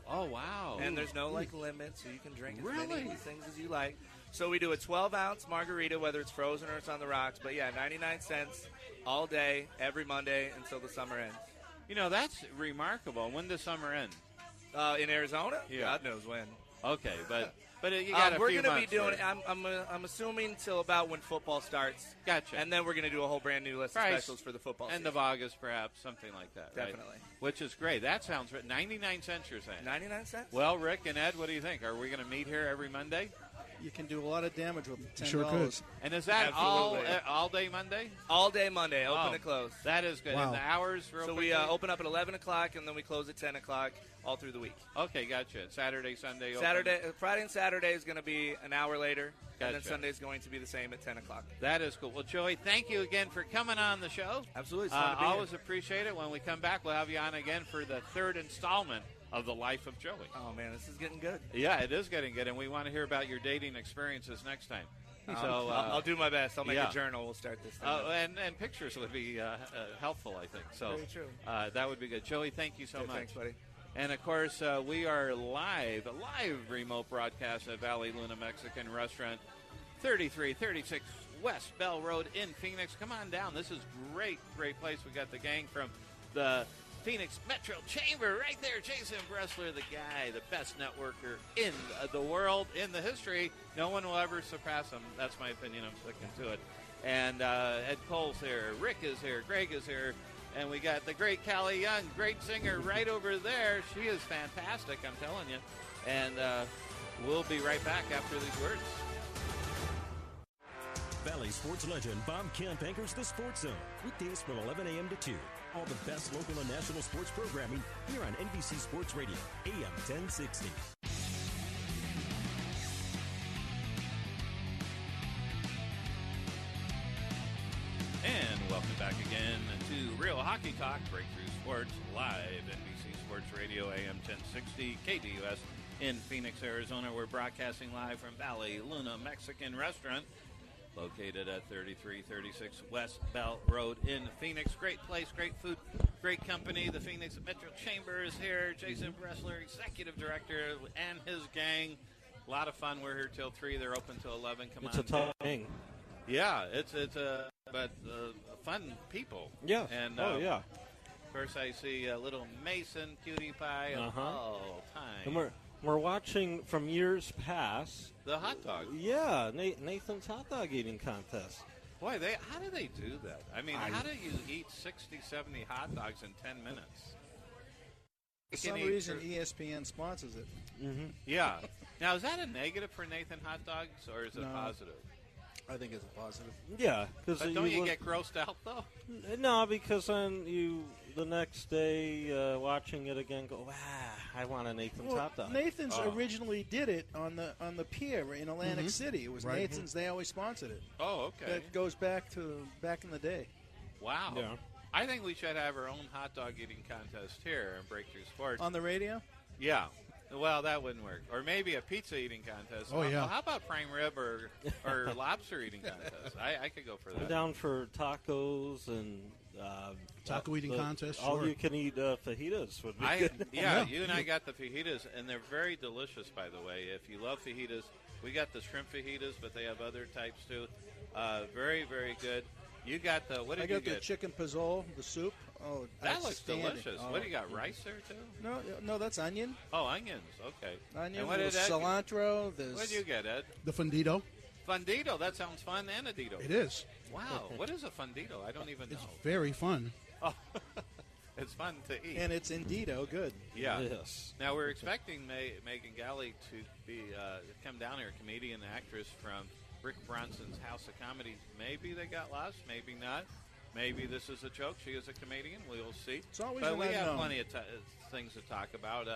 Oh, wow. And there's no, limit, so you can drink as many Really? of these things as you like. So we do a 12-ounce margarita, whether it's frozen or it's on the rocks. But, 99 cents all day, every Monday until the summer ends. You know, that's remarkable. When does summer end? In Arizona? Yeah. God knows when. Okay, but you got a we're few gonna months be doing. there. I'm assuming till about when football starts. Gotcha. And then we're gonna do a whole brand new list of specials for the football End season. of August, perhaps, something like that. Right? Definitely. Which is great. That sounds right. 99 cents, you're saying. 99 cents. Well, Rick and Ed, what do you think? Are we going to meet here every Monday? You can do a lot of damage with $10. Sure could. And is that all day Monday? All day Monday, open and close. That is good. Wow. And the hours real So quickly? we open up at 11 o'clock, and then we close at 10 o'clock all through the week. Okay, gotcha. Saturday, Sunday open. Friday and Saturday is going to be an hour later, and then Gotcha. Sunday is going to be the same at 10 o'clock. That is cool. Well, Joey, thank you again for coming on the show. Absolutely. It's fun to be always here. appreciate it. When we come back, we'll have you on again for the third installment of The Life of Joey. Oh, man, this is getting good. Yeah, it is getting good, and we want to hear about your dating experiences next time. So I'll do my best. I'll make a journal. We'll start this thing. and pictures would be helpful, I think. So Very true. That would be good. Joey, thank you so much. Thanks, buddy. And, of course, we are a live remote broadcast at Valle Luna Mexican Restaurant, 3336 West Bell Road in Phoenix. Come on down. This is great place. We got the gang from the Phoenix Metro Chamber right there. Jason Bressler, the guy, the best networker in the world, in the history. No one will ever surpass him. That's my opinion. I'm sticking to it. And Ed Cole's here. Rick is here. Greg is here. And we got the great Callie Young, great singer right over there. She is fantastic, I'm telling you. And we'll be right back after these words. Valley sports legend Bob Kemp anchors the Sports Zone, weekdays from 11 a.m. to 2. All the best local and national sports programming here on NBC Sports Radio, AM 1060. And welcome back again to Real Hockey Talk, Breakthrough Sports, live NBC Sports Radio, AM 1060, KDUS in Phoenix, Arizona. We're broadcasting live from Valle Luna Mexican Restaurant, located at 3336 West Bell Road in Phoenix. Great place, great food, great company. The Phoenix Metro Chamber is here. Jason Bressler, Executive Director, and his gang. A lot of fun. We're here till 3. They're open till 11. Come on. It's a tough thing. Yeah, it's fun people. Yeah. And yeah. Of course, I see little Mason, Cutie Pie, all time. And we're watching from years past the hot dog. Yeah, Nathan's hot dog eating contest. Boy, how do they do that? I mean, how do you eat 60, 70 hot dogs in 10 minutes? For some reason, ESPN sponsors it. Mm-hmm. Yeah. Now, is that a negative for Nathan Hot Dogs, or is it positive? I think it's a positive. Yeah, because don't you get grossed out though? No, because then the next day watching it again go, I want a Nathan's hot dog. Nathan's originally did it on the pier in Atlantic City. It was Nathan's. They always sponsored it. Oh, okay. That goes back in the day. Wow. Yeah. I think we should have our own hot dog eating contest here in Breakthrough Sports. On the radio? Yeah. Well, that wouldn't work. Or maybe a pizza eating contest. Oh, yeah. Well, how about prime rib or lobster eating contest? I could go for that. I'm down for tacos and taco eating contest. All sure. you can eat fajitas would be good. Yeah, you and I got the fajitas, and they're very delicious, by the way. If you love fajitas, we got the shrimp fajitas, but they have other types too. Very, very good. You got the what did you get? I got the chicken pizzole, the soup. Oh, that looks delicious. What do you got? Rice there too? No, that's onion. Oh, onions. Okay. Onion. And what with did cilantro. What did you get, Ed? The fundito. Fundito. That sounds fun. And a dito. It is. Wow. What is a fundito? I don't even know. It's very fun. Oh, it's fun to eat. And it's indeedo good. Yeah. Yes. Now we're expecting Megan Galley to be come down here, comedian, actress from Rick Bronson's House of Comedy. Maybe they got lost. Maybe not. Maybe this is a joke. She is a comedian. We'll see. It's always but we have unknown. plenty of things to talk about.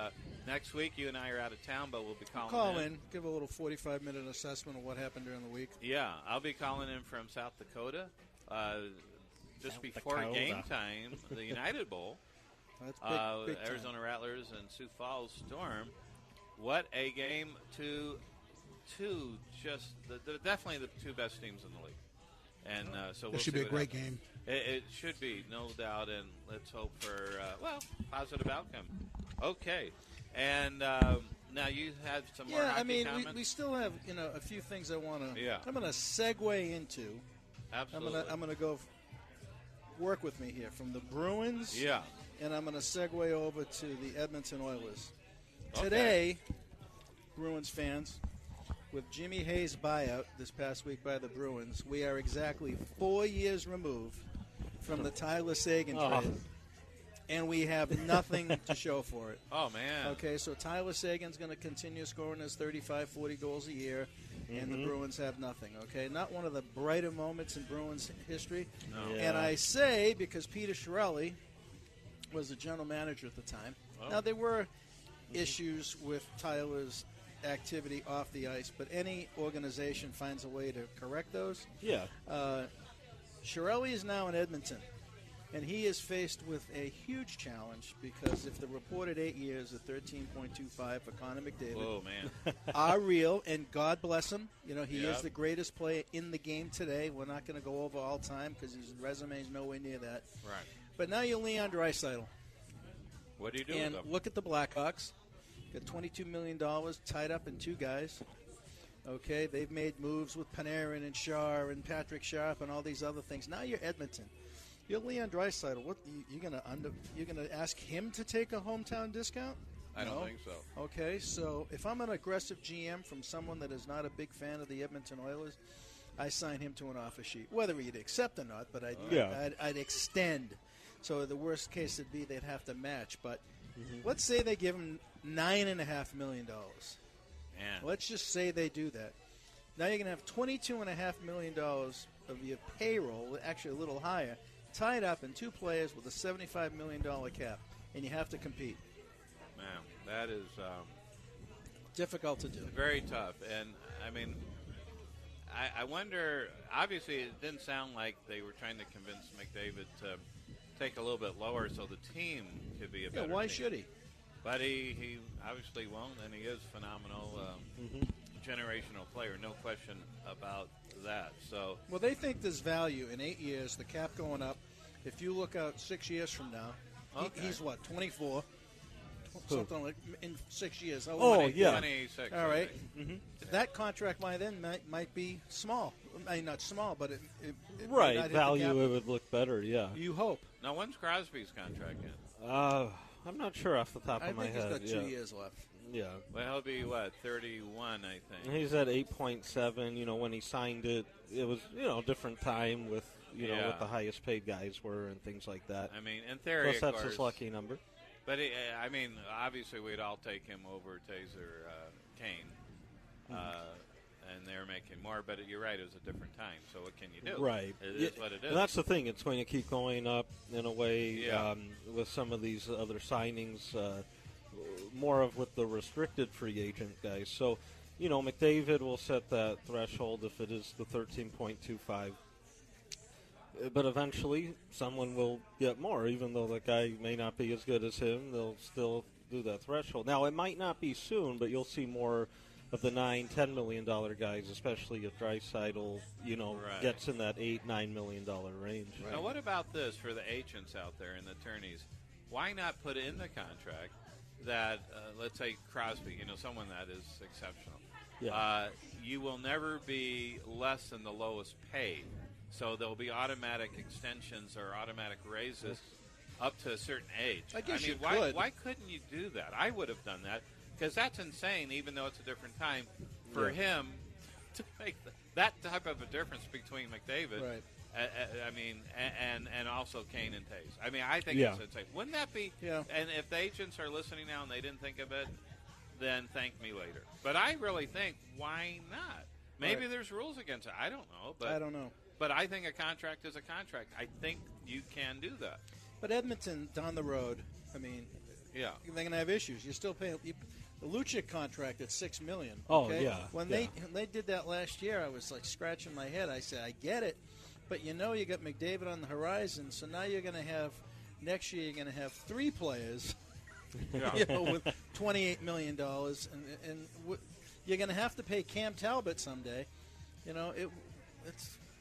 Next week, you and I are out of town, but we'll be calling Call in. Give a little 45-minute assessment of what happened during the week. Yeah, I'll be calling in from South Dakota just South before Dakota. game time, the United Bowl. That's big time. Arizona Rattlers and Sioux Falls Storm. What a game to just definitely the two best teams in the league. And so we'll It should see be a what great happens. game. It should be, no doubt, and let's hope for, positive outcome. Okay. And now you had some more hockey comments? we still have, a few things I want to Yeah. I'm going to segue into. Absolutely. I'm going to go work with me here from the Bruins. Yeah. And I'm going to segue over to the Edmonton Oilers. Okay. Today, Bruins fans, with Jimmy Hayes' buyout this past week by the Bruins, we are exactly 4 years removed from the Tyler Seguin trade, and we have nothing to show for it. Oh, man. Okay, so Tyler Seguin's going to continue scoring his 35, 40 goals a year, and the Bruins have nothing, okay? Not one of the brighter moments in Bruins history. No. Yeah. And I say because Peter Chiarelli was the general manager at the time. Oh. Now, there were issues with Tyler's activity off the ice, but any organization finds a way to correct those. Yeah. Chiarelli is now in Edmonton, and he is faced with a huge challenge because if the reported 8 years of 13.25 for Connor McDavid Whoa, man. are real, and God bless him, he Yep. is the greatest player in the game today. We're not going to go over all time because his resume is nowhere near that. Right. But now you're Leon Draisaitl. What do you do And with them? look at the Blackhawks. Got $22 million tied up in two guys. Okay, they've made moves with Panarin and Shar and Patrick Sharp and all these other things. Now you're Edmonton. You're Leon Draisaitl. What you're gonna ask him to take a hometown discount? I don't No. think so. Okay, so if I'm an aggressive GM from someone that is not a big fan of the Edmonton Oilers, I sign him to an offer sheet, whether he'd accept or not. But I'd extend. So the worst case would be they'd have to match. But let's say they give him $9.5 million. Man. Let's just say they do that. Now you're going to have $22.5 million of your payroll, actually a little higher, tied up in two players with a $75 million cap, and you have to compete. Man, that is Difficult to do. very tough. And, I mean, I wonder, obviously it didn't sound like they were trying to convince McDavid to take a little bit lower so the team could be a better Why team. should he? But he obviously won't, and he is phenomenal, generational player, no question about that. So, Well, they think there's value in 8 years, the cap going up. If you look out 6 years from now, he's what, 24? Something like in 6 years. How old is he? 26. All right. I think. That contract by then might be small. I mean, not small, but it might not Right. hit the Value, cap. it would look better, yeah. You hope. Now, when's Crosby's contract in? I'm not sure off the top I of my think head. he's got 2 years left. Yeah. Well, he'll be, 31, I think. He's at 8.7. When he signed it, it was, different time with, what the highest paid guys were and things like that. I mean, in theory, Plus, of that's course, his lucky number. But, I mean, obviously we'd all take him over Taser Kane. And they're making more, but you're right, it was a different time. So what can you do? Right. It is what it is. And that's the thing. It's going to keep going up in a way with some of these other signings, more of with the restricted free agent guys. So, McDavid will set that threshold if it is the 13.25. But eventually, someone will get more, even though the guy may not be as good as him. They'll still do that threshold. Now, it might not be soon, but you'll see more of the $9-10 million guys, especially if Draisaitl, gets in that $8-9 million range. Right. Now, what about this for the agents out there and the attorneys? Why not put in the contract that, let's say Crosby, someone that is exceptional. Yeah. You will never be less than the lowest paid. So there'll be automatic extensions or automatic raises up to a certain age. I guess why couldn't you do that? I would have done that. Because that's insane, even though it's a different time, for him to make that type of a difference between McDavid, right. And also Kane and Taves. I mean, I think it's insane. Wouldn't that be? Yeah. And if the agents are listening now and they didn't think of it, then thank me later. But I really think, why not? Maybe there's rules against it. I don't know. But I don't know. But I think a contract is a contract. I think you can do that. But Edmonton down the road, I mean, they're going to have issues. You're still paying. The Lucic contract at $6 million. Okay? Oh yeah. When they did that last year, I was like scratching my head. I said, I get it, but you got McDavid on the horizon, so now you're going to have next year. You're going to have 3 players, with $28 million, and you're going to have to pay Cam Talbot someday.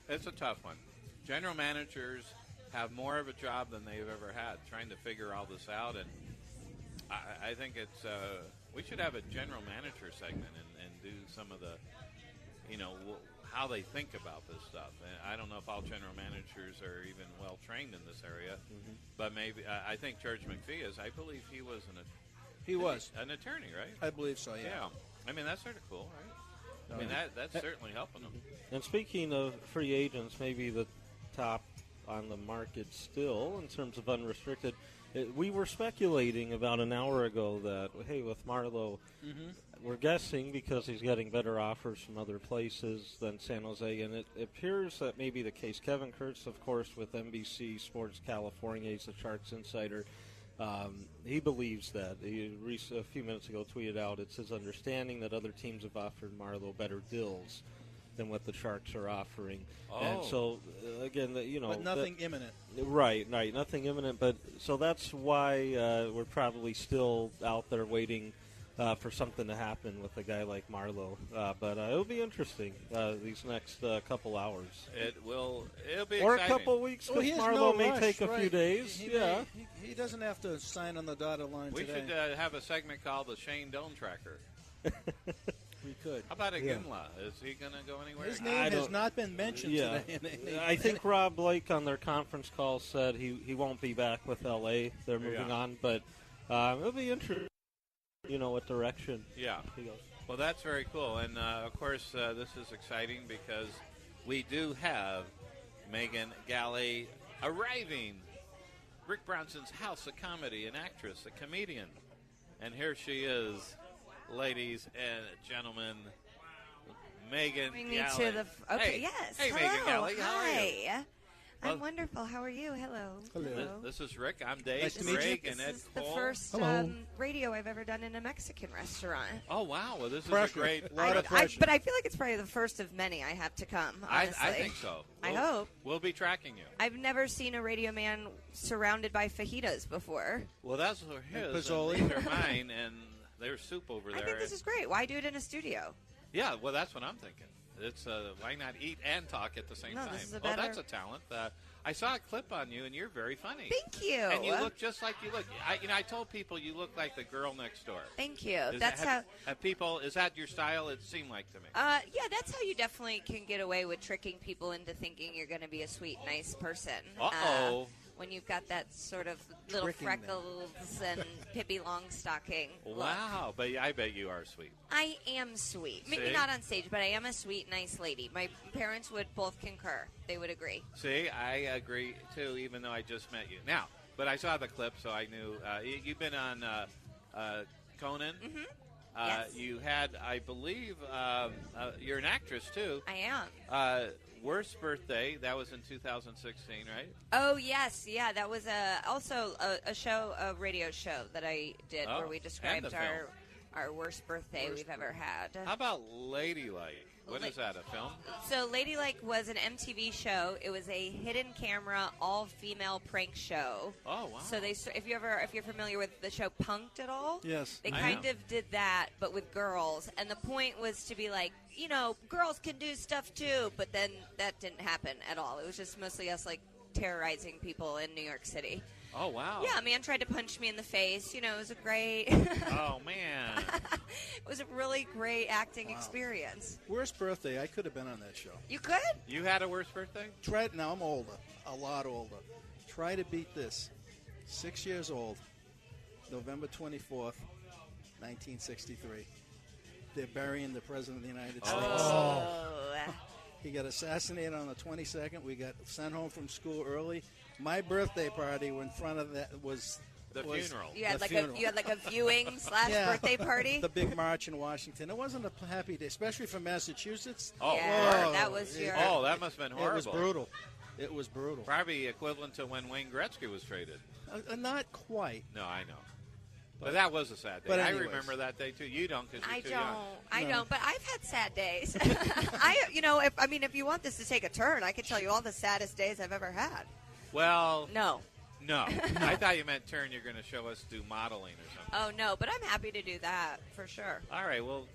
It's a tough one. General managers have more of a job than they've ever had trying to figure all this out, and I think it's. We should have a general manager segment and do some of the, how they think about this stuff. And I don't know if all general managers are even well trained in this area, but maybe I think George McPhee is. I believe he was an attorney, right? I believe so. Yeah. I mean, that's sort of cool, right? I mean, that's certainly helping them. And speaking of free agents, maybe the top on the market still in terms of unrestricted. We were speculating about an hour ago that, hey, with Marleau, we're guessing because he's getting better offers from other places than San Jose, and it appears that may be the case. Kevin Kurtz, of course, with NBC Sports California, he's a Sharks insider. He believes that. He a few minutes ago tweeted out it's his understanding that other teams have offered Marleau better deals than what the Sharks are offering. Oh. And so, again, but nothing imminent. Right, nothing imminent. But so that's why we're probably still out there waiting for something to happen with a guy like Marleau. But it'll be interesting these next couple hours. It'll be or exciting. A couple weeks, because Marleau may take a few days. He doesn't have to sign on the dotted line we today. We should have a segment called the Shane Doan Tracker. We could. How about Iginla? Is he going to go anywhere? His name has not been mentioned today. I think Rob Blake on their conference call said he won't be back with L.A. They're moving on, but it'll be interesting, what direction he goes. Well, that's very cool. And, of course, this is exciting because we do have Megan Galle arriving. Rick Bronson's house, a comedy, an actress, a comedian. And here she is. Ladies and gentlemen, Megan Galle. Yes. Hey, hello. Megan Galle. How are you? Hi. I'm wonderful. How are you? Hello. This is Rick. I'm Dave. Nice to meet Greg you. and Ed This is Cole. the first radio I've ever done in a Mexican restaurant. Oh, wow. Well, this Pressure. is a great lot of pressure. But I feel like it's probably the first of many I have to come, honestly. I think so. I hope. We'll be tracking you. I've never seen a radio man surrounded by fajitas before. Well, that's his. Pizzoli. And these are mine, and there's soup over there. I think this is great. Why do it in a studio? Yeah, well, that's what I'm thinking. It's why not eat and talk at the same time? This is a better... that's a talent. I saw a clip on you, and you're very funny. Thank you. And you look just like you look. I told people you look like the girl next door. Thank you. Is that your style? It seemed like to me. Yeah, that's how you definitely can get away with tricking people into thinking you're going to be a sweet, nice person. Uh-oh. When you've got that sort of little freckles and Pippi Longstocking look. Wow, but I bet you are sweet. I am sweet. Maybe not on stage, but I am a sweet, nice lady. My parents would both concur. They would agree. See, I agree, too, even though I just met you. Now, But I saw the clip, so I knew. You've been on Conan. Mm-hmm. Yes. You had, I believe, you're an actress, too. I am. Worst Birthday, that was in 2016, right? Oh, yes. Yeah, that was also a radio show that I did where we described our worst birthday we've ever had. How about Ladylike? What is that, a film? So Ladylike was an MTV show. It was a hidden camera, all-female prank show. Oh, wow. So if you're familiar with the show Punk'd at all, yes, they kind of did that, but with girls. And the point was to be like, girls can do stuff too. But then that didn't happen at all. It was just mostly us like terrorizing people in New York City. Oh, wow. Yeah, a man tried to punch me in the face. It was a great... Oh, man. It was a really great acting experience. Worst birthday, I could have been on that show. You could? You had a worst birthday? Now I'm older, a lot older. Try to beat this. 6 years old, November 24th, 1963. They're burying the President of the United States. Oh. He got assassinated on the 22nd. We got sent home from school early. My birthday party in front of that was the funeral. You had like a viewing / birthday party. The big march in Washington. It wasn't a happy day, especially for Massachusetts. Oh, yeah, that was your. Oh, that must have been horrible. It was brutal. Probably equivalent to when Wayne Gretzky was traded. Not quite. No, I know. But that was a sad day. But I remember that day too. You don't, because you're too young. I don't. But I've had sad days. If you want this to take a turn, I could tell you all the saddest days I've ever had. Well, no. I thought you meant turn. You're going to show us do modeling or something. Oh no, but I'm happy to do that for sure. All right, we'll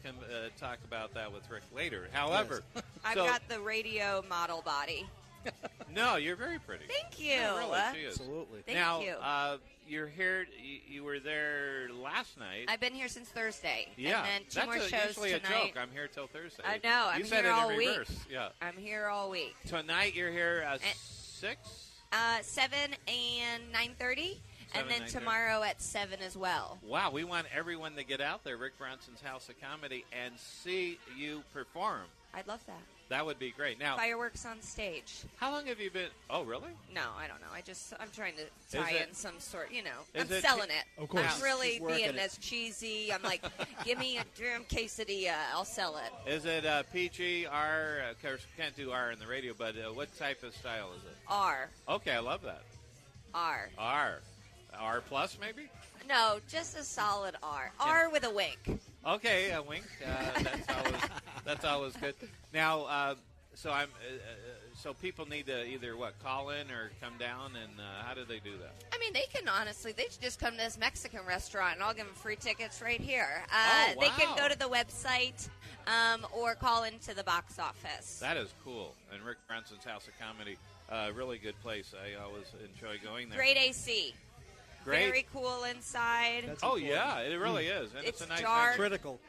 talk about that with Rick later. However, I've got the radio model body. No, you're very pretty. Thank you. No, really, she is. Absolutely. Thank you. You're here. You were there last night. I've been here since Thursday. Yeah, and then two more shows usually tonight. A joke. I'm here till Thursday. I know. I'm here all week. Yeah. I'm here all week. Tonight you're here at 6. 7 and 9:30. And then tomorrow at 7 as well. Wow, we want everyone to get out there, Rick Bronson's House of Comedy, and see you perform. I'd love that. That would be great. Now, fireworks on stage. How long have you been? Oh, really? No, I don't know. I'm trying to tie in some sort. I'm it, selling it. Of course, I'm really being as cheesy. I'm like, give me a damn quesadilla. I'll sell it. Is it PG, R? Of course, we can't do R in the radio, but what type of style is it? R. Okay, I love that. R. R plus, maybe? No, just a solid R. R with a wink. Okay, a wink. That's always good. Now, so people need to either call in or come down, and how do they do that? I mean, they can they should just come to this Mexican restaurant, and I'll give them free tickets right here. Wow. They can go to the website or call into the box office. That is cool. And Rick Bronson's House of Comedy, really good place. I always enjoy going there. Great AC. Great. Very cool inside. Yeah, it really is. And it's a nice dark. Critical.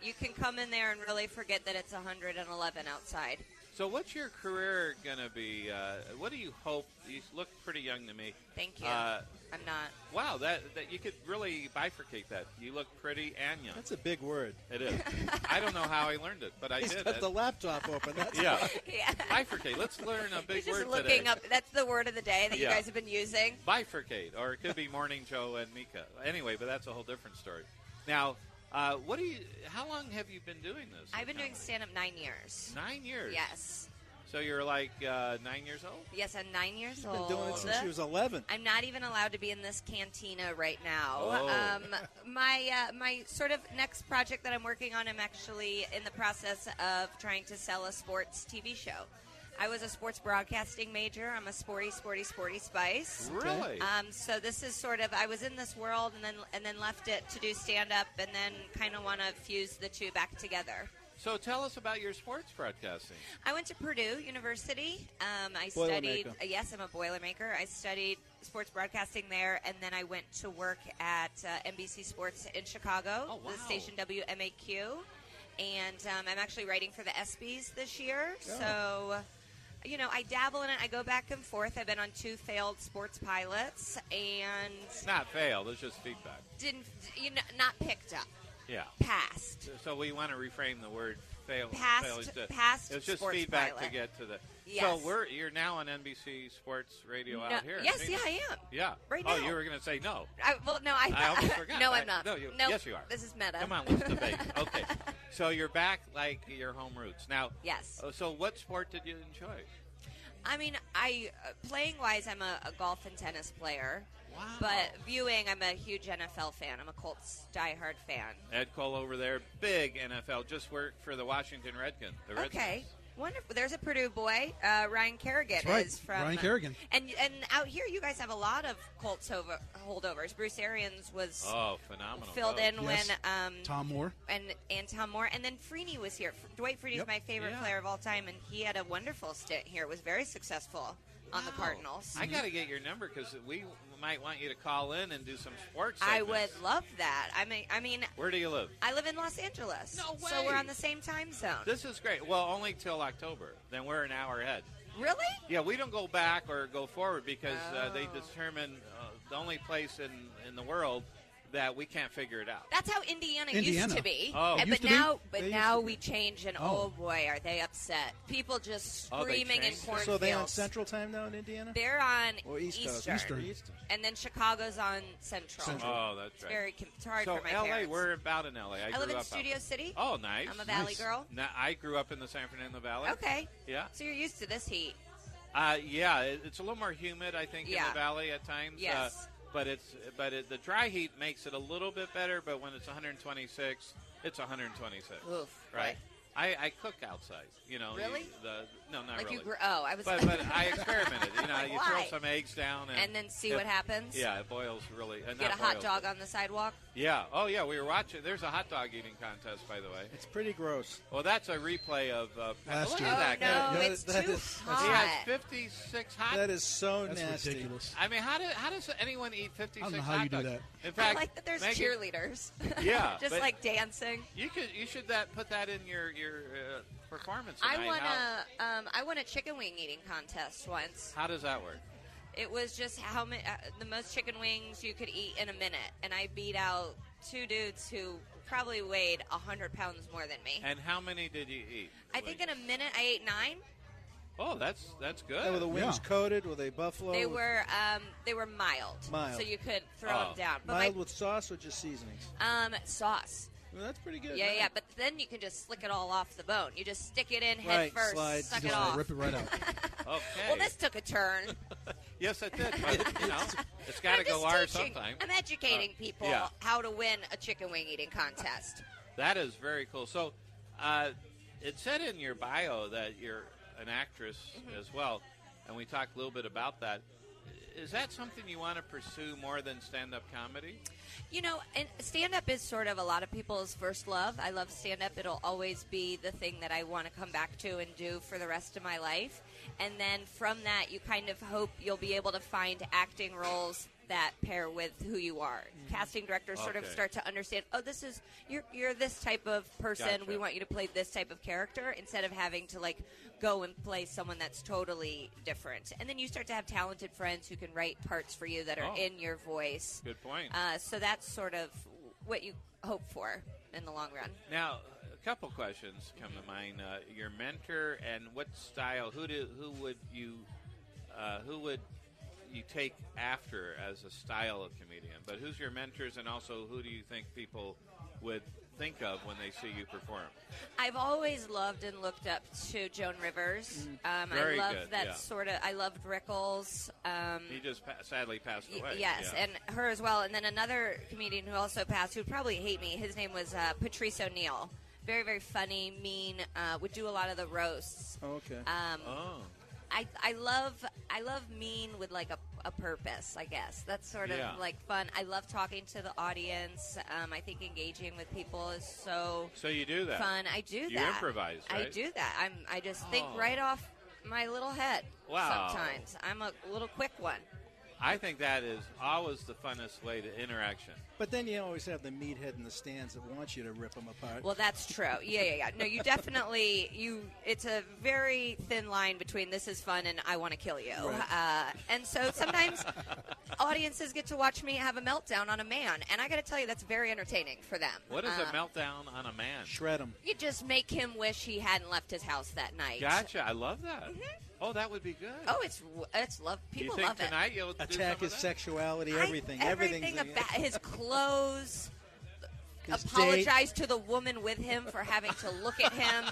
You can come in there and really forget that it's 111 outside. So what's your career going to be? What do you hope? You look pretty young to me. Thank you. I'm not. Wow, that you could really bifurcate that. You look pretty and young. That's a big word. It is. I don't know how I learned it, but I He's did. got the laptop open. That's yeah. Bifurcate. Let's learn a big He's just word looking today. up. That's the word of the day that you guys have been using. Bifurcate, or it could be Morning Joe and Mika. Anyway, but that's a whole different story. Now, how long have you been doing this? I've been doing stand-up 9 years. 9 years? Yes. So you're like 9 years old? Yes, I'm 9 years old. She's been doing it since she was 11. I'm not even allowed to be in this cantina right now. Oh. My sort of next project that I'm working on, I'm actually in the process of trying to sell a sports TV show. I was a sports broadcasting major. I'm a sporty spice. Really? So this is sort of, I was in this world and then left it to do stand-up and then kind of want to fuse the two back together. So tell us about your sports broadcasting. I went to Purdue University. I studied. Yes, I'm a Boilermaker. I studied sports broadcasting there, and then I went to work at NBC Sports in Chicago, the station WMAQ. And I'm actually writing for the ESPYs this year. So, I dabble in it. I go back and forth. I've been on 2 failed sports pilots, and Not failed. It's just feedback. not picked up. Yeah. Passed. So we want to reframe the word failures. Past it was just sports feedback pilot. to get to the. Yes. So you're now on NBC Sports Radio No, out here. yes, see? yeah, I am. Yeah. Right Oh, now. you were going to say no. I almost forgot. No, I'm not. No, Nope. yes, you are. This is meta. Come on, let's debate. Okay. So you're back like your home roots now. Yes. So what sport did you enjoy? I mean, playing wise, I'm a golf and tennis player. Wow. But viewing, I'm a huge NFL fan. I'm a Colts diehard fan. Ed Cole over there, big NFL, just worked for the Washington Redskins. Okay. Wonderful. There's a Purdue boy, Ryan Kerrigan. That's right. Is from Ryan Kerrigan. And out here, you guys have a lot of Colts holdovers. Bruce Arians was phenomenal. filled in Yes. when Tom Moore. and Tom Moore, and then Freeney was here. Dwight Freeney's Yep. my favorite player of all time, and he had a wonderful stint here. Was very successful on the Cardinals. I got to get your number because we might want you to call in and do some sports I segments. would love that. I mean, Where do you live? I live in Los Angeles. No way. So we're on the same time zone. This is great. Well, only till October. Then we're an hour ahead. Really? Yeah, we don't go back or go forward because they determine the only place in the world that we can't figure it out. That's how Indiana used to be. Oh, And- used but to be? now, They now used to we change, and oh boy, are they upset! People just Oh, they screaming in changed it. cornfields. So are they on Central Time now in Indiana? They're on Or East Coast? Eastern. Eastern. And then Chicago's on Central. Oh, that's It's right. it's hard So for my L.A., parents. we're about in L.A. I grew live in up Studio out. City. Oh, nice. I'm a Valley Nice. girl. Now, I grew up in the San Fernando Valley. Okay. Yeah. So you're used to this heat. Yeah, it's a little more humid, I think, in Yeah. the valley at times. Yes. The dry heat makes it a little bit better. But when it's 126, it's 126. Oof. Right. I cook outside. You know. Really? No, not Like really. I was. But I experimented. You know, you throw Why? some eggs down and then see what happens. Yeah, it boils really. Get a hot dog on the sidewalk. Yeah. Oh, yeah. We were watching. There's a hot dog eating contest, by the way. It's pretty gross. Well, that's a replay of Last look year. at that No, guy. Yeah, it's that too is- He hot. has 56 hot. That is so That's nasty. ridiculous. I mean, how does anyone eat 56 I don't know how hot you do dogs? that. In I fact, like that there's Megan, cheerleaders. Yeah, Just but- like dancing. You should put that in your performance I tonight. won a chicken wing eating contest once. How does that work? It was just how many the most chicken wings you could eat in a minute, and I beat out two dudes who probably weighed 100 pounds more than me. And how many did you eat? I think in a minute I ate 9. Oh, that's good. Were the wings coated? Were they buffalo? They were mild, Mild. so you could throw Oh. them down. But mild with sauce or just seasonings? sauce. Well, that's pretty good. Yeah. But then you can just slick it all off the bone. You just stick it in head Right, first, slide, suck just it off. Rip it right out. Okay. Well, this took a turn. Yes, it did. But, it's got to I'm go just hard teaching. sometime. I'm educating people yeah. how to win a chicken wing eating contest. That is very cool. So, it said in your bio that you're an actress as well, and we talked a little bit about that. Is that something you want to pursue more than stand-up comedy? You know, and stand-up is sort of a lot of people's first love. I love stand-up. It'll always be the thing that I want to come back to and do for the rest of my life. And then from that, you kind of hope you'll be able to find acting roles that pair with who you are. Casting directors sort of Okay. start to understand, oh, this is you're this type of person. Gotcha. We want you to play this type of character instead of having to like go and play someone that's totally different. And then you start to have talented friends who can write parts for you that are Oh. in your voice. Good point. So that's sort of what you hope for in the long run. Now, a couple questions come to mind. Your mentor and what style? Who would you take after as a style of comedian? But who's your mentors, and also who do you think people would think of when they see you perform? I've always loved and looked up to Joan Rivers. Very I love good, that yeah. sort of. I loved Rickles. He just sadly passed away. Yes, yeah. and her as well. And then another comedian who also passed, who'd probably hate me. His name was Patrice O'Neill. Very, very funny, mean. Would do a lot of the roasts. Oh, okay. I love mean with like a purpose, I guess. That's sort of Yeah. like fun. I love talking to the audience. I think engaging with people is so you do that. fun. I do You that. improvise, right? I do that. I just think Oh. right off my little head. Wow. Sometimes I'm a little quick one. I think that is always the funnest way to interaction. But then you always have the meathead in the stands that wants you to rip them apart. Well, that's true. Yeah. No, you definitely it's a very thin line between this is fun and I want to kill you. Right. And so sometimes audiences get to watch me have a meltdown on a man, and I got to tell you, that's very entertaining for them. What is a meltdown on a man? Shred him. You just make him wish he hadn't left his house that night. Gotcha. I love that. Oh, that would be good. Oh, it's love. People you think love it. Tonight you'll do Attack his that? sexuality, everything. Everything about his clothes. His Apologize to the woman with him for having to look at him.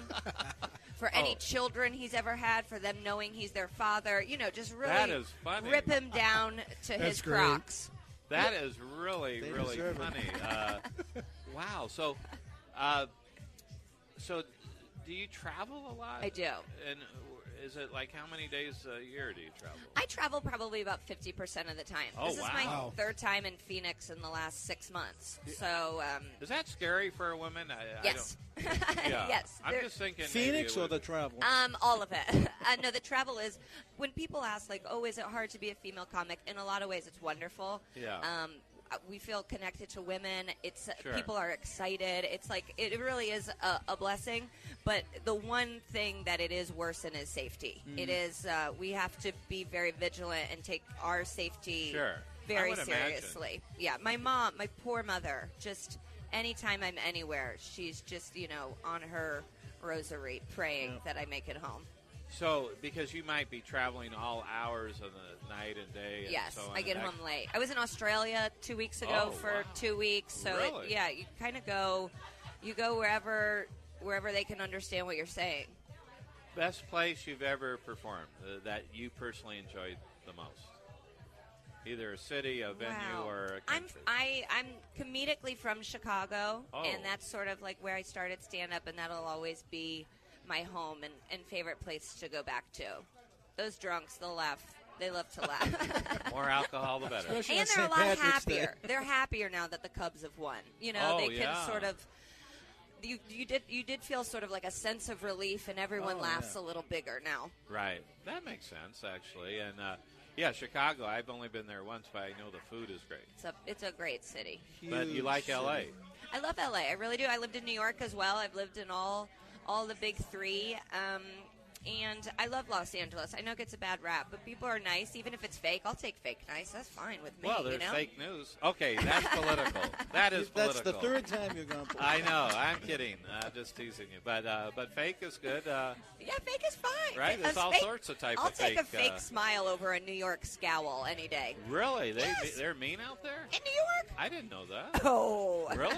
For any children he's ever had, for them knowing he's their father. You know, just really That is funny. rip him down to his great. Crocs. That is really, They really deserve it. funny. Wow. So, so do you travel a lot? I do. And is it like how many days a year do you travel? I travel probably about 50% of the time. Oh, This is my wow. third time in Phoenix in the last 6 months. So, Is that scary for a woman? yes. I don't, yeah. Yes. I'm There- just thinking. Phoenix maybe or it the would- travel? All of it. No, the travel is, when people ask, like, oh, is it hard to be a female comic? In a lot of ways, it's wonderful. Yeah. We feel connected to women. It's Sure. People are excited. It's like, it really is a blessing. But the one thing that it is worse in is safety. It is, we have to be very vigilant and take our safety Sure. very I would imagine. seriously. Yeah, my mom, my poor mother, just anytime I'm anywhere, she's just, on her rosary praying that I make it home. So, because you might be traveling all hours of the night and day. And Yes, so on I get and home late. I was in Australia 2 weeks ago Oh, for wow. 2 weeks. So, Really? you kind of go wherever they can understand what you're saying. Best place you've ever performed that you personally enjoyed the most? Either a city, a venue, Wow. or a I'm country. I'm comedically from Chicago, Oh. and that's sort of like where I started stand-up, and that'll always be my home and favorite place to go back to. Those drunks, they'll laugh. They love to laugh. More alcohol, the better. Especially And on they're a St. lot Patrick's Day. happier. They're happier now that the Cubs have won. Oh, They can yeah. sort of. You did feel sort of like a sense of relief, and everyone Oh, laughs yeah. a little bigger now. Right. That makes sense, actually. And, yeah, Chicago, I've only been there once, but I know the food is great. It's a great city. But you Huge like city. L.A. I love LA. I really do. I lived in New York as well. I've lived in all the big three. And I love Los Angeles. I know it gets a bad rap, but people are nice. Even if it's fake, I'll take fake nice. That's fine with me. Well, there's you know? fake news. Okay, that's political. That is That's political. the third time you're going to I know. I'm kidding. I'm just teasing you. But fake is good. Yeah, fake is fine. Right? There's all sorts of type I'll of take fake. a fake smile over a New York scowl any day. Really? Yes. They're mean out there? In New York? I didn't know that. Oh. Really?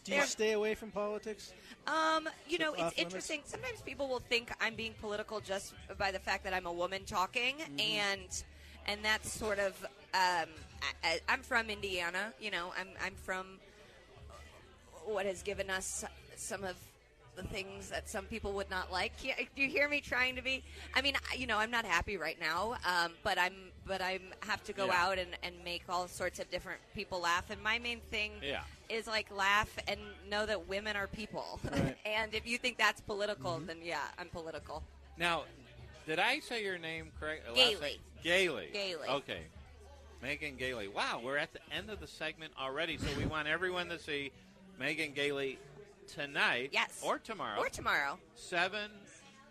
Do you stay away from politics? It's off limits? interesting. Sometimes people will think I'm being political just by the fact that I'm a woman talking, and that's sort of. I'm from Indiana. I'm from what has given us some of the things that some people would not like. Do you hear me trying to be? I mean, I'm not happy right now, but I have to go out and make all sorts of different people laugh. And my main thing is like laugh and know that women are people. Right. And if you think that's political, then yeah, I'm political. Now, did I say your name correct? Gailey. Gailey. Gailey. Okay. Megan Gailey. Wow, we're at the end of the segment already, so we want everyone to see Megan Gailey tonight. Yes. Or tomorrow. 7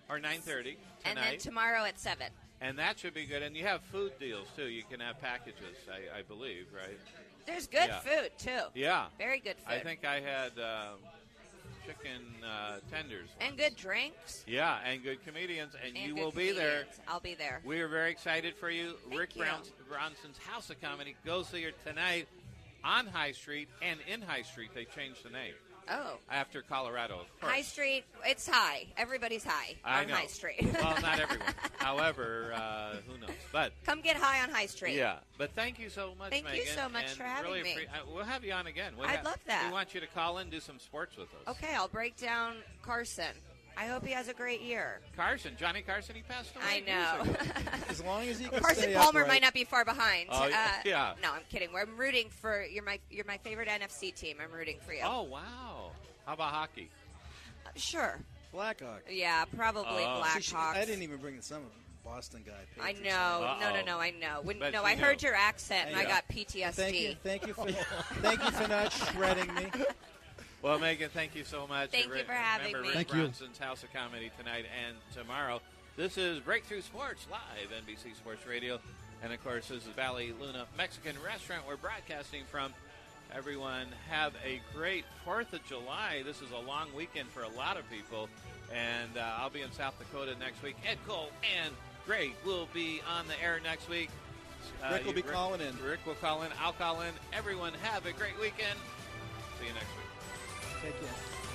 or 9:30 tonight. And then tomorrow at 7. And that should be good. And you have food deals, too. You can have packages, I believe, right? There's good food, too. Yeah. Very good food. I think I had chicken tenders. And good drinks. Yeah, and good comedians. And you good will be there. comedians. I'll be there. We are very excited for you. Rick you. Bronson's House of Comedy. Go see her tonight on High Street and in High Street. They changed the name. Oh. After Colorado, of course. High Street, it's high. Everybody's high I on know. High Street. Well, not everyone. However, who knows? But Come get high on High Street. yeah. But thank you so much, Thank Megan. you so much and for having really me. We'll have you on again. I'd love that. We want you to call in, do some sports with us. Okay, I'll break down Carson. I hope he has a great year. Johnny Carson, he passed away. I know. years ago. As long as he can Carson stay Palmer upright. might not be far behind. Oh, yeah. No, I'm kidding. I'm rooting for you're my favorite NFC team. I'm rooting for you. Oh, wow. How about hockey? Sure. Blackhawk. Yeah, probably Blackhawks. I didn't even bring some Boston guy. I Patriots. know. No. I know. But No, you I heard know. your accent and I Yeah. got PTSD. Thank you for not shredding me. Well, Megan, thank you so much. Thank you for having Remember me. Rick Thank you. Bronson's House of Comedy tonight and tomorrow. This is Breakthrough Sports live, NBC Sports Radio And, of course, this is Valle Luna Mexican Restaurant we're broadcasting from. Everyone have a great 4th of July. This is a long weekend for a lot of people. And I'll be in South Dakota next week. Ed Cole and Greg will be on the air next week. Rick will be calling in. Rick will call in. I'll call in. Everyone have a great weekend. See you next week. Take care.